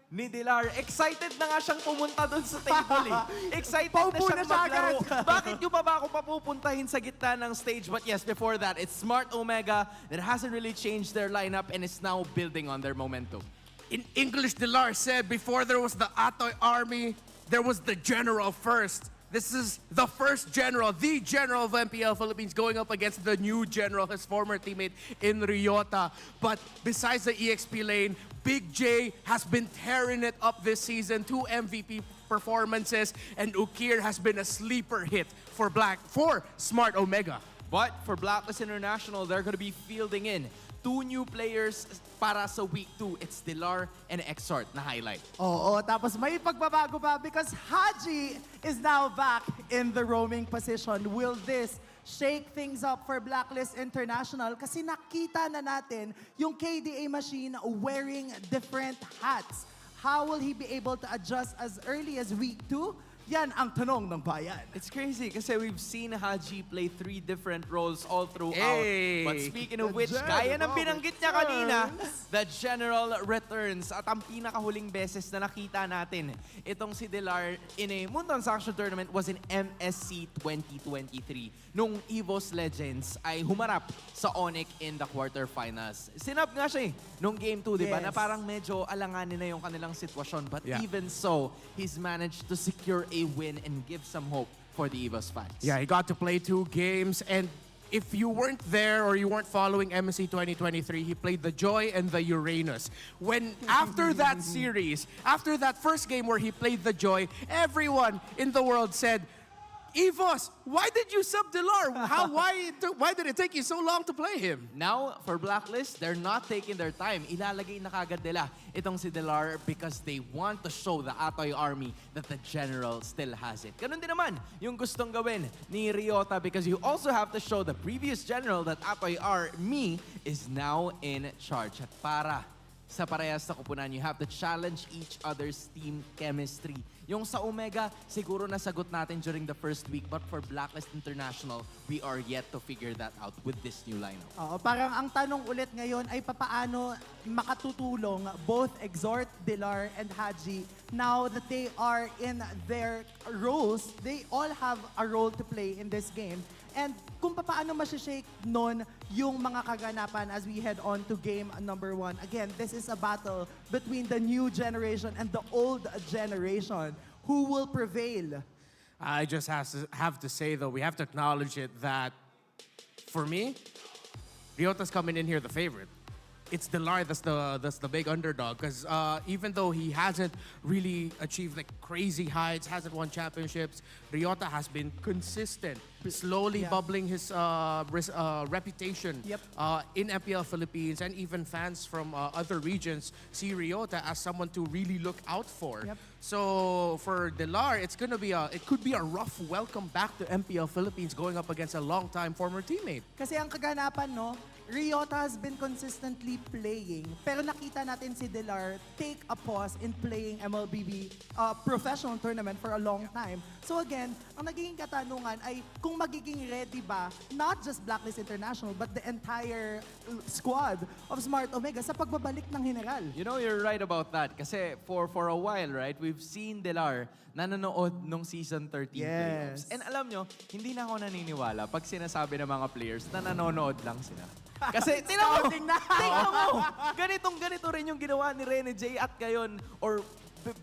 ni Dilar. Excited na nga siyang pumunta doon sa table eh. Excited na siyang maglaro. Bakit nyo pa ba ako papupuntahin sa gitna ng stage? But yes, before that, it's Smart Omega that hasn't really changed their lineup and is now building on their momentum. In English, Dilar said before there was the Atoy Army, there was the general first. This is the first general, the general of MPL Philippines going up against the new general, his former teammate in Ryota. But besides the EXP lane, Big J has been tearing it up this season. 2 MVP performances, and Ukir has been a sleeper hit for Smart Omega. But for Blacklist International, they're going to be fielding in 2 new players para sa Week 2. It's Dilar and Exort na highlight. Oo, tapos may pagbabago pa because Haji is now back in the roaming position. Will this shake things up for Blacklist International? Kasi nakita na natin yung KDA machine wearing different hats. How will he be able to adjust as early as Week 2? Yan ang tanong ng bayan. It's crazy kasi we've seen Haji play 3 different roles all throughout. Hey, But speaking of which, gaya ng binanggit niya kanina, the General returns. At ang pinakahuling beses na nakita natin itong si Dilar in a Moon Transaction Tournament was in MSC 2023. Nung EVOS Legends ay humarap sa Onyx in the quarterfinals. Sinab nga siya nung Game 2, di ba? Yes. Na parang medyo alanganin na yung kanilang sitwasyon. But Yeah. even so, he's managed to secure a win and give some hope for the EVOS fans. Yeah, he got to play 2 games, and if you weren't there or you weren't following MSC 2023, he played the Joy and the Uranus. When after that series, after that first game where he played the Joy, everyone in the world said, EVOS, why did you sub Dilar? Why did it take you so long to play him? Now, for Blacklist, they're not taking their time. Ilalagay na kagad nila itong si Dilar because they want to show the Atoy army that the General still has it. Ganun din naman yung gustong gawin ni Ryota because you also have to show the previous General that Atoy army is now in charge. At para sa parehas na kupunan, you have to challenge each other's team chemistry. Yung sa Omega, siguro nasagot natin during the first week, but for Blacklist International, we are yet to figure that out with this new lineup. Oo, parang ang tanong ulit ngayon ay papaano makatutulong both Exort, Dilar, and Haji now that they are in their roles. They all have a role to play in this game. And kung paano masishake nun yung mga kaganapan as we head on to game number 1. Again, this is a battle between the new generation and the old generation. Who will prevail? I just have to say, though, we have to acknowledge it that, for me, Ryota's coming in here the favorite. It's Dilar that's the big underdog because even though he hasn't really achieved like crazy heights, hasn't won championships, Ryota has been consistent, slowly bubbling his reputation in MPL Philippines, and even fans from other regions see Ryota as someone to really look out for. So for Dilar, it could be a rough welcome back to MPL Philippines going up against a long-time former teammate. Kasi ang kaganapan, no, Ryota has been consistently playing, pero nakita natin si Dilar take a pause in playing MLBB professional tournament for a long time. So again, ang nagiging katanungan ay kung magiging ready ba, not just Blacklist International, but the entire squad of Smart Omega sa pagbabalik ng General. You know, you're right about that. Kasi for a while, right, we've seen Dilar nanonood nung Season 13 playoffs. And alam nyo, hindi na ako naniniwala pag sinasabi ng mga players na nanonood lang sila. Kasi, tingnan mo, ganito rin yung ginawa ni Rene J at ngayon, or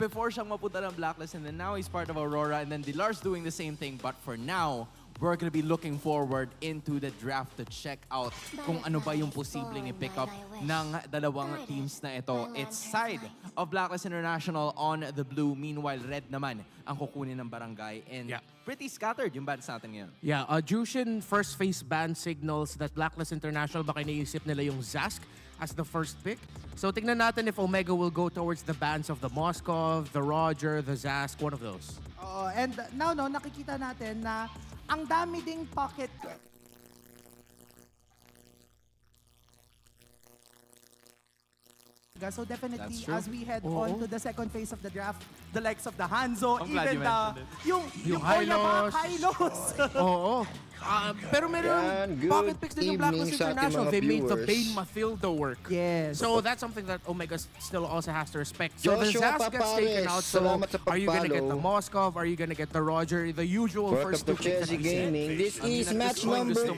before siyang mapunta ng Blacklist, and then now he's part of Aurora, and then Dilar's doing the same thing, but for now, we're gonna be looking forward into the draft to check out kung ano ba yung posibleng i-pick up ng dalawang teams na ito. It's side of Blacklist International on the blue. Meanwhile, red naman ang kukunin ng barangay. And pretty scattered yung bans natin ngayon. Yeah, Jushin first phase ban signals that Blacklist International baka iniisip nila yung Zask as the first pick. So tingnan natin if Omega will go towards the bans of the Moskov, the Roger, the Zask, one of those. And now, no, nakikita natin na ang dami ding pocket. So definitely, as we head on to the second phase of the draft, the likes of the Hanzo, even yung Hylos. Oo. Pero meron pocket picks din yung Blacklist International. They made the Bane Mathilda work. Yes. So that's something that Omega still also has to respect. So the Joshua Zask gets taken out. So salamat sa are you gonna get the pagpalo. Moskov? Are you gonna get the Roger? The usual Welcome first to two picks. Chelsea Gaming. This is match number 2.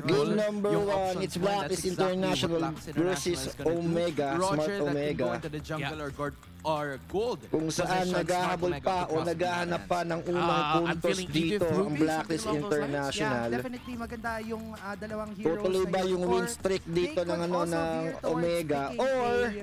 Game number 1. It's Blacklist International versus Omega, Smart Omega. To the jungle or gold. Kung saan naghahabol pa o naghahanap pa ng unang puntos dito ang Blacklist International. Yeah, definitely maganda yung dalawang heroes. Tutuloy ba yung win streak dito ng ng Omega, or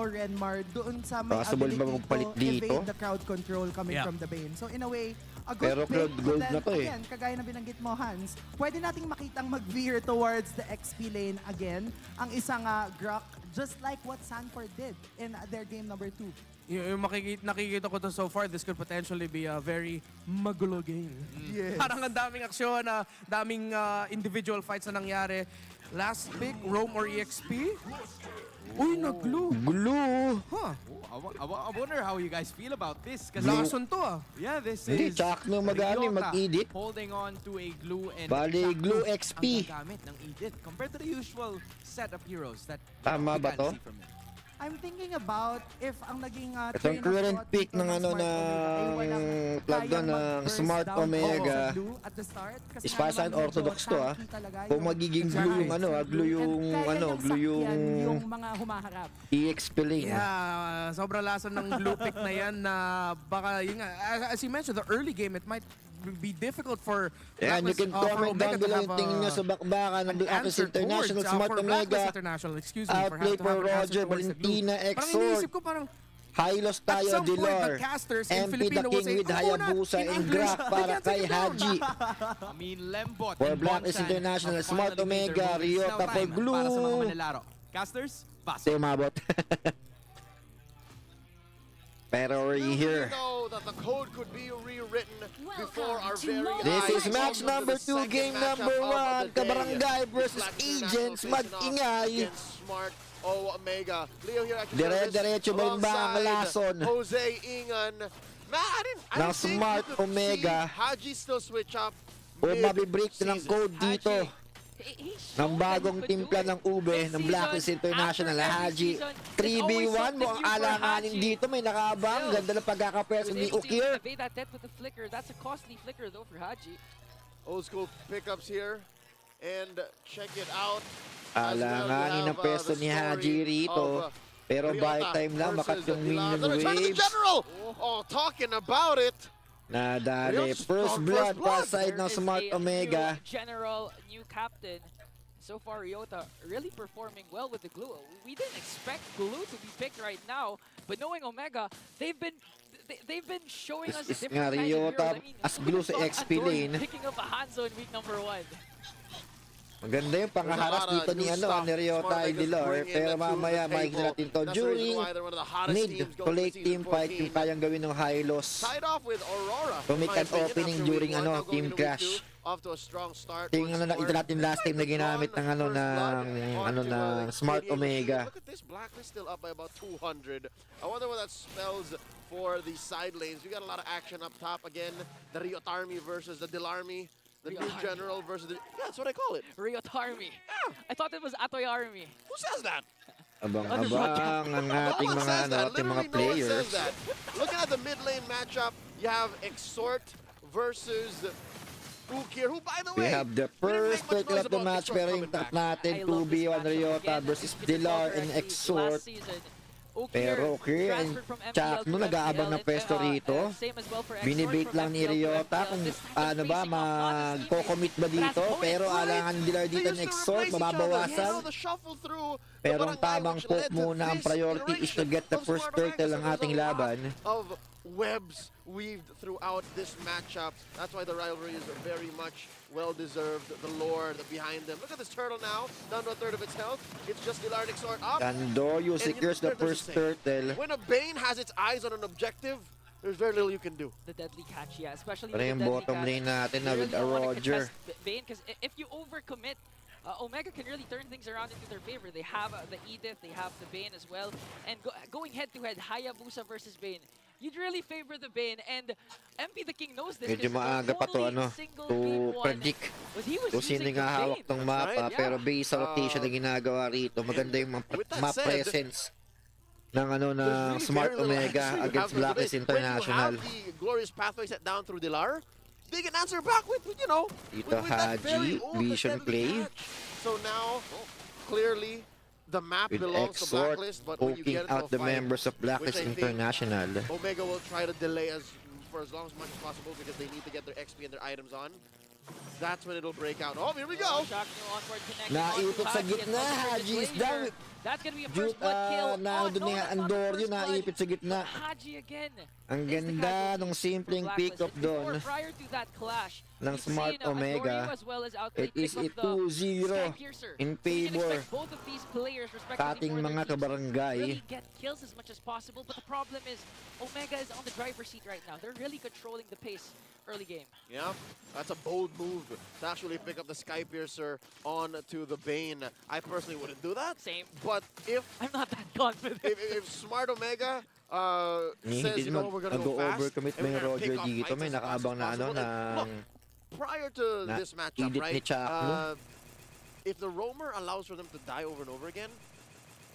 mo, Renmar, doon sa may Possible ba ability magpalit to dito? evade the crowd control coming Yeah. from the Bane. So in a way, a good Pero pick. crowd But gold then, na to eh. again, kagaya na binanggit mo, Hans, pwede nating makitang mag-veer towards the XP lane again. Ang isang Grok, just like what Sanford did in their game number 2. yung nakikita ko to so far, this could potentially be a very magulo game. Yes. Parang ang daming aksyon, daming individual fights na nangyari. Last pick, Rome or EXP? Uy, nag-glue. Glue! Huh. I wonder how you guys feel about this. Kasi Lason to ah. yeah, this Hindi, is tsak nung mag-ano, Ryota mag-edit. holding on to a glue and Bali, Chakno glue XP. ang gagamit ng edit compared to the usual set of heroes that Tama we ba can to? see from him. I'm thinking about if ang naging Itong current pick ng ano ng plug doon ng Smart Omega is para sa akin orthodox to Kung magiging glue yung glue yung mga humaharap. EXP lane. Yeah, sobrang lason ng blue pick na yan na baka, yun nga, as you mentioned, the early game, it might be difficult for And you can comment down below yung tingin nyo sa bakbakan ng Blacklist International Smart Omega. Outplay for Roger, Valentina, Exort. Hylos tayo, Dilar, MP the King with Hayabusa, and Graf para kay Haji. I mean, Lembot For and Blacklist Bonsan International, are Smart finally getting Omega, their moments. Ryota Now for time para sa mga Glue. manlalaro. Casters, pass. Ito yung mabot. Pero we're here. We know that the code could be rewritten before our very This is eyes. match Welcome to number the 2, second game matchup number of 1. the day. Kabarangay versus Black Agents, International facing off mag-ingay. against Smart Omega. Leo here actually Dire-diretso ba yung bang lason? Jose Ingan. Man, I Ng didn't think Smart you could Omega. see Haji still switch up. O mabibreak na ng code dito. Ng bagong timpla ng ube ng Blacklist International. Haji, 3v1 mo ang alanganin dito. May nakabang. Ganda ng pagkakapwesto ni Ukir. That's a costly flicker though for Haji. Old school pickups here. And check it out. Alanganin ng pwesto ni Haji rito. Pero by time lang, makat yung minion waves. General! Oh, talking about it. Nadali. First blood pa side ng Smart Omega. General, new captain. So far, Ryota really performing well with the glue. We didn't expect glue to be picked right now, but knowing Omega, they've been showing us Is different nga kinds of Ryota heroes. I mean, as glue sa XP lane. Picking up a Hanzo in week number 1. Maganda yung pangaharas dito ni Ryota Dilar. Pero mamaya makikita natin to during mid to late team fight yung kayang gawin ng Hylos. Tied off with Aurora. To make an opening during team crash. Off to a strong start. Tingnan na nakita natin last time na ginamit ng ng Smart Omega. Look at this, Blacklist still up by about 200. I wonder what that spells for the side lanes. We got a lot of action up top again. The Ryotarmy versus the Dilarmy. The new general versus the... Yeah, that's what I call it. Ryotarmy. Yeah. I thought it was Atoy Army. Who says that? Abang-abang ang ating No one mga, says that. ating mga Literally no one players. says that. Looking at the mid lane matchup, you have Exort versus Ukir, who by the We way... have the we didn't first make much circle noise of the about match Exort pero yung coming back. top natin I love 2v1 this matchup. Ryota Again, versus if you Dilar recall and correctly, Exort. last season, Pero okay, and transferred from MPL Chakno to nag-aabang MPL, ng pwesto rito. same as well for Exort Binibait from lang ni MPL to Ryota MPL. kung This type of ano ba, spacing off, honestly, magko-commit ba dito. Pero alangan Dilar dito ng Exort, mababawasan. Pero ang tamang poke muna ang priority is to get the first turtle ng ating laban. Of webs weaved throughout this matchup. That's why the rivalry is very much well-deserved. The lore behind them. Look at this turtle now, down to a third of its health. It's just Ilardic Sword up. Gandorio And secures the here's first thing. turtle. When a Bane has its eyes on an objective, there's very little you can do. The deadly catch, yeah, especially Pero with yung the deadly bottom catch. lane natin na You with really a don't wanna Roger. contest Bane, because if you overcommit, Omega can really turn things around into their favor. They have the Edith, they have the Bane as well, and going head-to-head, Hayabusa versus Bane. You'd really favor the Bane, and MP the King knows this. Medyo 'Cause maaga pa to only ano, single to game one predict was he was kung sino using nga the hawak Bane. tong mapa. right, Pero yeah. based sa rotation na ginagawa rito, maganda yung With that map said, presence ng There's ng really Smart very little Omega answer you against have for Blacklist today. International. When you have the glorious pathway set down through Dilar, they can answer back with, you know, Dito with that very Haji, old vision deadly play. catch. So now, clearly, the map With belongs to Exort Blacklist, but when you poking get into out a the fight, members of Blacklist which I think International. Omega will try to delay for as long as much as possible because they need to get their XP and their items on. That's when it'll break out. Oh, here we go! Naipit sa gitna, Haji is down. That's gonna be a Jute, first blood kill. na doon nga Andorio, naipit sa gitna. Haji again. is Ang the ganda casualty nung for simpleng Blacklist. pick-up But before, doon prior to that clash, ng we've Smart seen Omega. Andorio as well as Outplay It is pick a up the 2-0 Skypiercer. in So we can favor expect both of these players, sa respectively, ating for their mga teams to kabarangay. really get kills as much as possible. But the problem is, Omega is on the driver's seat right now. They're really controlling the pace early game. Yeah, that's a bold move to actually pick up the Skypiercer onto the Bane. I personally wouldn't do that. Same. But if I'm not that confident. if Smart Omega says, Hindi you know, we're gonna go fast, mag-overcommit and mo we're yung gonna Roger pick off dito. fights May as fast as nakaabang na ano possible. ng Look, prior to na this matchup, edit ni right? Chakno. If the roamer allows for them to die over and over again,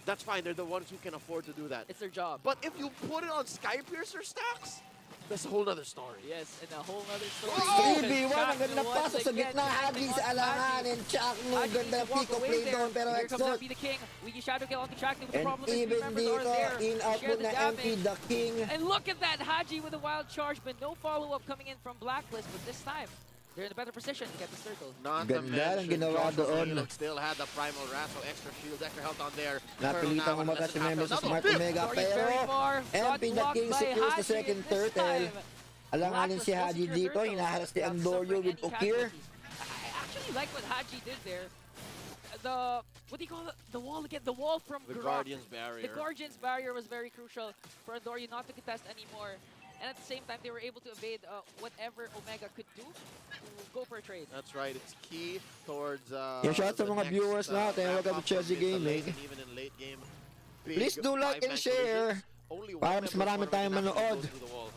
that's fine. They're the ones who can afford to do that. It's their job. But if you put it on Skypiercer stacks, that's a whole other story. Yes, and a whole other story. 3v1, ang ganda pasok sa gitna. Hagi sa alanganin. Chakno, ganda ng pick-up play doon. Pero Here comes Exot. MP the King. Wiki Shadow kill on the track. The And problem is even members are dito, there. in-output na MP the King. And look at that, Haji with a wild charge, but no follow-up coming in from Blacklist. But this time, they're in a better position to get the circle. Not to Ganda ng mention, ginawa Joshua doon. Felix still had the primal wrath, so extra shield, extra health on there. Napilitan Turtle now, umagat si and Member sa double Smart dip. Omega. Sorry, Pero very far. MP the Got King blocked by secures the Haji second this turtle. time. Alanganin si Blacklist will Haji secure dito. turtle Hinaharas si without Andorio suffering with any Ukir. casualties. I actually like what Haji did there. What do you call it? The wall again. The wall from The Grok. Guardian's barrier. The Guardian's barrier was very crucial for Andorio not to contest anymore. And at the same time, they were able to evade whatever Omega could do to go for a trade. That's right. It's key towards Yung shout sa the mga next, viewers natin. ramp Welcome to up Chelsea from mid to late Gaming. and even in late game. Please do like and share. Para mas marami tayong manood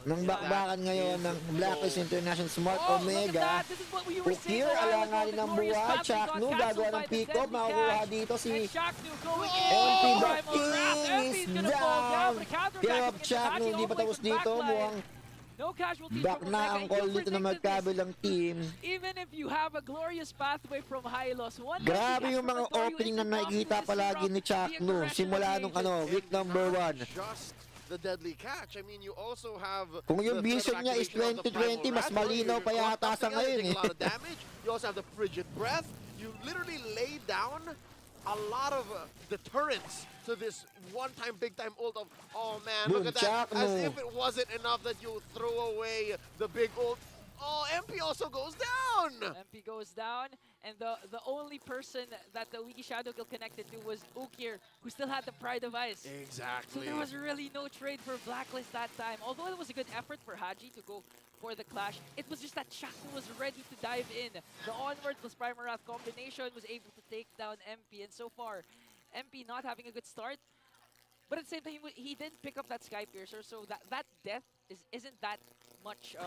ng bakbakan ngayon ng Blacklist International Smart Oh, look at Omega. that. This is what we were saying Ukir, a while ago. alanganin The ng glorious buhay. path Chakno, got gagawa cancelled ng by the pick-up. deadly Makukuha catch. dito si And Chakno going MP in. the Primal Wrath. King MP's is gonna fall down. down. But a counter Pero attack against Chakno, Haji hindi all pa the way tapos from the dito. back line. Mukhang No casualties back from na Omega. ang You call dito ng predicted this. magkabilang team. Even if you have a glorious pathway from Hylos, one Grabe yung mga opening na nakikita palagi ni Chakno. Simula nung week number 1. Just the deadly catch. I mean, you also have Kung yung the threat vision niya is activation of the 2020, primal mas wrath. malinaw You're pa yata crossed sa up together, ngayon you take eh. a lot of damage. You also have the frigid breath. You literally lay down a lot of deterrence to this one-time, big-time ult of, oh man, look Boom, at that. As Chakno. if it wasn't enough that you throw away the big ult. Oh, MP also goes down! MP goes down, and the only person that the Wiki Shadow Kill connected to was Ukir, who still had the Pride of Ice. So Exactly. there was really no trade for Blacklist that time. Although it was a good effort for Haji to go for the clash, it was just that Chakno was ready to dive in. The onward plus Primal Wrath combination was able to take down MP, and so far, MP not having a good start. But at the same time, he didn't pick up that Skypiercer, so that death isn't that much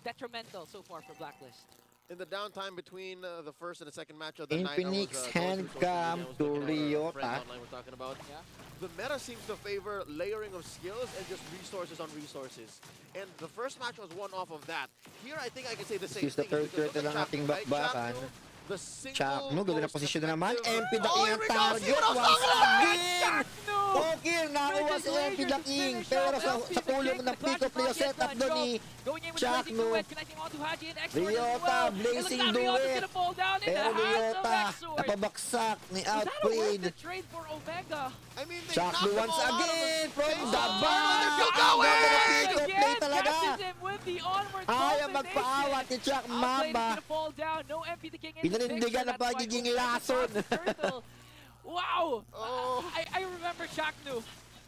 detrimental so far for Blacklist. In the downtime between the first and the second match of the night, Infinix I was, handcam going through social media. I was looking at to a friend Ryota. online we're talking about. Yeah. The meta seems to favor layering of skills and just resources on resources. And the first match was one off of that. Here, I think I can say the same This is the thing. third because turtle look ng at ating Chakno, right? bakbakan. Chakno, the single Chakno, ganda na most posisyon na naman. effective- MP the Oh, King here ang we go! See target. what I was Once talking about? again! Ukir, nakuha si MP the King. Pero sa tulong ng pick-up play setup doon ni Chakno. Ryota, blazing duet. Pero Ryota, napabaksak ni Outplayed. Trade for Omega. I mean, they Chakno knocked them once all out of again the- from They the saw back. it. Still Ang going! ganda ng pick-up play Again, talaga. catches him with the onward Ayaw combination. magpaawat ni Chak Outplayed is Mamba. gonna fall down. No MP the King in the Pinanindigan picture. na That's why pagiging Omega lason. got the turtle. Wow! Oh. I remember Chaknu.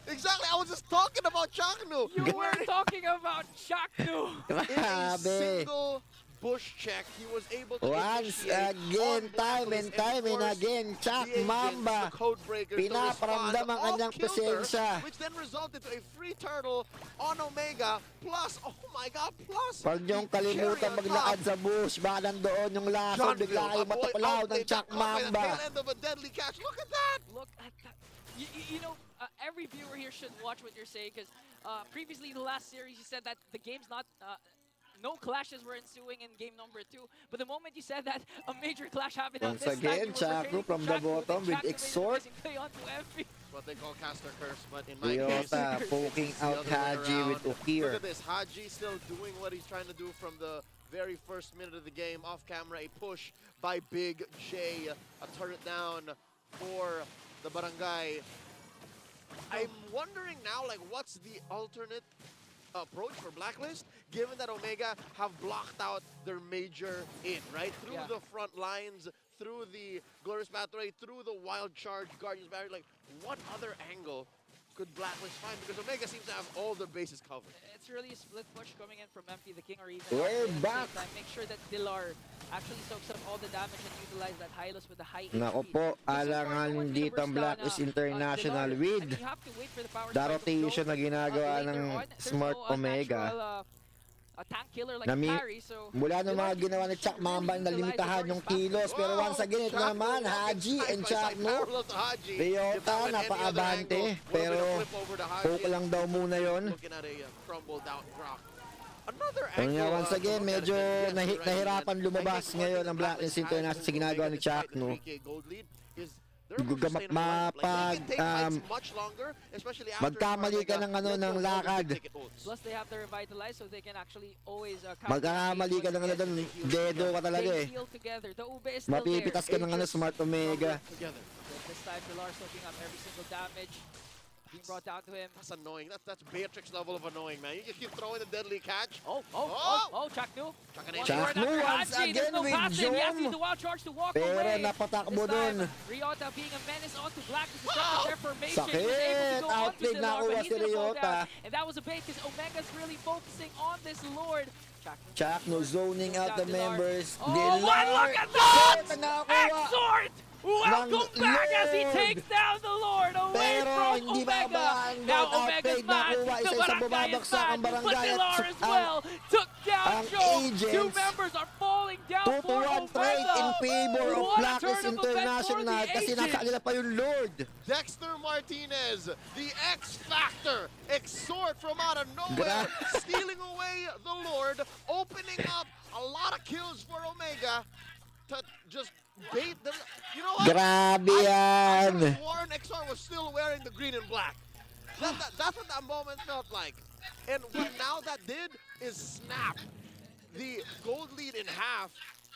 Exactly, I was just talking about Chakno. You were talking about Chaknu. In a Grabe. single bush check, he was able to Once initiate again, on time Blacklist and time and force again, Chak the agents, Mamba. the code breakers, to Pinaparamdam ang respond, kanyang all killed her, presensya. which then resulted to a free turtle on Omega, plus, oh my god, plus Huwag niyong the kalimutan cherry on maglakad top. sa bush. Baka nandoon yung lason. John Bigla Bill, kayo my boy, mataklaw ng outplayed Chak that caught by the Mamba. tail end of a deadly catch. Look at that! Look at that. You know, every viewer here should watch what you're saying, because previously the last series you said that the game's not... no clashes were ensuing in game number 2, but the moment you said that, a major clash happened on Once this again, side. Chakno from the bottom with Exhort. Play onto MP. What they call caster curse, but in my Ryota case, poking it's the out other way Haji with around. Ukir. Look at this, Haji still doing what he's trying to do from the very first minute of the game. Off camera, a push by Big J, a turret down for the barangay. I'm wondering now, like, what's the alternate approach for Blacklist, given that Omega have blocked out their major in, right? Through the front lines, through the Glorious Battle Ray, through the Wild Charge, Guardians Barrier. Like, what other angle could Blacklist find? Because Omega seems to have all the bases covered. It's really a split push coming in from MP, the King, or even We're at the back. same time. Make sure that Dilar actually soaks up all the damage and utilize that Hylos with the high Nako HP. po, This is where no alangan one's dito gonna ang burst Blacklist down, International Dilar. with I mean, you have to wait for the power the spike of rotation Joe, na ginagawa later ng on. There's Smart no, Omega. natural, a tank killer like Nami, Parry, so mula nung Dilar mga ginawa ni Chuck should Mamba really na utilize limitahan the yung Glorious kilos. Pero once again, ito Chuck naman, walking Haji side and by Chuck side, no. parallel to Haji. Ryota, If that went any other napaabante. angle, would've Pero been a flip over to Haji poke lang daw muna yon. Looking at a crumbled out Grok. Another Pero angle. nga, once again, to look at medyo it, yes, you're right, nahirapan Ian. lumabas I think ngayon one ang thing Blacklist has International sa ginagawa ni Omega Chuck, despite the no? 3K gold lead is they're more sustainable lineup. Like, they can take fights much longer, especially after magkamali ka ng ano, ng lakad. Plus, they have the revitalize, so they can actually always Magkakamali ka ng ano doon, dedo ka talaga eh. heal together. The Ube is still Mapipitas ka ng ano, Smart Omega. Together. This time, Dilar soaking up every single damage being brought down to him. That's annoying. That's Beatrix level of annoying, man. You just keep throwing the deadly catch. Chuck Nu. Chuck Nu once again with He has to use Jom. the wild charge to walk Pero away. napatakbo This time, dun. Ryota being a menace onto Blacklist, disrupted their formation. Sakit! He was able to go onto Outplayed Dilar, nakuha but he's si gonna fall Ryota. down. And that was a bait because Omega's really focusing on this Lord. Chuck no zoning out the members. Oh, Dilar! look at that! Exort na nakuha. Exort! Welcome Ng back as he Lord! takes down the Lord away Pero from hindi Omega. babaan Now doon. Omega's Outplayed mad, nakuha. the Isa-isang Barangay is bumabagsak ang mad, but Barangay at Dilar as ang- well took down ang Joe. Two agents. members are falling down 2-1 for trade Omega. in favor of What a Blacklist turn of events for International the kasi agents. nasa kanila pa yung Lord. Dexter Martinez, the X Factor, exhort from out of nowhere, stealing away the Lord, opening up a lot of kills for Omega to just bait them. You know what? Grabe I yan. could've sworn XR was still wearing the green and black. That's what that moment felt like. And what now that did is snap the gold lead in half.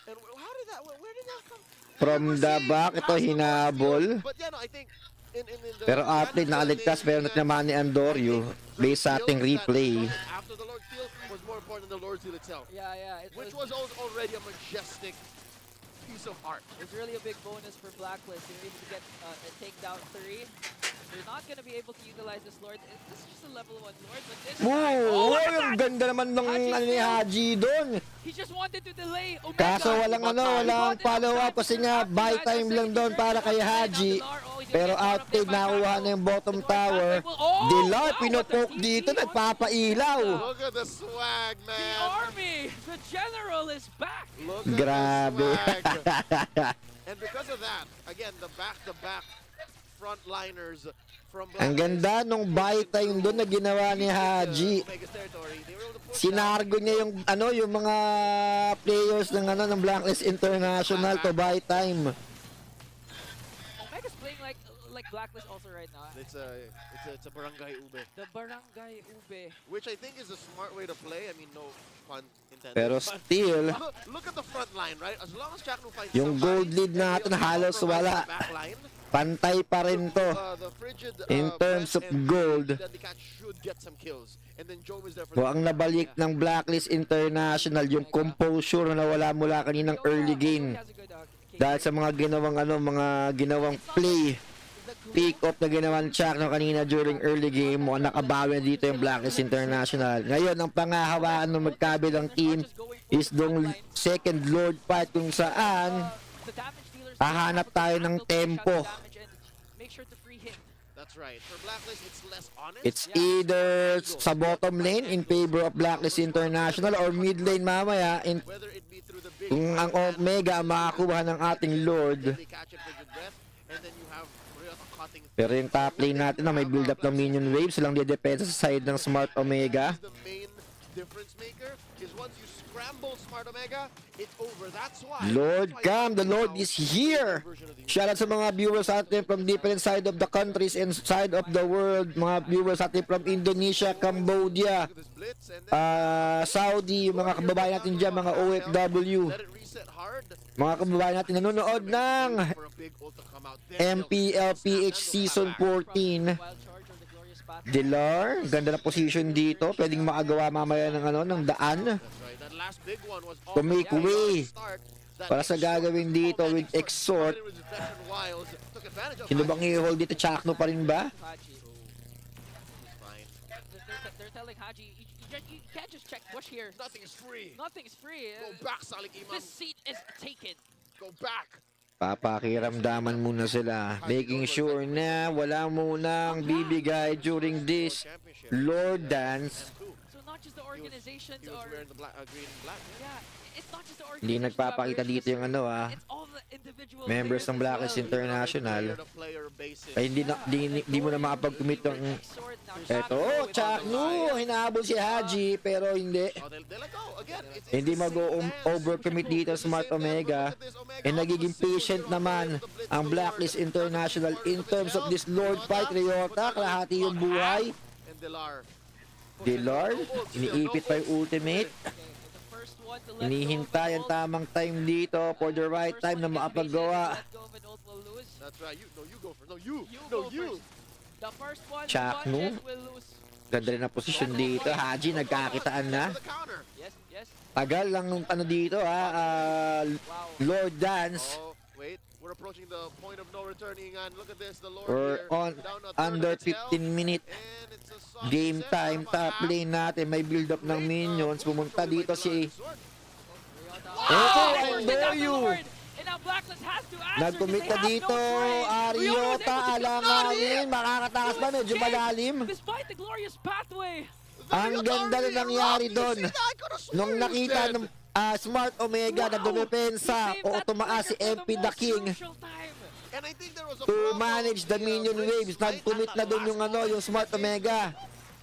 And how did that? Where did that come? From We were the seeing back, ito past the hinabol. steal, but yeah, no, I think in the Pero outplayed nakaligtas pero naman ni Andorio based sa ating replay. After the Lord steal was more important than the Lord steal itself. Yeah. Which was already a majestic piece of art. It's really a big bonus for Blacklist. They're able to get a takedown 3. They're not going to be able to utilize this Lord. This is just a level 1 Lord, but this time... Oh, look at ang that! ganda naman ng ano ni Haji doon. He just wanted to delay Omega. Kaso walang walang follow-up kasi nga buy time lang doon para kay Haji. Pero outplayed nakuha na yung bottom tower. Dilar, pinopoke dito, nagpapailaw. Look at the swag, The man. army, the general is back. Look at Grabe. the swag. And because of that, again, the back-to-back frontliners from Ang ganda nung buy time doon na ginawa ni Haji. Omega's territory. They were able to push Sinargo niya yung mga players ng ng Blacklist International to buy time. Omega's playing like Blacklist also right now. It's a barangay ube, The Barangay Ube. which I think is a smart way to play. I mean, no pun intended. Pero but still, look at the front line, right? As long as Jack Nu finds yung somebody, gold lead natin and he halos also wala. provides the back line, Pantay pa rin to. the frigid, In terms Brett of and gold. Deadly Cat should get some kills. And then Joe is there for So ang nabalik ng Blacklist International yung composure na wala mula kaninang early game. Dahil sa mga ginawang play, pick up na ginawa ni Chuck kanina during early game, mukhang nakabawi dito yung Blacklist International. Ngayon, ang pangahawaan ng magkabilang team is dong second Lord fight kung saan hahanap tayo ng tempo. That's right. For Blacklist, it's less honest. It's either sa bottom lane in favor of Blacklist International or mid lane mamaya Whether it be through the big kung ang Omega makakuha ng ating Lord. Deadly Catch and frigid breath, and then you have Ryota cutting Pero yung top lane natin na may build up ng minion waves, silang didepensa sa side ng Smart Omega. the main difference maker is once you scramble Smart Omega, it's over. That's why. Lord come, the Lord is here! Shout out sa mga viewers natin from different side of the countries and side of the world. Mga viewers natin from Indonesia, Cambodia, Saudi, mga kababayan natin dyan, mga OFW. Let it reset hard. Mga kababayan natin nanonood ng For a big ult to come out. Then MPL-PH Season 14. Dilar, ganda na position dito. Pwedeng makagawa mamaya ng ng daan. That's right. That last big one was To make way para sa gagawin dito with Exhort. Sino bang i-hold dito? Chakno pa rin ba? They're telling Haji, you can't just check push here. Nothing is free. Nothing is free. Go back, Salik Imam. This seat is taken. Go back. Papakiramdaman muna sila. Making sure na wala munang bibigay during this Lord Dance. So not just the organizations He was or wearing the green and black. yeah, it's not just the Hindi organizations. nagpapakita dito yung It's all the individual members players ng as Blacklist well. International. Player basis. Ay hindi mo na makapag-commit yung eto, Chakno, hinahabol si Haji pero hindi. Oh, they let go. Again, Hindi mag-overcommit dito sa Smart Omega. And nagiging patient naman ang Blacklist International in terms of this Lord fight. Ryota, kalahati yung buhay. And Dilar. Dilar, iniipit pa yung ultimate. The first one to let Hinihintay ang tamang time dito for the right time na makapagawa. That's right. You go first. No, you. The first one, Chakno. Sanchez will lose. Ganda rin ang posisyon dito. Haji, nagkakitaan na. Yes. Tagal lang nung dito Lord Dance. Oh, wait. We're approaching the point of no returning, and look at this. The Lord We're here, on down a third under of its health, 15 minute and it's a soft game set time. from a Top half. lane natin. May build up ng minions. Pumunta dito si Wow! Andoyu. And now Blacklist has to answer. Nag-commit na dito. Ariota, alanganin. Makakatakas pa. Medyo malalim. Despite the glorious pathway. Ang ganda na nangyari doon. Nung nakita ng Smart Omega na dumepensa o tumaas si MP the King And I think there was a to problem manage the minion waves. Nag-commit na doon yung Smart Omega.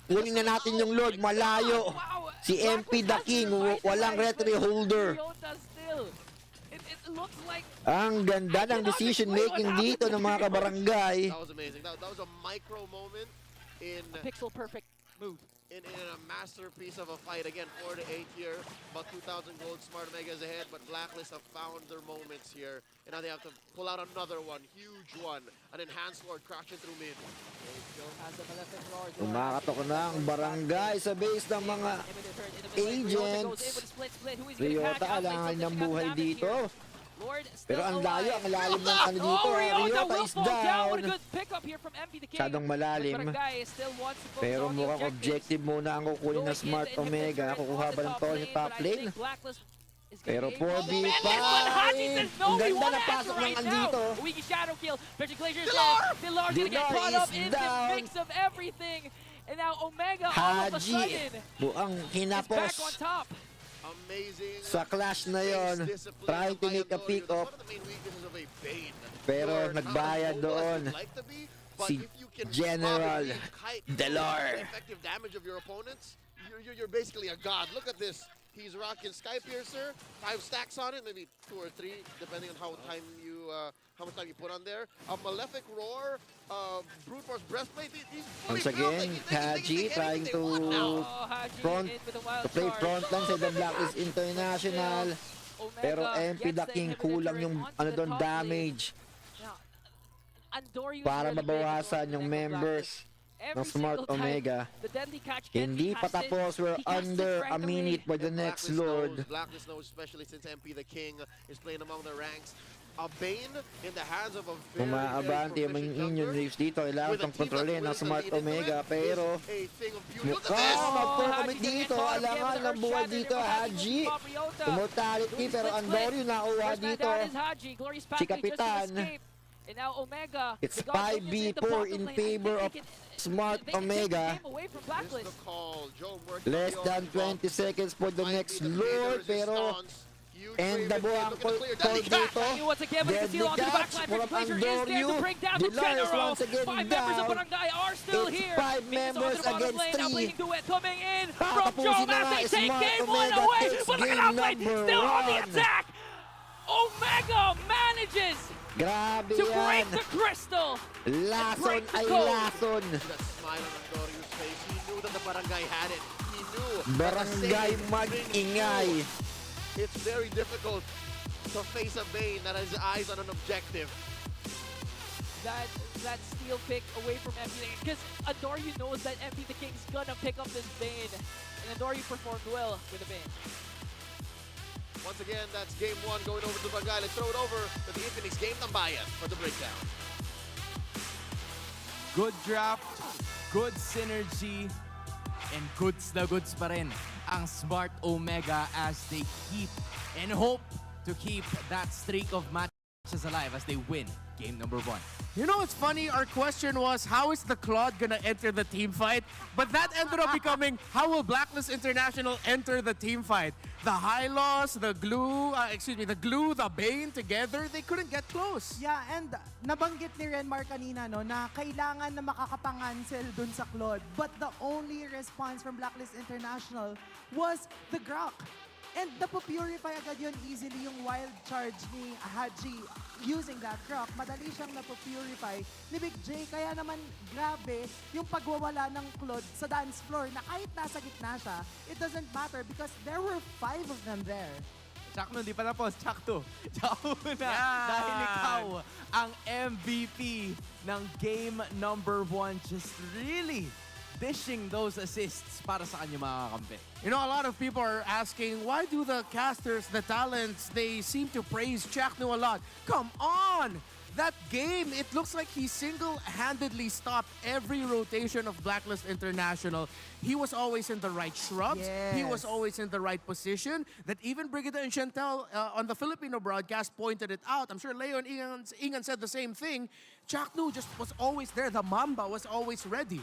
Kunin na natin yung Lord, malayo. Si MP the King, walang retry holder. It looks like Ang ganda ng decision making dito ng mga kabarangay. That was amazing. That was a micro moment in a pixel perfect move. in a masterpiece of a fight. Again, 4-8 here. About 2,000 gold. Smart Omega is ahead, but Blacklist have found their moments here. And now they have to pull out another one. Huge one. An enhanced Lord crashing through mid. Umakatok na ang barangay sa base ng mga agents. Ryota, alangan ng buhay dito. Pero ang layo, ang lalim ng dito. Ryota is down. Masyadong malalim. Pero mukhang objective muna ang kukunin ng Smart Omega. Kukuha ba ng toll sa top lane? Pero 4v5. Ang ganda na pasok ng andito. Dilar is down. And now Omega all of a Haji, sudden buang is back on hinapos top. Amazing. sa clash na yon. Trying to make a pick off. Pero nagbayad doon si General Dilar. Effective damage of your opponents. You're basically a god. Look at this. He's rocking Sky Piercer, 5 stacks on it, maybe 2 or 3, depending on how much time you put on there. A Malefic Roar, Brute Force Breastplate. He's fully Once built. again, Like, they Haji can trying anything to they want now. front, to play frontline sa The Blacklist International. Pero MP the King kulang yung doon damage para mabawasan yung members ng Smart Omega. Hindi pa tapos. We're under a minute by the next Lord. Blacklist knows, especially since MP the King is playing among the ranks. A Bane in the hands of a very, Umaabante yung mga Union Waves dito. Kailangan itong kontrolin ng Smart Omega. Pero mukhang magpo-commit dito. Alangan ng buhay dito. Haji. Immortality pero Andorio nakuha dito. Si Kapitan. And now Omega, It's 5v4 in favor of Smart Omega. Less than 20 seconds for the next Lord. Pero endable ang call dito. Deadly catch from Andorio. Dilar is once again down. It's 5 members against 3. Tatapusin na nga Smart Omega takes game number 1. Omega manages Grabe to break yan. the crystal. Lason ay lason. That smile on Andorio's face. He knew that the barangay had it. He knew. Barangay mag-ingay. It's very difficult to face a Bane that has eyes on an objective. that steal pick away from MP. Because Adoryu knows that MP the King's gonna pick up this Bane. And Adoryu performed well with the Bane. Once again, that's game 1 going over to Barangay. Let's throw it over to the Infinix Game Tambayan for the breakdown. Good draft, good synergy, and goods na goods pa rin ang Smart Omega as they keep and hope to keep that streak of matches alive as they win game number 1. You know what's funny? Our question was, how is the Claude gonna enter the team fight? But that ended up becoming, how will Blacklist International enter the team fight? The Hylos, the Glue, the Bane together, they couldn't get close. Yeah, and nabanggit ni Renmar kanina no, na kailangan na makakapangansel dun sa Claude. But the only response from Blacklist International was the Grok. And napupurify agad yun easily yung wild charge ni Haji using that Grok. Madali siyang napupurify ni Big J. Kaya naman grabe yung pagwawala ng Claude sa dance floor na kahit nasa gitna siya, it doesn't matter because there were 5 of them there. Chak no, di pa tapos. Chak 2. Chak na. Dahil ikaw ang MVP ng game number 1. Just really dishing those assists para sa kanya mga kakampi. You know, a lot of people are asking, why do the casters, the talents, they seem to praise Chaknu a lot? Come on! That game, it looks like he single-handedly stopped every rotation of Blacklist International. He was always in the right shrubs. He was always in the right position. That even Brigida and Chantel on the Filipino broadcast pointed it out. I'm sure Leo and Ingan said the same thing. Chaknu just was always there. The Mamba was always ready.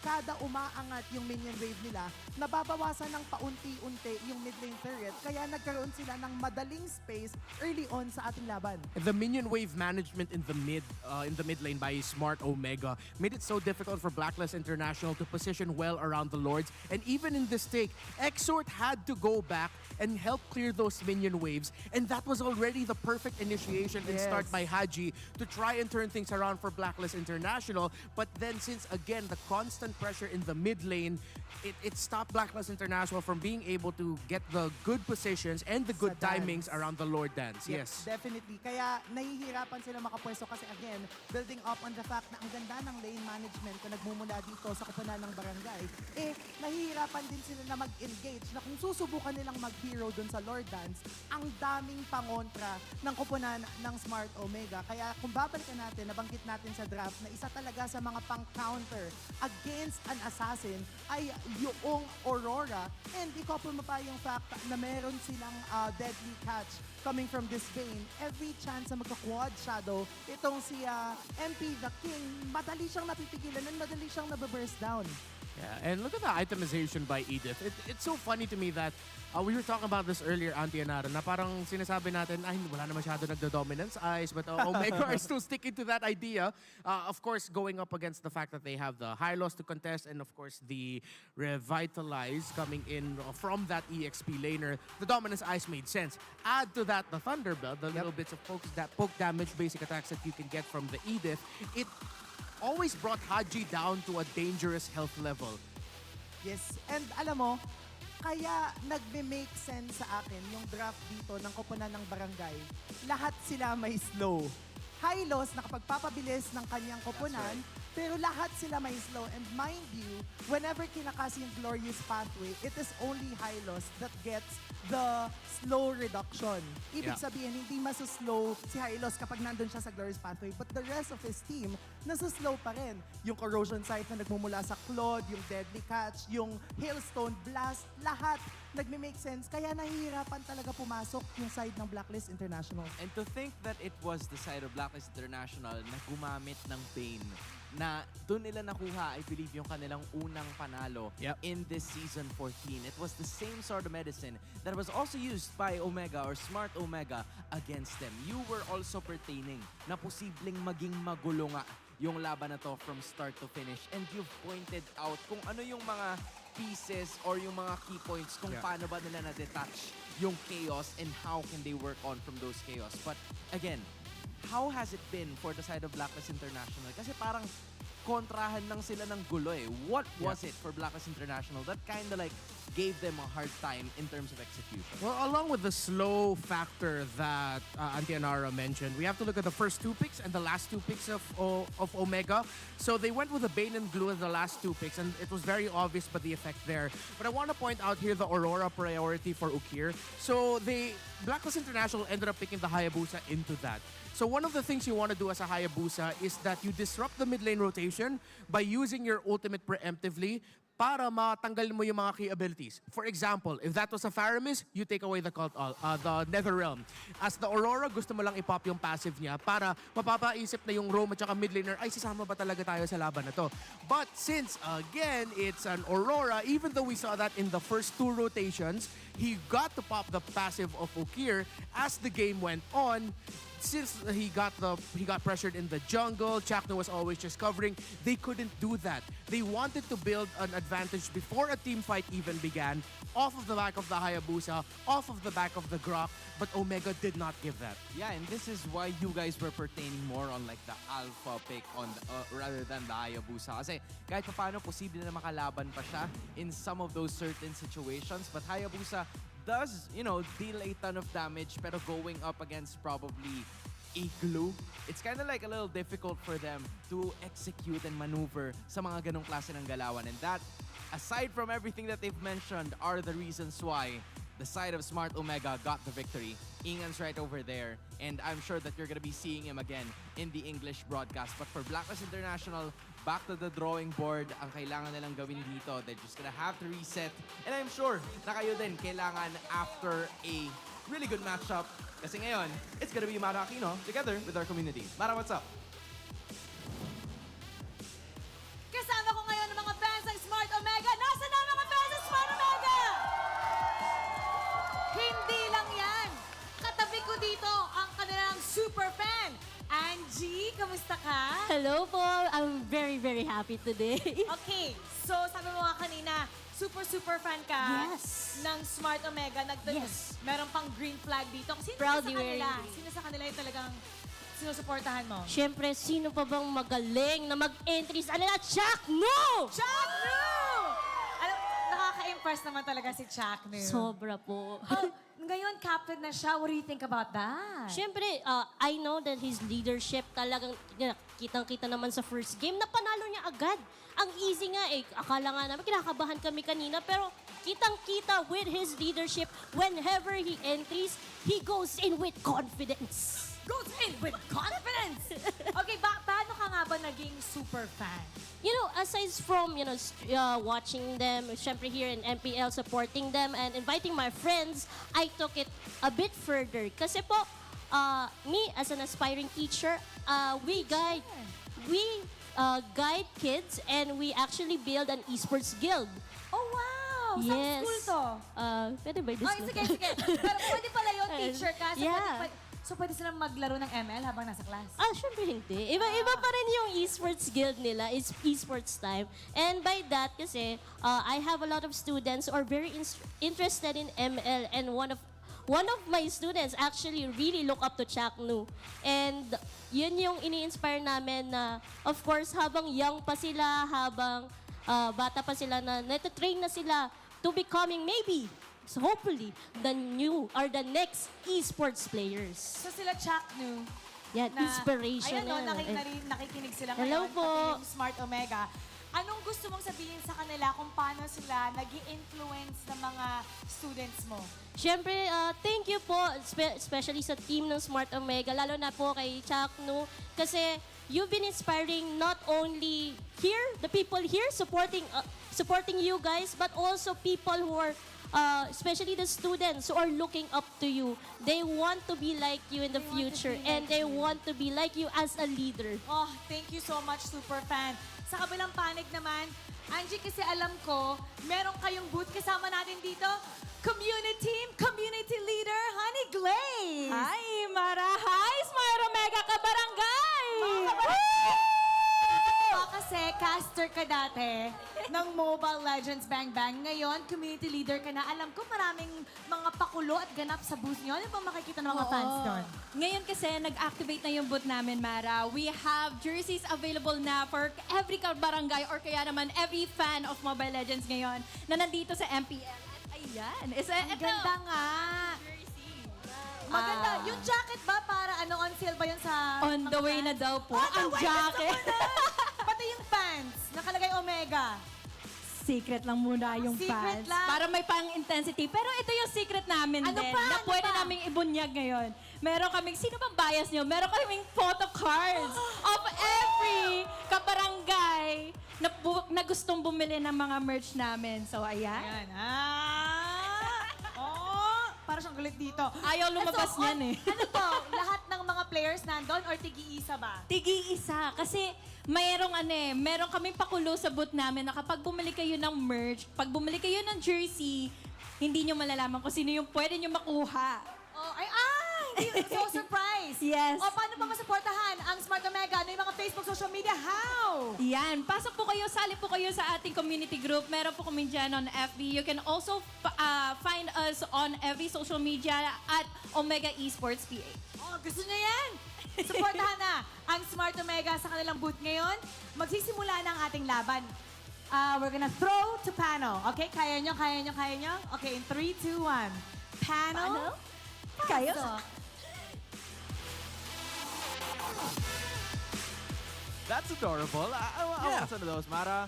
Kada umaangat yung minion wave nila, nababawasan ng paunti-unti yung mid lane turret, kaya nagkaroon sila ng madaling space early on sa ating laban. The minion wave management in the mid lane by Smart Omega made it so difficult for Blacklist International to position well around the Lords. And even in this take, Exort had to go back and help clear those minion waves. And that was already the perfect initiation and start by Haji to try and turn things around for Blacklist International. But then since again, the constant pressure in the mid lane, it stopped Blacklist International from being able to get the good positions and the good timings around the Lord dance. Yes. Definitely. Kaya nahihirapan sila makapwesto kasi again, building up on the fact na ang ganda ng lane management na nagmumula dito sa koponan ng barangay, nahihirapan din sila na mag-engage na kung susubukan nilang mag-hero dun sa Lord dance, ang daming pangontra ng koponan ng Smart Omega. Kaya kung babalikan natin, nabanggit natin sa draft na isa talaga sa mga pang-counter against an assassin ay yung Aurora. And i-couple mo pa yung fact na meron silang deadly catch coming from this Bane. Every chance na magka-quad shadow, itong si MP the King, madali siyang napipigilan and madali siyang nababurst down. Yeah, and look at the itemization by Edith. It's so funny to me that we were talking about this earlier, Auntie Anara, na parang sinasabi natin, ay, wala na masyado nagdo-dominance eyes, but Omega are still sticking to that idea. Of course, going up against the fact that they have the high loss to contest and, of course, the Revitalize coming in from that EXP laner, the dominance eyes made sense. Add to that the Thunderbelt, the little bits of poke damage, basic attacks that you can get from the Edith. It always brought Haji down to a dangerous health level. Yes, and alam mo, kaya nagme-make sense sa akin yung draft dito ng koponan ng barangay. Lahat sila may slow. Hylos nakapagpapabilis ng kanyang koponan, pero lahat sila may slow. And mind you, whenever kinakas yung Glorious Pathway, it is only Hylos that gets the slow reduction. Ibig sabihin, hindi masuslow si Hylos kapag nandun siya sa Glorious Pathway. But the rest of his team, nasuslow pa rin. Yung Corrosion Sight na nagmumula sa Claude, yung Deadly Catch, yung Hailstone Blast, lahat nagme-make sense. Kaya nahihirapan talaga pumasok yung side ng Blacklist International. And to think that it was the side of Blacklist International na gumamit ng Bane, na doon nila nakuha, I believe, yung kanilang unang panalo in this Season 14. It was the same sort of medicine that was also used by Omega or Smart Omega against them. You were also pertaining na posibleng maging magulo nga yung laban na to from start to finish. And you've pointed out kung ano yung mga pieces or yung mga key points kung paano ba nila na-detach yung chaos and how can they work on from those chaos. But again, how has it been for the side of Blacklist International? Kasi parang kontrahan lang sila ng gulo eh. What was it for Blacklist International that kind of like gave them a hard time in terms of execution. Well, along with the slow factor that Antianara mentioned, we have to look at the first 2 picks and the last 2 picks of Omega. So they went with the Bane and Glue as the last 2 picks, and it was very obvious by the effect there. But I want to point out here the Aurora priority for Ukir. So Blacklist International ended up picking the Hayabusa into that. So one of the things you want to do as a Hayabusa is that you disrupt the mid lane rotation by using your ultimate preemptively para matanggal mo yung mga key abilities. For example, if that was a Faramis, you take away the the Nether Realm. As the Aurora, gusto mo lang i-pop yung passive niya para mapapaisip na yung roam at saka mid laner, ay sasama ba talaga tayo sa laban na to? But since, again, it's an Aurora, even though we saw that in the first 2 rotations, he got to pop the passive of Ukir as the game went on. Since he got pressured in the jungle, Chakno was always just covering, they couldn't do that. They wanted to build an advantage before a team fight even began, off of the back of the Hayabusa, off of the back of the Grok, but Omega did not give that. Yeah, and this is why you guys were pertaining more on like the alpha pick on rather than the Hayabusa. Kasi kahit paano, posible na makalaban pa siya in some of those certain situations, but Hayabusa does, deal a ton of damage, pero going up against probably a glue, it's kind of like a little difficult for them to execute and maneuver sa mga ganong klase ng galawan. And that, aside from everything that they've mentioned, are the reasons why the side of Smart Omega got the victory. Ingan's right over there, and I'm sure that you're gonna be seeing him again in the English broadcast. But for Blacklist International, back to the drawing board. Ang kailangan nilang gawin dito, they're just gonna have to reset. And I'm sure na kayo din kailangan after a really good matchup. Kasi ngayon, it's gonna be Mara Aquino together with our community. Mara, what's up? Kasama ko ngayon ng mga fans ng Smart Omega. Nasaan na ang mga fans ng Smart Omega? Hindi lang yan. Katabi ko dito ang kanilang super fan. Angie, kamusta ka? Hello po. I'm very, very happy today. Okay, so sabi mo nga kanina, super fan ka ng Smart Omega. Yes. Meron pang green flag dito. Sino Proudly sa kanila? wearing green. Sino sa kanila yung talagang sinusuportahan mo? Siyempre, sino pa bang magaling na mag-entry sa kanila? Chakno! Chakno! Alam, nakaka-impress naman talaga si Chakno. Sobra po. Oh, ngayon, captain na siya. What do you think about that? Siyempre, I know that his leadership talagang kitang-kita naman sa first game na panalo niya agad. Ang easy nga eh. Akala nga naman, kinakabahan kami kanina. Pero kitang-kita with his leadership, whenever he entries, he goes in with confidence. Goes in with confidence! Okay, paano ka nga ba naging super fan? Aside from, watching them, syempre here in MPL, supporting them, and inviting my friends, I took it a bit further. Kasi po, me as an aspiring teacher, we guide kids, and we actually build an esports guild. Oh, wow! Yes. Saan school to? Pwede ba Ay, sige. Pero pwede pala yun, teacher ka. So, Yeah. So, pwede silang maglaro ng ML habang nasa class? Syempre hindi. Iba pa rin yung esports guild nila. It's esports time. And by that, kasi, I have a lot of students who are very interested in ML, and one of my students actually really look up to Chaknu. And yun yung ini-inspire namin na, of course, habang young pa sila, habang bata pa sila, na natatrain na sila to becoming maybe, so hopefully, the new or the next esports players. So sila Chaknu. Yan, inspiration. Ayan nakikinig sila ngayon. Hello po. Pati yung Smart Omega. Anong gusto mong sabihin sa kanila kung paano sila nag-i-influence ng mga students mo? Siyempre, thank you po, especially sa team ng Smart Omega, lalo na po kay Chaknu, kasi you've been inspiring not only here, the people here supporting you guys, but also people who are especially the students who are looking up to you. They want to be like you in the future, and they want to be like you as a leader. Oh, thank you so much, super fan. Sa kabilang panig naman, Angie, kasi alam ko, meron kayong booth kasama natin dito. Community leader, Honey Glaze. Hi, Mara. Hi, Smart Omega Kabarangay! Kasi caster ka dati ng Mobile Legends Bang Bang. Ngayon, community leader ka na. Alam ko maraming mga pakulo at ganap sa booth niyo. Ano bang makikita ng mga fans doon? Ngayon kasi, nag-activate na yung booth namin, Mara. We have jerseys available na for every barangay or kaya naman every fan of Mobile Legends ngayon na nandito sa MPL. At ayan. Ang ganda nga. Maganda. Yung jacket ba para on sale ba yun sa On the way na daw po, ang jacket. Pati yung pants. Nakalagay Omega. Secret lang muna yung Secret fans. lang. Para may pang-intensity. Pero ito yung secret namin Ano din. pa? Na Ano pwede pa? naming ibunyag ngayon. Meron kaming, sino bang bias nyo? Meron kaming photo cards of every kabarangay na gustong bumili ng mga merch namin. So, ayan. Ayan. Para siyang galit dito. Ayaw lumabas niyan eh. Ano to? Lahat ng mga players nandun or tigi-isa ba? Tigi-isa. Kasi meron kaming pakulo sa booth namin na kapag bumili kayo ng merch, pag bumili kayo ng jersey, hindi nyo malalaman kung sino yung pwede nyo makuha. Oh, so surprise. Yes. O, paano pa masuportahan ang Smart Omega? Ano yung mga Facebook, social media? How? Yan. Pasok po kayo, sali po kayo sa ating community group. Meron po kami dyan on FB. You can also find us on every social media at Omega Esports PH. Oh, gusto niya yan? Supportahan na ang Smart Omega sa kanilang booth ngayon. Magsisimula na ang ating laban. We're gonna throw to panel. Okay, kaya nyo? Okay, in 3, 2, 1. Panel? Kayo? That's adorable. I want some of those, Mara.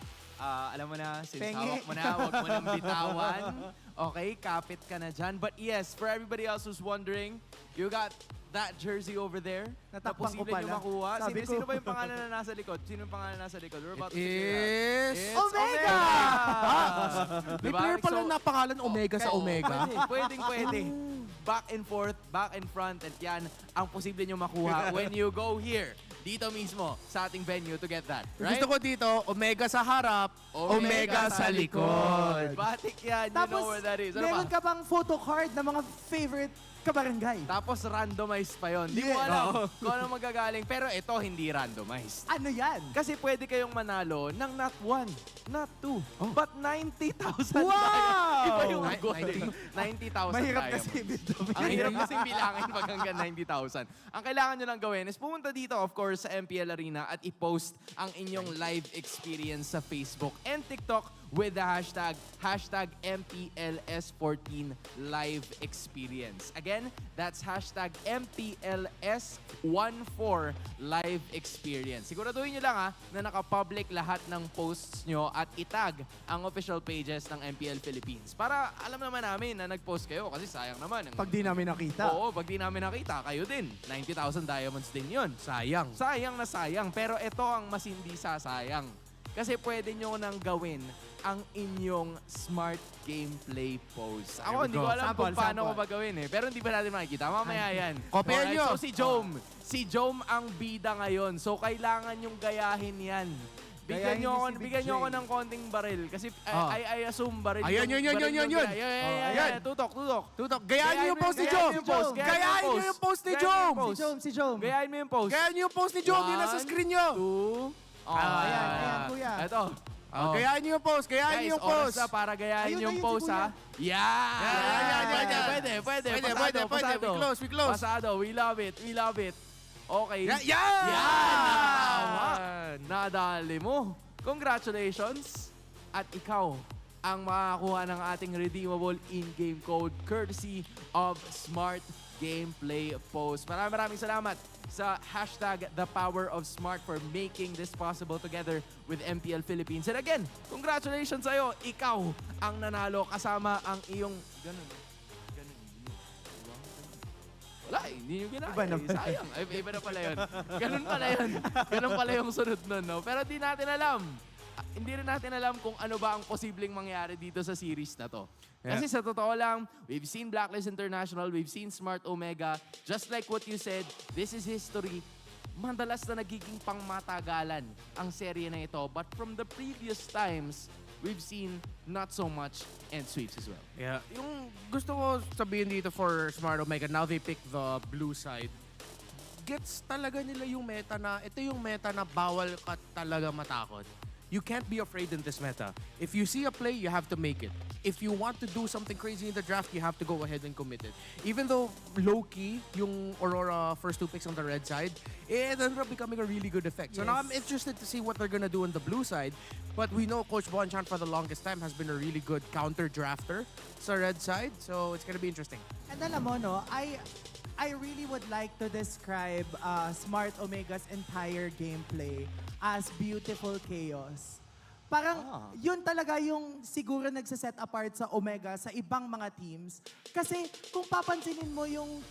Alam mo na, since Penge. hawak mo na, huwag mo nang bitawan. Okay, kapit ka na dyan. But yes, for everybody else who's wondering, you got that jersey over there na Natakpan ko posible nyo pala. makuha. Sabi ko. Sino ba yung pangalan na nasa likod? Sino yung pangalan na nasa likod? We're about to figure it Is out. It's Omega! May Diba? player pala So, na pangalan Omega sa Omega. Pwede. Back and forth, back and front. At yan ang posible nyo makuha when you go here. Dito mismo sa ating venue to get that. Right? Gusto ko dito, Omega sa harap, Omega sa likod. Batik yan. You know where that is. Ano meron pa? ka bang photo card ng mga favorite kabarangay? Tapos randomized pa yun. Di mo alam kung ano magagaling. Pero ito hindi randomized. Ano yan? Kasi pwede kayong manalo ng not 1, not 2, but 90,000 Wow! diamonds. Iba yung goal. 90,000 Mahirap diamonds. kasi Ang hirap kasi bilangin pag hanggang 90,000. Ang kailangan nyo lang gawin is pumunta dito, of course, sa MPL Arena at i-post ang inyong live experience sa Facebook and TikTok with the hashtag MPLS14 live experience. Again, that's hashtag MPLS14 live experience. Siguraduhin nyo lang na naka-public lahat ng posts nyo at itag ang official pages ng MPL Philippines. Para alam naman namin na nag-post kayo kasi sayang naman. Pag di namin nakita. Oo, pag di namin nakita, kayo din. 90,000 diamonds din yun. Sayang. Sayang na sayang. Pero ito ang mas hindi sasayang. Kasi pwede nyo nang gawin ang inyong smart gameplay pose. Ako, hindi ko alam kung paano ko ba gawin eh. Pero hindi pa natin makikita. Mamaya yan. Kopyahan nyo. So si Jome ang bida ngayon. So kailangan yung gayahin yan. Bigyan nyo ako ng konting baril. Kasi I assume baril. Ayan, yun. Ayan. Tutok. Gayahin niyo yung post ni Jom. Gayahin niyo yung post ni Jom. Si Jom. Gayahin mo yung post. Gayahin niyo yung post ni Jom. Yun nasa screen niyo. 2. Ayan, kuya. Ito. Gayahin niyo yung post. Gayahin niyo yung Guys, post. oras na para gayahin Ayun, yung ayun, si post, kuya. ha? Yeah! Pwede. Pasado. We close. Pasado. We love it. Okay. Yan! Nadali mo. Congratulations. At ikaw ang makakuha ng ating redeemable in-game code courtesy of Smart Gameplay Post. Maraming salamat sa hashtag The Power of Smart for making this possible together with MPL Philippines. And again, congratulations sa'yo. Ikaw ang nanalo kasama ang iyong... Ganun. Wala, hindi nyo ginaya. Iba na pala. Sayang. Iba na pala yun. Ganun pala yung sunod nun, no? Pero di natin alam. Hindi rin natin alam kung ano ba ang posibleng mangyari dito sa series na to. Kasi sa totoo lang, we've seen Blacklist International, we've seen Smart Omega. Just like what you said, this is history. Madalas na nagiging pangmatagalan ang serye na ito. But from the previous times, we've seen not so much and sweeps as well. Yeah. Yung gusto ko sabihin dito for Smart Omega, now they pick the blue side. Gets talaga nila yung meta na, ito yung meta na bawal ka talaga matakot. you can't be afraid in this meta. If you see a play, you have to make it. If you want to do something crazy in the draft, you have to go ahead and commit it. Even though low-key, yung Aurora first 2 picks on the red side, it ended up becoming a really good effect. So now I'm interested to see what they're gonna do on the blue side. But we know Coach Bonchan for the longest time has been a really good counter drafter sa red side. So it's gonna be interesting. And alam mo, no, I really would like to describe Smart Omega's entire gameplay as beautiful chaos. Parang yun talaga yung siguro nagsaset apart sa Omega sa ibang mga teams. Kasi kung papansinin mo yung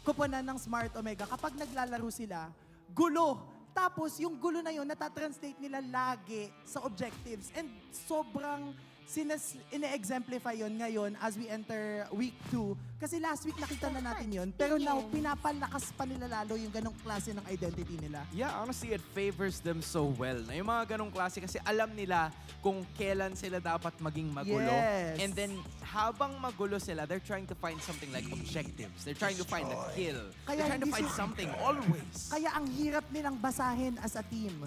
kuponan ng Smart Omega, kapag naglalaro sila, gulo. Tapos yung gulo na yun, natatranslate nila lagi sa objectives. And sobrang ine-exemplify yun ngayon as we enter week 2. Kasi last week nakita na natin yun. Pero now, pinapalakas pa nila lalo yung ganong klase ng identity nila. Yeah, honestly, it favors them so well. Na yung mga ganong klase kasi alam nila kung kailan sila dapat maging magulo. Yes. And then, habang magulo sila, they're trying to find something like objectives. They're trying to find a kill. They're trying to find something always. Kaya ang hirap nilang basahin as a team.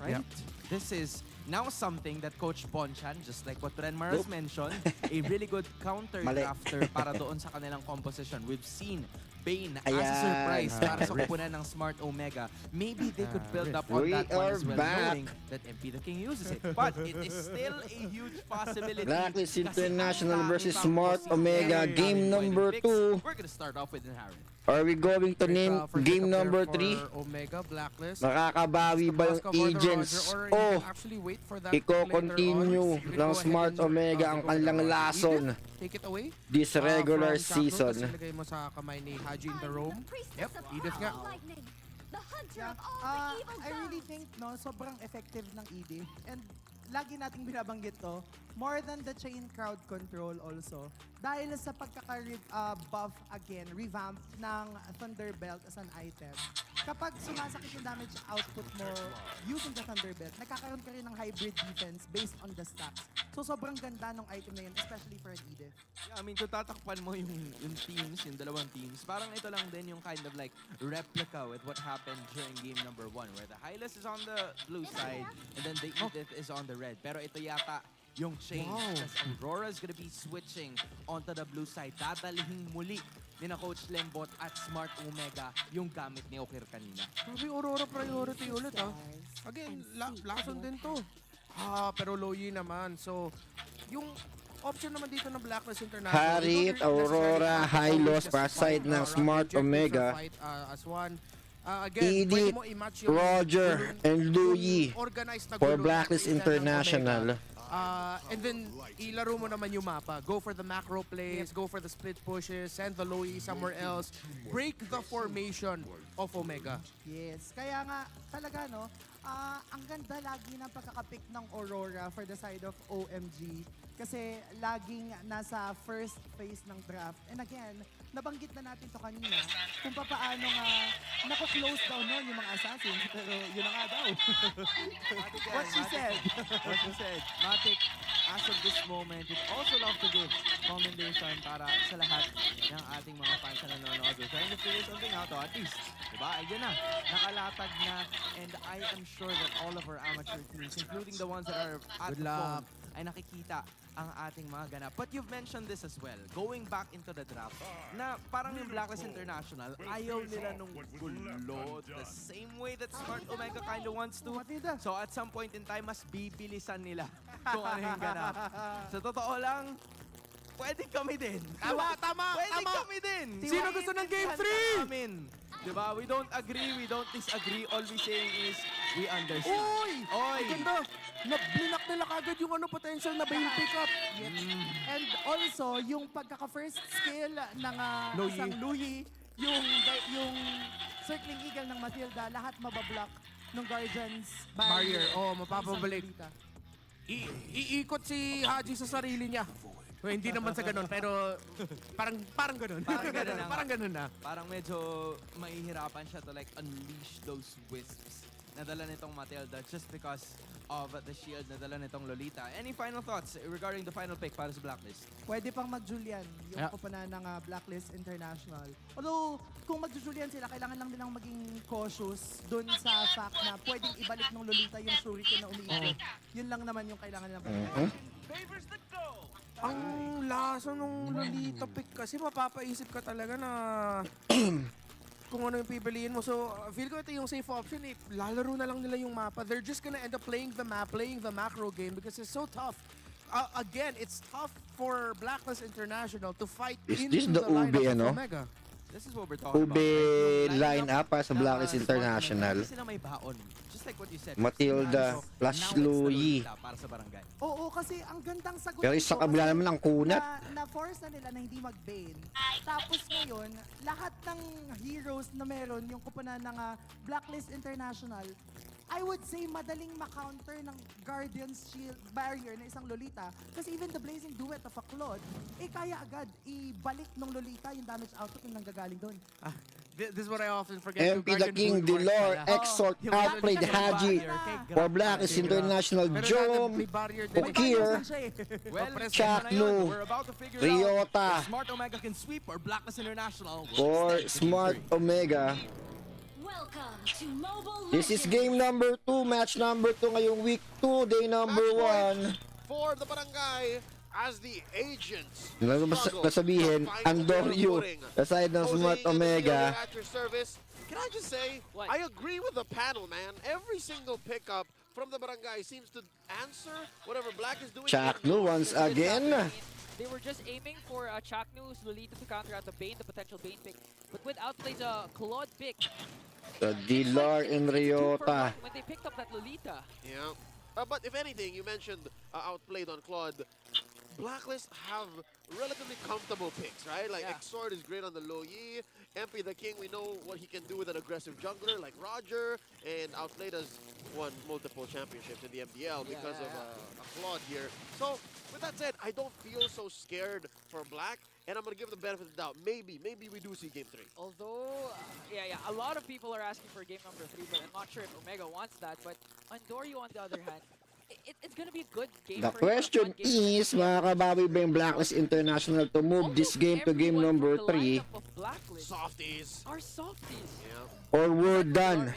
Right? This is now something that Coach Bonchan, just like what Renmar has mentioned, a really good counter drafter para doon sa kanilang composition. We've seen Bane as a surprise para sa kupunan ng Smart Omega. Maybe they could build up on that one as well, knowing that MP the King uses it. But it is still a huge possibility. Blacklist International versus Smart Omega, game number 2. We're gonna start off with Inherit. Are we going to name game number 3? Omega, Blacklist. Makakabawi ba yung agents? O iko-continue ng Smart Omega ang kanilang lason Take it away. this regular season? Ilagay mo sa kamay ni Haji in the room. Yep, Edith nga. I really think no, sobrang effective ng Edith. And lagi nating binabanggit to, more than the chain crowd control also. Dahil sa pagkaka-buff again, revamp ng Thunderbelt as an item. Kapag sumasakit yung damage output mo using the Thunderbelt, nagkakaroon ka rin ng hybrid defense based on the stacks. So sobrang ganda ng item na yun, especially for an Edith. Yeah, I mean, kung tatakpan mo yung teams, yung dalawang teams, parang ito lang din yung kind of like replica with what happened during game number 1, where the Hylas is on the blue side and then the Edith is on the red. Pero ito yata yung change. Because Aurora is gonna be switching onto the blue side. Dadalhin muli ni na Coach Lembot at Smart Omega yung gamit ni Okir kanina. Sabi Aurora priority ulit Again, lason din to. Pero Loyi naman. So, yung option naman dito ng Blacklist International. Harit, Aurora, high loss para side ng Smart Omega. As one. Edith, Roger, and Louie for Blacklist International. And then, ilaro mo naman yung mapa. Go for the macro plays, go for the split pushes, send the Lowy somewhere else. Break the formation of Omega. Yes, kaya nga talaga no, ang ganda lagi ng pagkakapick ng Aurora for the side of OMG. Kasi laging nasa first phase ng draft. And again, nabanggit na natin to kanina kung paano nga nako-close down nun yung mga assassins. Pero yun na nga daw. What she said. What she said. Matic, as of this moment, would also love to give commendation para sa lahat ng ating mga fans na nanonood. We're trying to figure something out, at least. Diba? Ayun na. Nakalatag na. And I am sure that all of our amateur teams, including the ones that are at the phone, ay nakikita ang ating mga ganap. But you've mentioned this as well, going back into the draft, na parang yung Blacklist International, ayaw nila nung gulo the same way that Smart Omega kind of wants to. So at some point in time, mas bibilisan nila kung ano yung ganap. Sa totoo lang, pwede kami din. Tama! Pwede kami din. Sino gusto ng Game 3? Diba? We don't agree, we don't disagree. All we saying is, we understand. Oy! Ganda! Blinak nila kagad yung potential na Bane pickup. And also, yung pagkaka-first skill ng isang Louie, yung Circling Eagle ng Matilda, lahat mabablock ng Guardians Barrier. Mapapabalik. Iikot si Haji sa sarili niya. Well, hindi naman sa ganun, pero parang ganun. Parang ganun na. Parang medyo mahihirapan siya to like unleash those wisps na dala nitong Matilda just because of the shield na dala nitong Lolita. Any final thoughts regarding the final pick para sa Blacklist? Pwede pang mag-Julian yung koponan ng Blacklist International. Although, kung mag-Julian sila, kailangan lang nilang maging cautious dun sa fact na pwedeng ibalik ng Lolita yung shuriken na umiikot. Yun lang naman yung kailangan nilang Ang lasa nung Lolita pick kasi mapapaisip ka talaga na kung ano yung pipiliin mo. So, feel ko ito yung safe option eh. Lalaro na lang nila yung mapa. They're just gonna end up playing the map, playing the macro game because it's so tough. Again, it's tough for Blacklist International to fight Is into this the lineup Ube, of ano? Omega. This is what we're talking Ube about. line-up para sa Blacklist International. Hindi sila may baon. Just like what you said. Matilda plus Louie. Para sa barangay. Oo, kasi ang gandang sagot Pero nito sa kabila kasi naman ang kunat. Na-force na nila na hindi mag-bane. Tapos ngayon, lahat ng heroes na meron, yung kupunan ng Blacklist International, I would say madaling ma-counter ng Guardian's Shield barrier na isang Lolita. Kasi even the Blazing Duet of a Claude, kaya agad ibalik ng Lolita yung damage output yung nanggagaling doon. This is what I often forget. MP the King, Delor, Exort, outplayed Haji for Blacklist International, Jom, Pokir, Chakno, Ryota Smart Omega can sweep or Blacklist International for Smart Omega. This is game number 2, match number 2 ngayong week 2, day number 1. For the barangay, as the agents Nasabihin, Andoryo, sa side ng Smart Omega. at your service. Can I just say, I agree with the panel, man. Every single pickup from the barangay seems to answer whatever Black is doing. Chakno once again. They were just aiming for Chaknu's Lolita to counter out the Bane, the potential Bane pick. But with outplays Claude pick, The Dilar and Ryota. when they picked up that Lolita. Yeah. But if anything, you mentioned outplayed on Claude. Blacklist have relatively comfortable picks, right? Like Exort is great on the low Yi. MP the King, we know what he can do with an aggressive jungler like Roger. And Outplayed has won multiple championships in the MPL because of a Claude here. So, with that said, I don't feel so scared for Black. And I'm going to give the benefit of the doubt. Maybe we do see game 3. Although, a lot of people are asking for game number 3, but I'm not sure if Omega wants that. But Andoryo, on the other hand, it's going to be a good game. The question is, makakabawi ba yung Blacklist International to move this game to game number 3? Softies. Are softies. Yeah. Or we're done.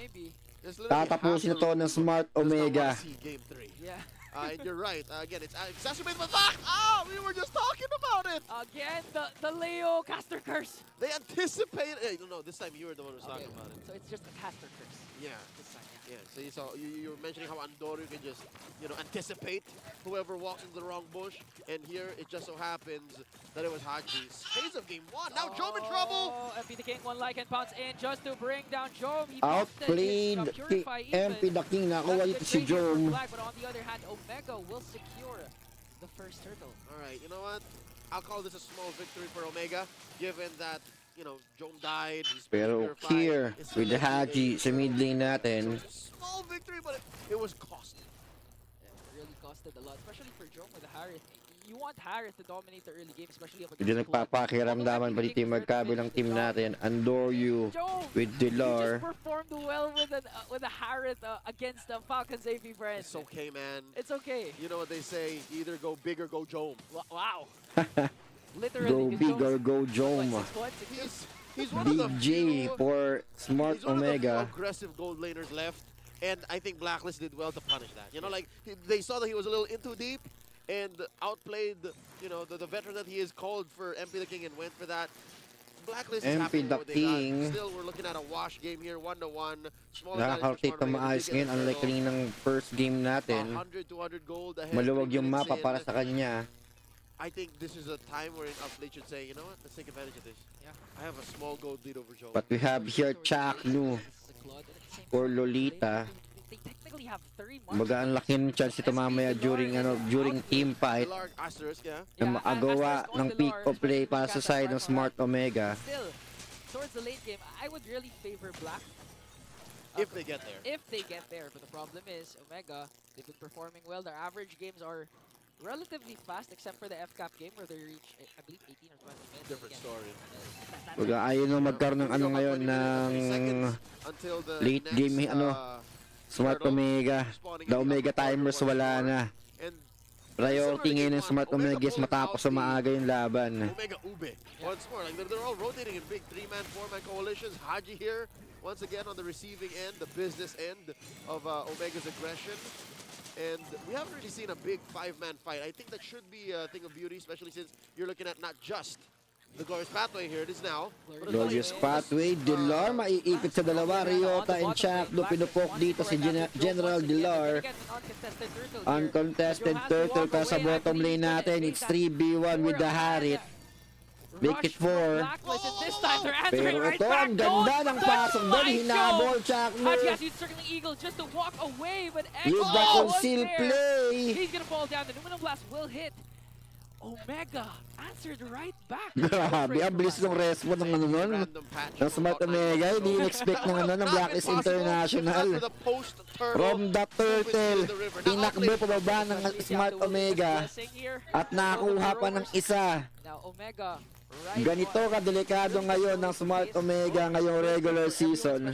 Tatapusin na to ng Smart Omega. Game 3. Yeah. And you're right. Again, it's exacerbated by that. We were just talking about it. Again, the Leo caster curse. They anticipated. Hey, no, this time you were the one who was talking about it. So it's just a caster curse. Yeah. This time, Yeah. So you were mentioning how Andoryo can just, anticipate whoever walks into the wrong bush. And here it just so happens that it was Haji's. Phase of game 1. Now Jom in trouble. MP the King, one like and pounce in just to bring down Jom. He Outplayed MP the King. Nakuha dito si Jom. But on the other hand, Omega will secure the first turtle. All right. You know what? I'll call this a small victory for Omega, given that, Jom died. Pero here, with the Haji sa mid lane natin. Small victory, but it was costly. Yeah, it really costed a lot, especially for Jom with the Harith. You want Harith to dominate the early game, especially up Hindi against nagpapakiramdaman pa dito yung magkabilang team natin. Andoryo with Dilar. He just performed well with a Harith against the Falcons AP friends. It's okay, man. It's okay. You know what they say, either go big or go Jom. Wow. Go big or go Jom. He's one of the DJ for Smart Omega. Aggressive gold laners left, and I think Blacklist did well to punish that. They saw that he was a little in too deep, and outplayed, the veteran that he is, called for MP the King and went for that. Blacklist is happy with what they got. Still, we're looking at a wash game here, 1-1. Nakaka-rotate na maayos ngayon, unlike kaninang first game natin. 100, 200 gold ahead. Maluwag yung mapa para sa kanya. I think this is a time where Outplayed should say, you know what, let's take advantage of this. Yeah. I have a small gold lead over Joe. But we have here Chaknu for Lolita. They technically have 3 months. Baga ang laki ng chance ito mamaya during team fight na makagawa ng pick of play para sa side ng Smart Omega. Still, towards the late game, I would really favor Black. If they get there. If they get there. But the problem is, Omega, they've been performing well. Their average games are relatively fast, except for the FCAP game where they reach, I believe, 18 or 20 minutes. Different story. Baga ayaw nung magkaroon ng ngayon ng late game Smart Omega. The Omega timers wala na. And Priority ngayon ng Smart Omega is matapos sa maaga yung laban. Omega Ube. Once more, like they're all rotating in big 3-man, 4-man coalitions. Haji here, once again on the receiving end, the business end of Omega's aggression. And we haven't really seen a big 5-man fight. I think that should be a thing of beauty, especially since you're looking at not just the Glorious Pathway here. It is now. Glorious Pathway, Dilar maiipit sa dalawa. Ryota and Chakno pinupok dito si General Dilar. Uncontested turtle ka sa bottom lane natin. It's 3v1 with the Harit. Make it 4. Pero ito, ang ganda ng pasok doon. Hinabol Chakno. With the conceal play. He's gonna fall down. The Numinal Blast will hit. Omega answered right back. Grabe, ang bilis ng response ng ano nun. Ng Smart Omega, hindi in-expect ng ano ng Blacklist International. From the turtle, tinakbo pababa ng Smart Omega at nakuha pa ng isa. Ganito kadelikado ngayon ng Smart Omega ngayong regular season.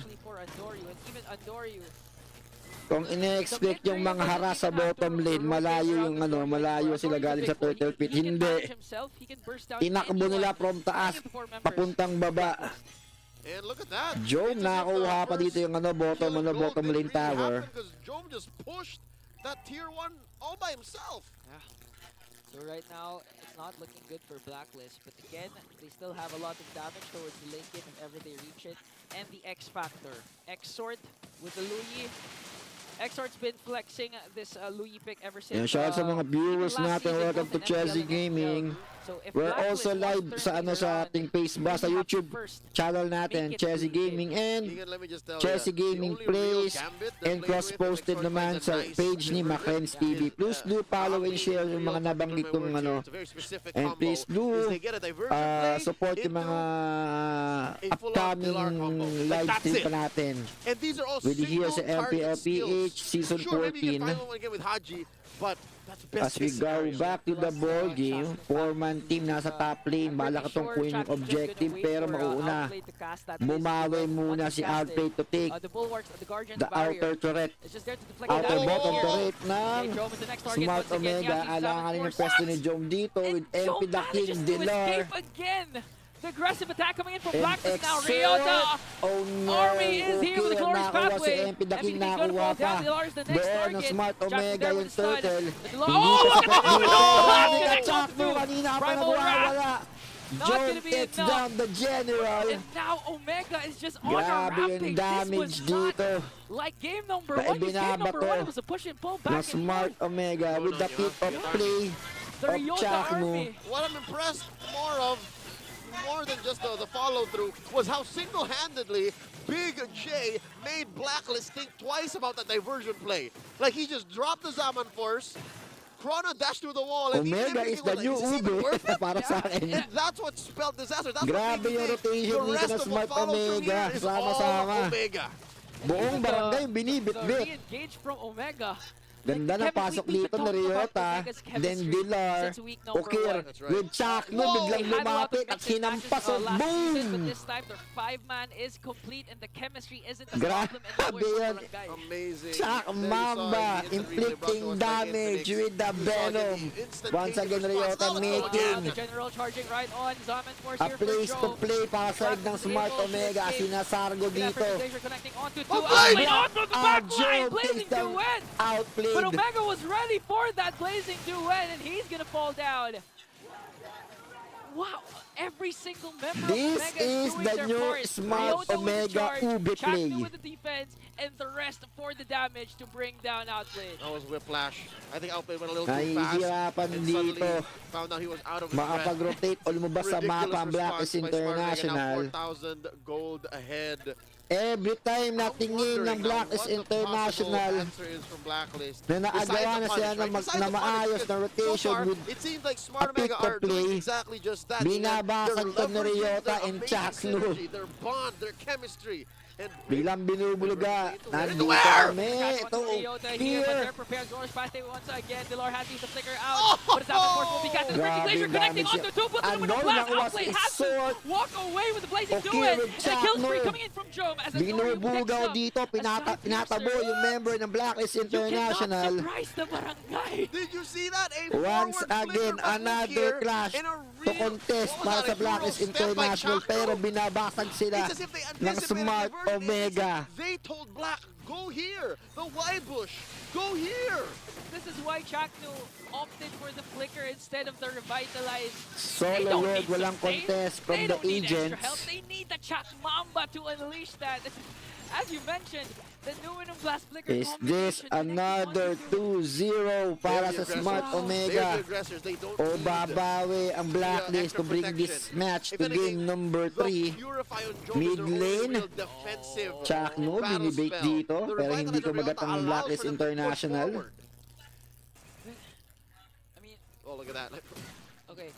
Kung ine-expect yung mga hara sa bottom lane, malayo yung ano, malayo sila galing sa turtle pit. Hindi. Tinakbo nila from taas, papuntang baba. And look at that. Jome nakuha pa dito yung ano, bottom lane tower. Because Jome just pushed that tier 1 all by himself. Yeah. So right now, it's not looking good for Blacklist. But again, they still have a lot of damage towards the late game if ever they reach it. And the X Factor. X-Sort with the Luyi. X-Sort's been flexing this Luyi pick ever since. Yan, shout out sa mga viewers natin. Welcome to Chelsea Gaming. We're also live sa ano sa ating Facebook sa YouTube channel natin, Chelsea Gaming, and Chelsea Gaming Plays, and cross-posted naman sa page ni Macken's TV. Please do follow and share yung mga nabanggit kong ano. And please do support yung mga upcoming live stream pa natin. With here sa MPL-PH Season 14. As we go back to the ball game, 4-man team nasa top lane. Balak itong kunin yung objective pero mauuna. Bumawi muna si Outplay to take the outer turret. Outer bottom turret ng Smart Omega. Alanganin yung pwesto ni Jome dito with MP the King Dilar. The aggressive attack coming in from Blacklist now. Ryota Army is here with the Glorious Pathway. MP the King nakuha pa. Doon ng Smart Omega yung turtle. Oh, look at that! Chakno kanina pa nagwawala. Jome takes down the General. And now Omega is just on a Grabe rampage. yung damage dito. Like game number 1, game number 1 was a push and pull back na Smart Omega with the pick of play of Chakno. What I'm impressed more than just the follow-through, was how single-handedly Big J made Blacklist think twice about that diversion play. Like, he just dropped the Zaman Force, Chrono dashed through the wall, and Omega is the new Ube para sa akin. And that's what spelled disaster. That's Grabe yung rotation dito na Smart Omega. Sama-sama. Buong barangay binibit-bit. Re-engage from Omega. Ganda ng pasok dito ni Ryota, then Dilar, Okir, with Chakno, biglang lumapit at hinampas at boom! This time their 5-man is complete and the chemistry isn't a problem in the yun. Amazing. Chak Mamba, inflicting damage with the Venom. Once again, Ryota making a place to play para sa ng Smart Omega. Sinasargo dito. Joe takes them outplay. But Omega was ready for that blazing duet, and he's gonna fall down. Wow, every single member This of Omega is doing the their new part. Smart Ryota Omega Ube play. Chakno with the defense, and the rest for the damage to bring down Outplay. That was whiplash. I think Outplay went a little too fast. Nahihirapan And dito. suddenly found out he was out of Makapag-rotate o lumabas sa mapa ang Blacklist International. 4,000 gold ahead. Every time natingin ng Blacklist International na naagawa na siya na maayos na rotation with it seems like a Smart pick Omega to are doing play, exactly just that. binabasag to ni Ryota and Chakno. Their bond, their chemistry. And Bilang binubulga, nandito Where? kami. Ito, Here, but here. they're prepared. George Pate once again. Delor has to flicker out. But it's happened, will be casted. Breaking Glacier connecting onto two, but the Ano blast. lang was Outplay has to exort. walk away with the blazing Okay, duet. with And a kill Chakno. spree coming in from Jome as Astorio picks Binubugaw up dito, pinatabo yung member ng Blacklist You cannot International. surprise the barangay. Did you see that? A Once forward again, flicker by another Lukier clash in a to real- contest what was para that, sa a Blacklist Euro step by International, Chakno? pero binabasag sila It's as if they ng anticipated Smart the verdict. Omega. They told Black, go here. The Y bush, go here. This is why Chakno opted for the flicker instead of the revitalized. Solo They don't world, need walang sustain. contest from They the don't need extra agents. help. They need the Chak Mamba to unleash that. As you mentioned, the Numenum Blast Flicker Is this combination another 2-0 para sa Smart They're Omega? the aggressors. They don't O need babawi ang Blacklist to extra bring protection. this match If to anything, game number the 3. Purify on Joe Mid is their only lane. real defensive Chakno, battle binibait spell. dito, The pero hindi Revitalizer kumagat Ryota ang allows Blacklist for them to push International. forward. I mean, Oh, look at that. okay,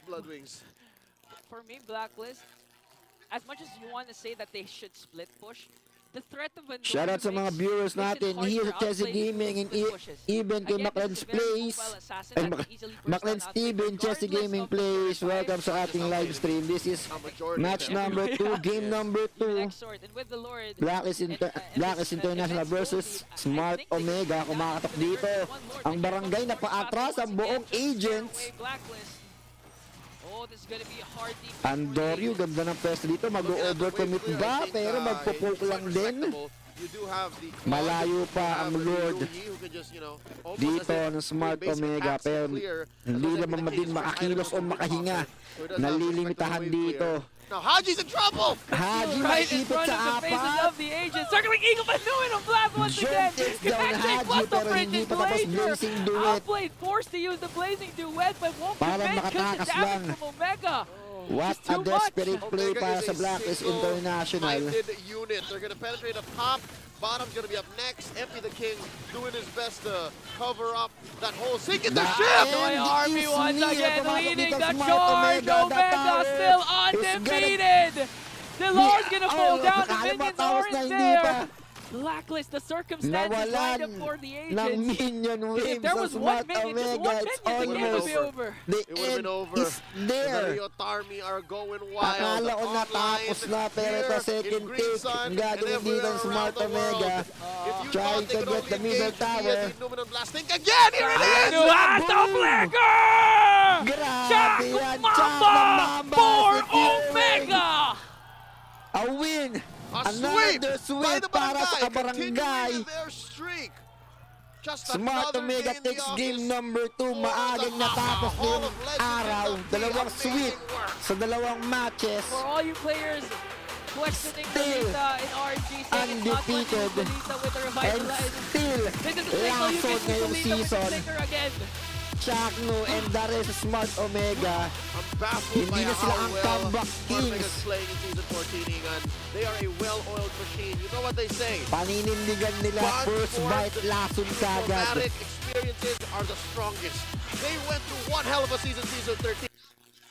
Blood Wings. for me, Blacklist, as much as you want to say that they should split push, the threat of a Shoutout sa mga viewers natin here sa Chelsea Gaming and even kay Maclen's Plays and Maclen's TV and Chelsea Gaming Plays. Welcome sa ating live stream. This is match number 2, game number 2. Blacklist International versus Smart Omega. Kumakatok dito. Ang barangay na paatras ang buong agents. Oh, this is gonna be a hard defense. Andorio, ganda ng pwesto dito. Mag-overcommit ba? Pero magpupoke lang din. You do have the Malayo pa ang Lord who can just, you know, almost dito as if ng Smart basic Omega. attacks Pero clear, hindi as naman the din case for makakilos o Iron makahinga. So he does have Nalilimitahan respect to the wave dito. clear. Now Haji's in trouble! Haji Right may in ipit front sa of the faces apat. of the agent. Circling Eagle, but Numenum Blast once Jump again. takes down Connecting Haji, plus the pero Bridge hindi and pa tapos Glacier. Blazing Duet. Outplayed, forced to use the Blazing Duet, but won't Parang commit because makatakas the damage lang. from Omega. What It's a too much. desperate play Omega para is sa a Blacklist International. single-minded unit. They're gonna penetrate up top. Bottom's gonna be up next. MP the King doing his best to cover up that whole sink in the ship. Toy Army once again leading the Smart charge. Omega, the Omega tower still is gonna- undefeated. The Lord's gonna fall down. The minions Tapos na aren't hindi pa. there. Blacklist, the circumstances lined up for the ng agents. minion If waves there sa was Smart one minion, just Omega. one It's minion, the game would almost be over. the It would have end been over. is there. The Riot Army are going wild. Akala ko natapos na, pero ito second take ang gagawin dito ng Smart Omega. Trying to get the middle tower. Think again! Here it is! Who has the flicker? Grabe yan! Chak ng Mamba! For Si Fury. Omega! A win! A Another sweep by sweep the para sa Continuing barangay. with their streak. Just Smart another Omega day in the takes game office number 2. for Maagang the natapos na Hall yung of Legends araw. and the Dalawang amazing sweep work. sa dalawang matches. For all you players questioning Still Lolita in RNG, saying it's not fun to undefeated. use Lolita with the And revitalized. still, This is a signal you lason can use ngayong Lolita with the season. flicker again. Chakno and the rest of Smart Omega. I'm baffled Hindi by na sila how ang well comeback Smart kings. Omega's playing in Season 14, Ingan. They are a well-oiled machine. You know what they say? Paninindigan nila, Bond first formed bite, lason kagad. traumatic experiences are the strongest. They went through one hell of a season, Season 13.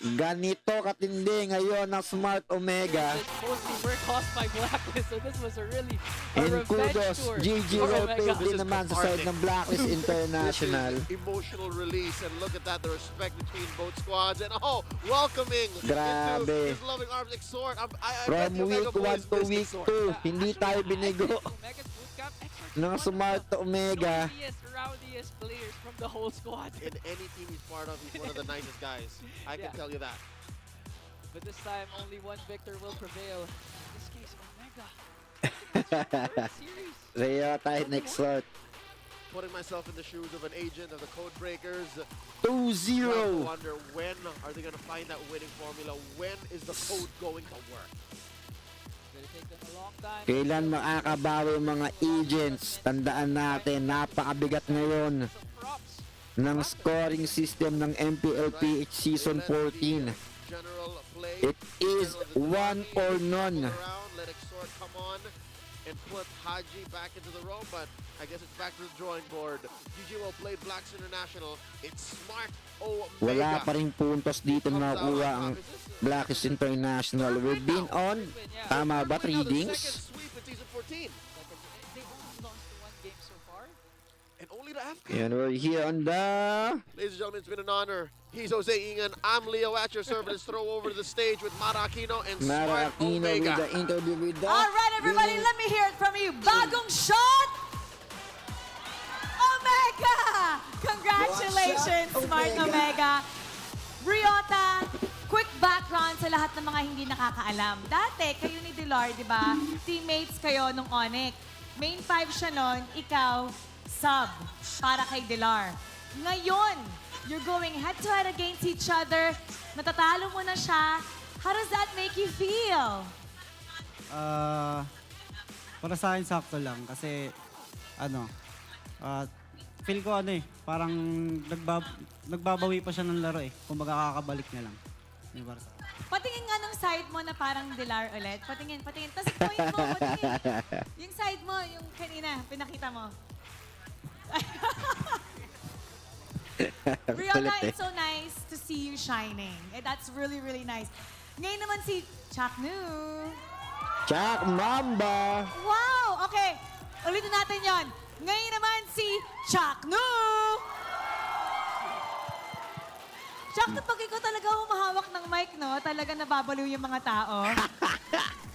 Ganito katindi ngayon ng Smart Omega. This mostly were caused by Blacklist, so this was a really a And revenge kudos, tour GG for Rotate Omega. din naman sa side ng Blacklist International. This is emotional release, and look at that, the respect between both squads, and welcoming Grabe. into his loving arms, Exort. I bet From the week Omega 1 boys to missed week Exort. 2, hindi tayo binigo Omega's bootcamp extra ng Smart Omega. rowdiest players from the whole squad. In any team he's part of, he's one of the nicest guys. I can Yeah. tell you that. But this time, only one victor will prevail. In this case, Omega. Series. Ryota next slot. Putting myself in the shoes of an agent of the Code Breakers. 2-0. I wonder when are they going to find that winning formula? When is the code going to work? Gonna take them a long time. Kailan makakabawi ang mga agents? Tandaan natin, napakabigat ngayon Some props. ng scoring system ng MPL-PH Season 14. General play. It is General one or none. around, let Exort come on. and put Haji back into the row, but I guess it's back to the drawing board. GG will play Blacks International. It's Smart Omega. Wala pa rin puntos dito na nakuha ang Blacklist International. We've been on, tama ba, 3 games? Second sweep in Season 14. They only lost one game so far. And only the FK. And we're here on the... Ladies and gentlemen, it's been an honor. He's Jose Ingan. I'm Leo at your service. Throw over the stage with Mara Aquino and Mara Smart Aquino with Omega. the interview with the... All right, everybody, let me hear it from you. Bagong shot! Omega! Congratulations, Shot, Smart Omega. Riota, quick background sa lahat ng mga hindi nakakaalam. Dati, kayo ni Dilar, di ba? Teammates kayo nung Onyx. Main 5 siya nun, ikaw, sub para kay Dilar. Ngayon, you're going head-to-head against each other. Natatalo mo na siya. How does that make you feel? Para sa akin, sakto lang. Kasi, feel ko parang nagbabawi pa siya ng laro kung magkakabalik na lang. Yung para sa akin. Patingin nga nung side mo na parang Dilar ulit. Patingin. Tapos point mo, patingin. Yung side mo, yung kanina, pinakita mo. Riona, it's so nice to see you shining. That's really, really nice. Ngayon naman si Chaknu. Chak Mamba! Wow! Okay, ulitin natin yon. Ngayon naman si Chaknu. Chaknu, pag ikaw talaga humahawak ng mic, no? Talaga nababaliw yung mga tao.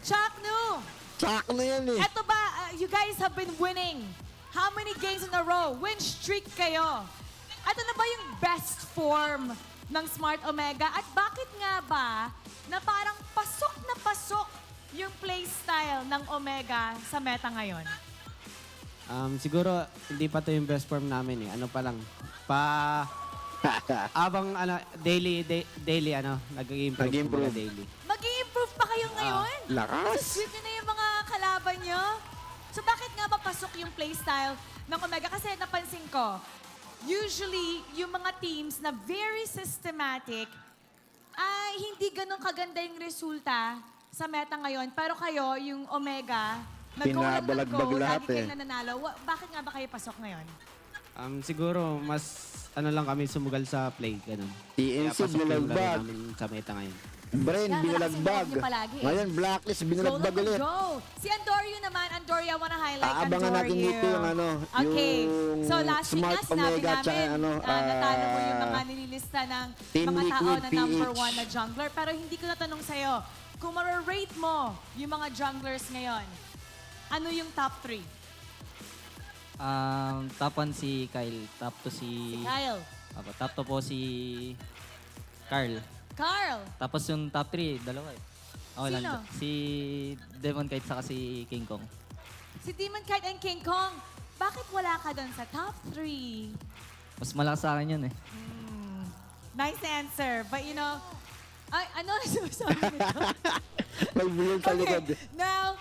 Chaknu! Chak na yan Eto ba, you guys have been winning. How many games in a row? Win streak kayo. Ito na ba yung best form ng Smart Omega? At bakit nga ba na parang pasok na pasok yung playstyle ng Omega sa meta ngayon? Siguro, hindi pa to yung best form namin Ano pa lang. Abang daily nag-improve daily. Mag-i-improve pa kayo ngayon? Lakas! Sweet na yung mga kalaban nyo. So bakit nga ba pasok yung playstyle ng Omega? Kasi napansin ko, usually, yung mga teams na very systematic, ay hindi ganun kaganda yung resulta sa meta ngayon. Pero kayo, yung Omega, nag-go lang ng Pinabalagbag go, lahat lagi kayo nananalo. Bakit nga ba kayo pasok ngayon? Siguro, mas lang kami sumugal sa play, ganun. TNC Kaya pasok yung laro binalagbag. namin sa meta ngayon. Bren, Yan, binalagbag. malakas yung loob niyo palagi Ngayon, Blacklist, binalagbag Go lang ulit. ng go. Si Andorio naman, Andorio, I wanna highlight Aabangan natin Andorio. dito yung Okay. yung So last week Smart nga, sinabi Omega namin, tsaka natalo mo yung mga nililista ng Team mga tao Liquid na number PH. 1 na jungler. Pero hindi ko natanong sa'yo, kung ma-rate mo yung mga junglers ngayon, ano yung top 3? Top 1 si Kyle. Top 2 si... Kyle. Top 2 po si Carl. Carl. Tapos yung top 3, dalawa Okay Sino? lang. Si Devon Kite saka si King Kong. Si Demon Kite and King Kong. Bakit wala ka doon sa top 3? Mas malakas sa akin yun Nice answer. But you know, ay, ano sabi nito? May bulong sa likod. Now,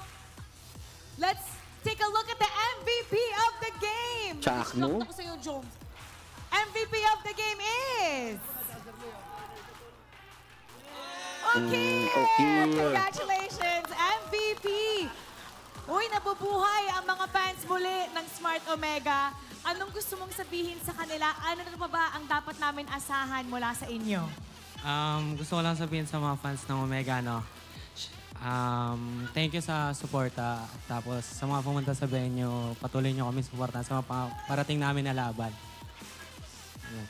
let's take a look at the MVP of the game. Chakno? Ako sa'yo, Jom. MVP of the game is... Okay! okay. Congratulations, MVP! Uy, nabubuhay ang mga fans muli ng Smart Omega. Anong gusto mong sabihin sa kanila? Ano na pa ba ang dapat namin asahan mula sa inyo? Gusto ko lang sabihin sa mga fans ng Omega, thank you sa suporta. Tapos sa mga pumunta sa venue, patuloy nyo kami suporta sa mga parating namin na laban. Ayan.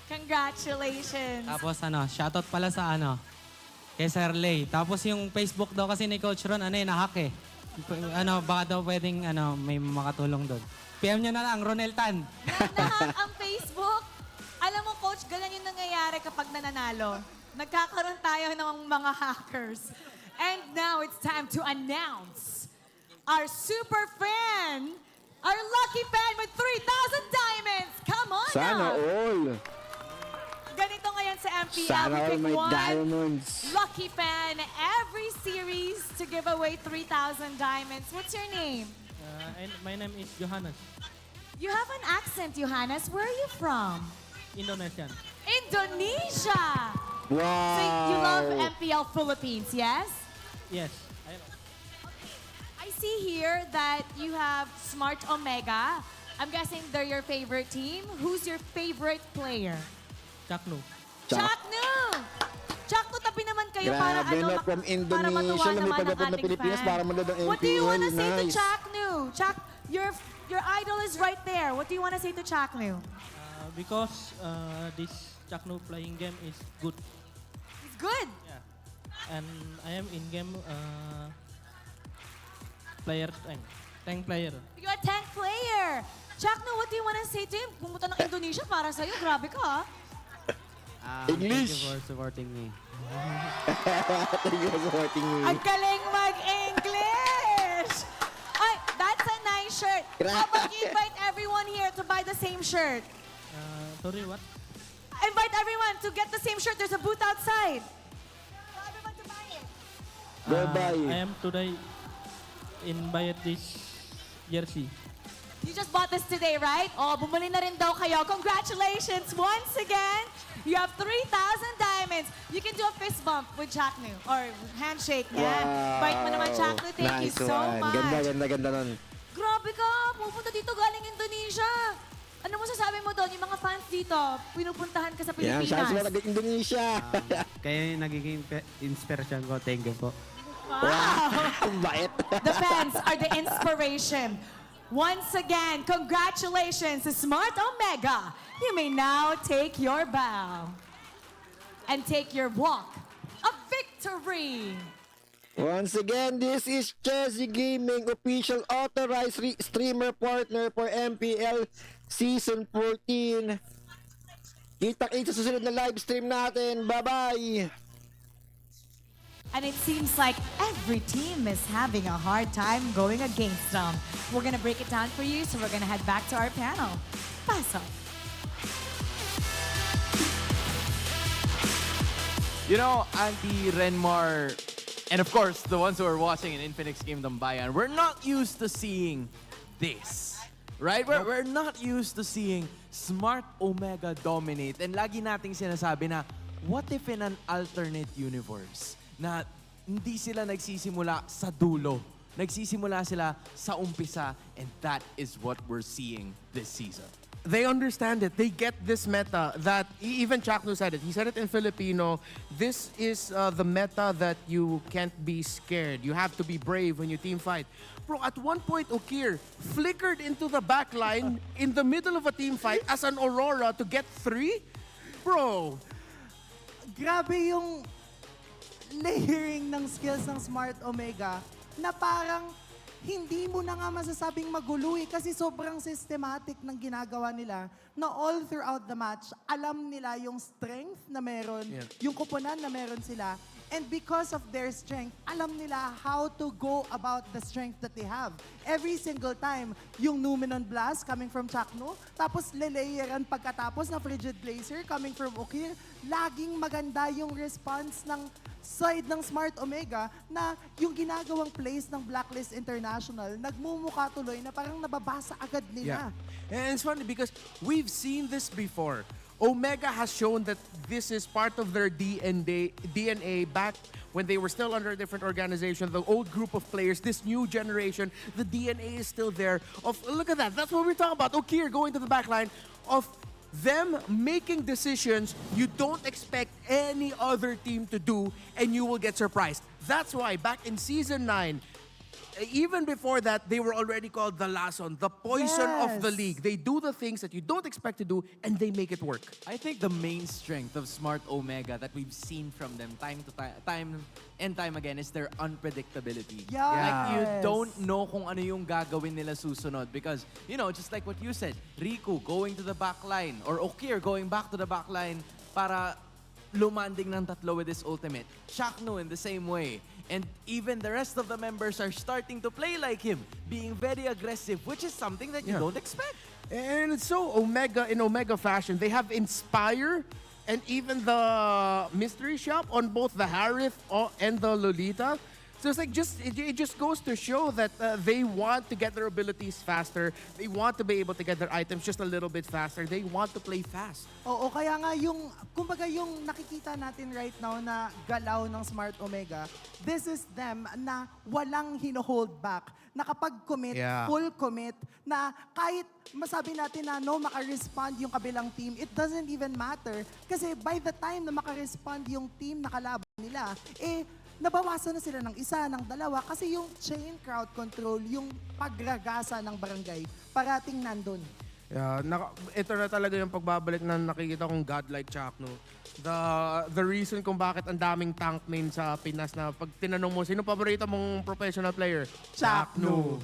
Congratulations! Tapos shoutout pala sa kay Sir Lay. Tapos yung Facebook daw kasi ni Coach Ron, nahack baka daw pwedeng may makatulong doon. PM nyo na lang, Ronel Tan. Nahack ang Facebook. Alam mo, Coach, ganyan yung nangyayari kapag nananalo. Nagkakaroon tayo ng mga hackers. And now it's time to announce our super fan, our lucky fan with 3,000 diamonds. Come on Sana now. all. Ganito ngayon sa MPL. Sana We all pick may one diamonds. lucky fan every series to give away 3,000 diamonds. What's your name? My name is Johannes, You have an accent, Johannes. Where are you from? Indonesian. Indonesia! Wow. So you love MPL Philippines, yes? Yes. I I see here that you have Smart Omega. I'm guessing they're your favorite team. Who's your favorite player? Chakno. Chaknu! Chaknu, tabi naman kayo para Grabe ano, na, from para Indonesia, matuwa naman lumipad na ang po ng ating Pilipinas fan. para manood ng What do you MPL. want to say to Nice. Chaknu? Your idol is right there. What do you want to say to Chaknu? Because this Chakno playing game is good. He's good. Yeah. And I am in-game player, tank player. You're a tank player. Chaknu, what do you want to say to him? Pumunta ng Indonesia para sa'yo. Grabe ka, ha? English. Thank you for supporting me. Thank you for supporting me. Ang galing mag-English! Ay, that's a nice shirt. How about you invite everyone here to buy the same shirt? Sorry, what? Invite everyone to get the same shirt. There's a booth outside. Tell everyone to buy it. Go buy. I am today in buy this jersey. You just bought this today, right? Oh, bumuli na rin daw kayo. Congratulations once again. You have 3,000 diamonds. You can do a fist bump with Chaknu or handshake. Yeah. Bite mo naman, Chaknu. Thank you Nice so one. much. Ganda nun. Grabe ka. Pupunta dito galing Indonesia. Ano mo sasabi mo doon? Yung mga fans dito, pinupuntahan ka sa Yan, Pilipinas. siya sila Indonesia. Kayo yung nagiging inspiration ko. Thank you po. Wow. Bait. The fans are the inspiration. Once again, congratulations to Smart Omega. You may now take your bow and take your walk of victory. Once again, this is Chessy Gaming, official authorized streamer partner for MPL Season 14. Kita-kita sa susunod na live stream natin. Bye-bye! And it seems like every team is having a hard time going against them. We're going to break it down for you, so we're going to head back to our panel. Paso. You know, Auntie, Renmar, and of course, the ones who are watching in Infinix Kingdom Bayan, we're not used to seeing this. Right? We're not used to seeing Smart Omega dominate. And lagi nating sinasabi na, what if in an alternate universe na hindi sila nagsisimula sa dulo. Nagsisimula sila sa umpisa, and that is what we're seeing this season. They understand it. They get this meta that even Chakno said it. He said it in Filipino. This is the meta that you can't be scared. You have to be brave when you team fight. Bro, at one point, Okir flickered into the back line in the middle of a team fight as an Aurora to get 3. Bro, Grabe yung layering ng skills ng Smart Omega na parang hindi mo na nga masasabing magulo kasi sobrang systematic ng ginagawa nila na all throughout the match, alam nila yung strength na meron, yung kuponan na meron sila, and because of their strength, alam nila how to go about the strength that they have. Every single time, yung Numenon Blast coming from Chakno, tapos lelayeran pagkatapos na Frigid Blazer coming from Okir, laging maganda yung response ng side ng Smart Omega na yung ginagawang plays ng Blacklist International, nagmumukha tuloy na parang nababasa agad nila. And it's funny because we've seen this before. Omega has shown that this is part of their DNA back when they were still under a different organization, the old group of players, this new generation, the DNA is still there. Look at that, that's what we're talking about. Okir going to the back line of them making decisions you don't expect any other team to do, and you will get surprised. That's why back in Season 9, even before that, they were already called the Lason, the poison of the league. They do the things that you don't expect to do, and they make it work. I think the main strength of Smart Omega that we've seen from them time and time again is their unpredictability. Like, you don't know kung ano yung gagawin nila susunod because, you know, just like what you said, Riku going to the back line or Okir going back to the back line para lumanding ng tatlo with his ultimate. Chakno in the same way. And even the rest of the members are starting to play like him, being very aggressive, which is something that you don't expect. And it's so Omega in Omega fashion. They have Inspire and even the Mystery Shop on both the Harith and the Lolita. So it's like it just goes to show that they want to get their abilities faster. They want to be able to get their items just a little bit faster. They want to play fast. Oo, kaya nga kumbaga yung nakikita natin right now na galaw ng Smart Omega, this is them na walang hino-hold back. Na kapag commit, full commit, na kahit masabi natin na no, maka-respond yung kabilang team, it doesn't even matter. Kasi by the time na maka-respond yung team na kalaban nila, nabawasan na sila ng isa, ng dalawa, kasi yung chain crowd control, yung pagragasa ng barangay, parating nandun. Yeah, ito na talaga yung pagbabalik na nakikita kong godlike Chakno. The reason kung bakit ang daming tank main sa Pinas na pag tinanong mo, sino paborito mong professional player? Chakno.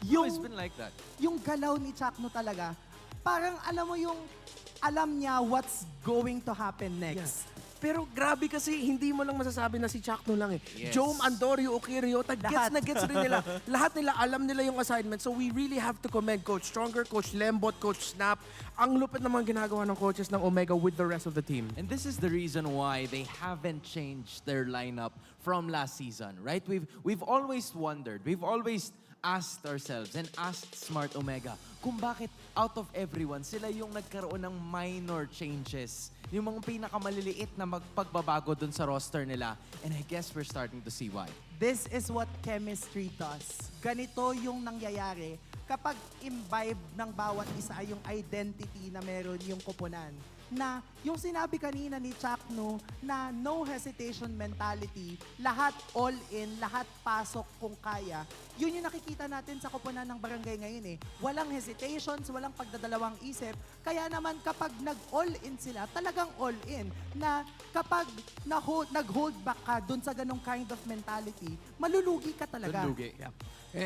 It's been like that. Yung galaw ni Chakno talaga, parang alam niya what's going to happen next. Pero grabe kasi, hindi mo lang masasabi na si Chakno lang eh. Yes. Jome, Andorio, Okirio, gets rin nila. Lahat nila, alam nila yung assignment. So we really have to commend Coach Stronger, Coach Lembot, Coach Snap. Ang lupit naman ginagawa ng coaches ng Omega with the rest of the team. And this is the reason why they haven't changed their lineup from last season, right? We've always wondered, we've always asked ourselves and asked Smart Omega kung bakit out of everyone, sila yung nagkaroon ng minor changes. Yung mga pinakamaliliit na pagbabago dun sa roster nila. And I guess we're starting to see why. This is what chemistry does. Ganito yung nangyayari kapag imbibe ng bawat isa yung identity na meron yung koponan. Na yung sinabi kanina ni Chakno na no hesitation mentality, lahat all in, lahat pasok kung kaya, yun yung nakikita natin sa koponan ng barangay ngayon eh. Walang hesitations, walang pagdadalawang isip, kaya naman kapag nag-all in sila, talagang all in, na kapag nag-hold back ka dun sa ganong kind of mentality, malulugi ka talaga. Malulugi, yeah.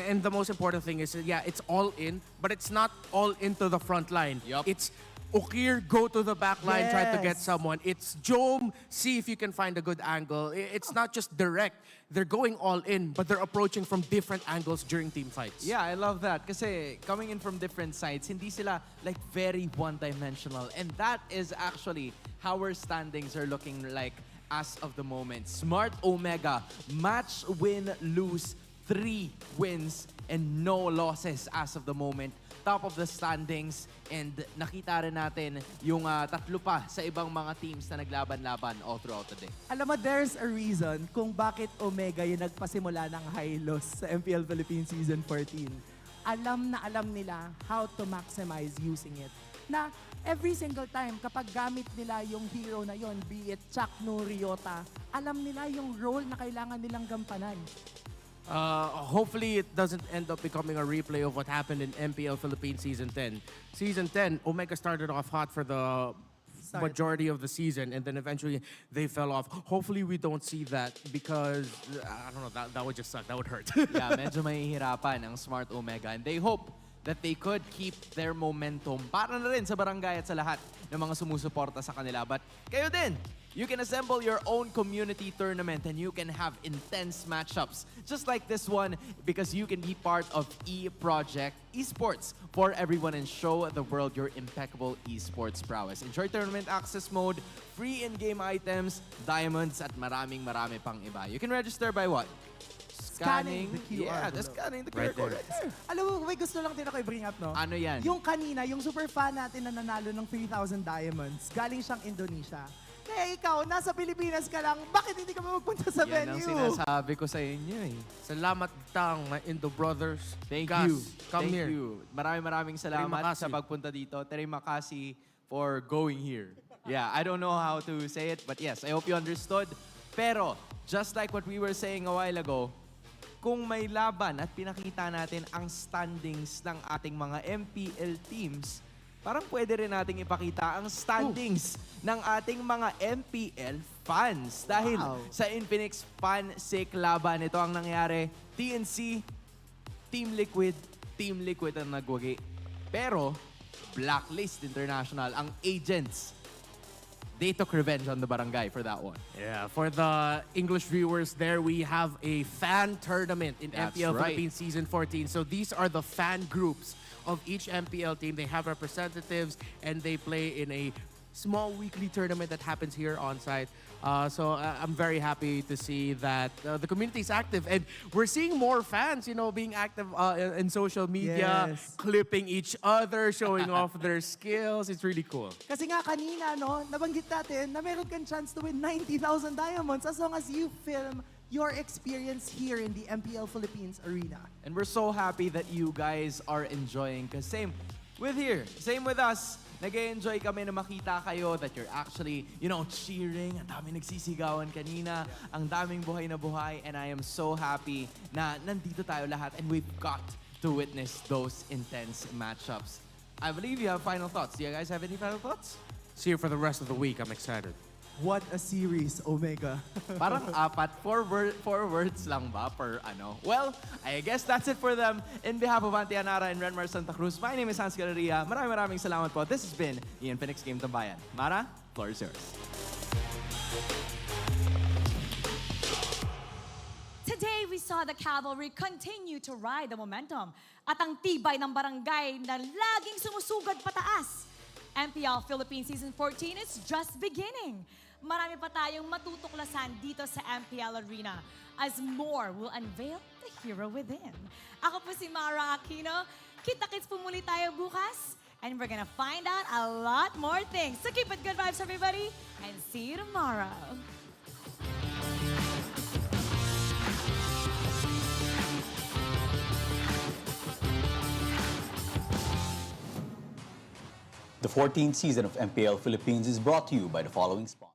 And the most important thing is, it's all in, but it's not all into the front line. Yup. It's Okir, go to the back line, try to get Yes. someone. It's Jome, see if you can find a good angle. It's not just direct. They're going all in, but they're approaching from different angles during team fights. Yeah, I love that. Kasi coming in from different sides, hindi sila like very one-dimensional. And that is actually how our standings are looking like as of the moment. Smart Omega, match win, lose, 3 wins and no losses as of the moment. Top of the standings, and nakita rin natin yung tatlo pa sa ibang mga teams na naglaban-laban all throughout the day. Alam mo, there's a reason kung bakit Omega yung nagpasimula ng high loss sa MPL Philippines Season 14. Alam na alam nila how to maximize using it. Na every single time kapag gamit nila yung hero na yon, be it Chakno, Ryota, alam nila yung role na kailangan nilang gampanan. Hopefully it doesn't end up becoming a replay of what happened in MPL Philippines Season 10. Season 10, Omega started off hot for the majority of the season, and then eventually they fell off. Hopefully we don't see that because, I don't know, that would just suck. That would hurt. Yeah, medyo mahihirapan ang Smart Omega, and they hope that they could keep their momentum para na rin sa barangay at sa lahat ng mga sumusuporta sa kanila. But kayo din, you can assemble your own community tournament and you can have intense matchups just like this one because you can be part of E-Project Esports for everyone and show the world your impeccable esports prowess. Enjoy tournament access mode, free in-game items, diamonds, at marami pang iba. You can register by what? Scanning the QR. Yeah, the scanning the QR code right there. Alam mo, may gusto lang din ako i-bring up, no? Ano yan? Yung kanina, yung super fan natin na nanalo ng 3,000 diamonds, galing siyang Indonesia. Kaya ikaw, nasa Pilipinas ka lang, bakit hindi ka magpunta sa Yan ang venue? sinasabi ko sa inyo eh. Salamat tang, my Indo brothers. Thank Gus, you. Come Thank here. you. Maraming salamat Terima kasih. sa pagpunta dito. Terima kasih for going here. Yeah, I don't know how to say it, but yes, I hope you understood. Pero, just like what we were saying a while ago, kung may laban at pinakita natin ang standings ng ating mga MPL teams, parang pwede rin nating ipakita ang standings ng ating mga MPL fans. Dahil sa Infinix Fan Sick laban, ito ang nangyari. TNC, Team Liquid ang nagwagi. Pero, Blacklist International, ang agents, they took revenge on the barangay for that one. Yeah, for the English viewers there, we have a fan tournament in That's MPL right. Philippines Season 14. So these are the fan groups of each MPL team. They have representatives and they play in a small weekly tournament that happens here on site. So I'm very happy to see that the community is active, and we're seeing more fans, being active in social media, Yes. clipping each other, showing off their skills. It's really cool. Kasi nga kanina, nabanggit natin na meron kang chance to win 90,000 diamonds as long as you film your experience here in the MPL Philippines arena. And we're so happy that you guys are enjoying. Because same with us. Nag-enjoy kami na makita kayo that you're actually, cheering. Ang daming nagsisigawan kanina. Ang daming buhay na buhay. And I am so happy na nandito tayo lahat and we've got to witness those intense matchups. I believe you have final thoughts. Do you guys have any final thoughts? See you for the rest of the week. I'm excited. What a series, Omega. Parang four words lang ba per ano? Well, I guess that's it for them. In behalf of Auntie Anara and Renmar Santa Cruz, my name is Hans Galeria. Maraming salamat po. This has been the Infinix Game Tambayan. Mara, floor is yours. Today, we saw the cavalry continue to ride the momentum at ang tibay ng barangay na laging sumusugad pataas. MPL Philippines Season 14 is just beginning. Marami pa tayong matutuklasan dito sa MPL Arena as more will unveil the hero within. Ako po si Mara Aquino. Kita-kits po muli tayo bukas and we're gonna find out a lot more things. So keep it good vibes, everybody, and see you tomorrow. The 14th season of MPL Philippines is brought to you by the following sponsors.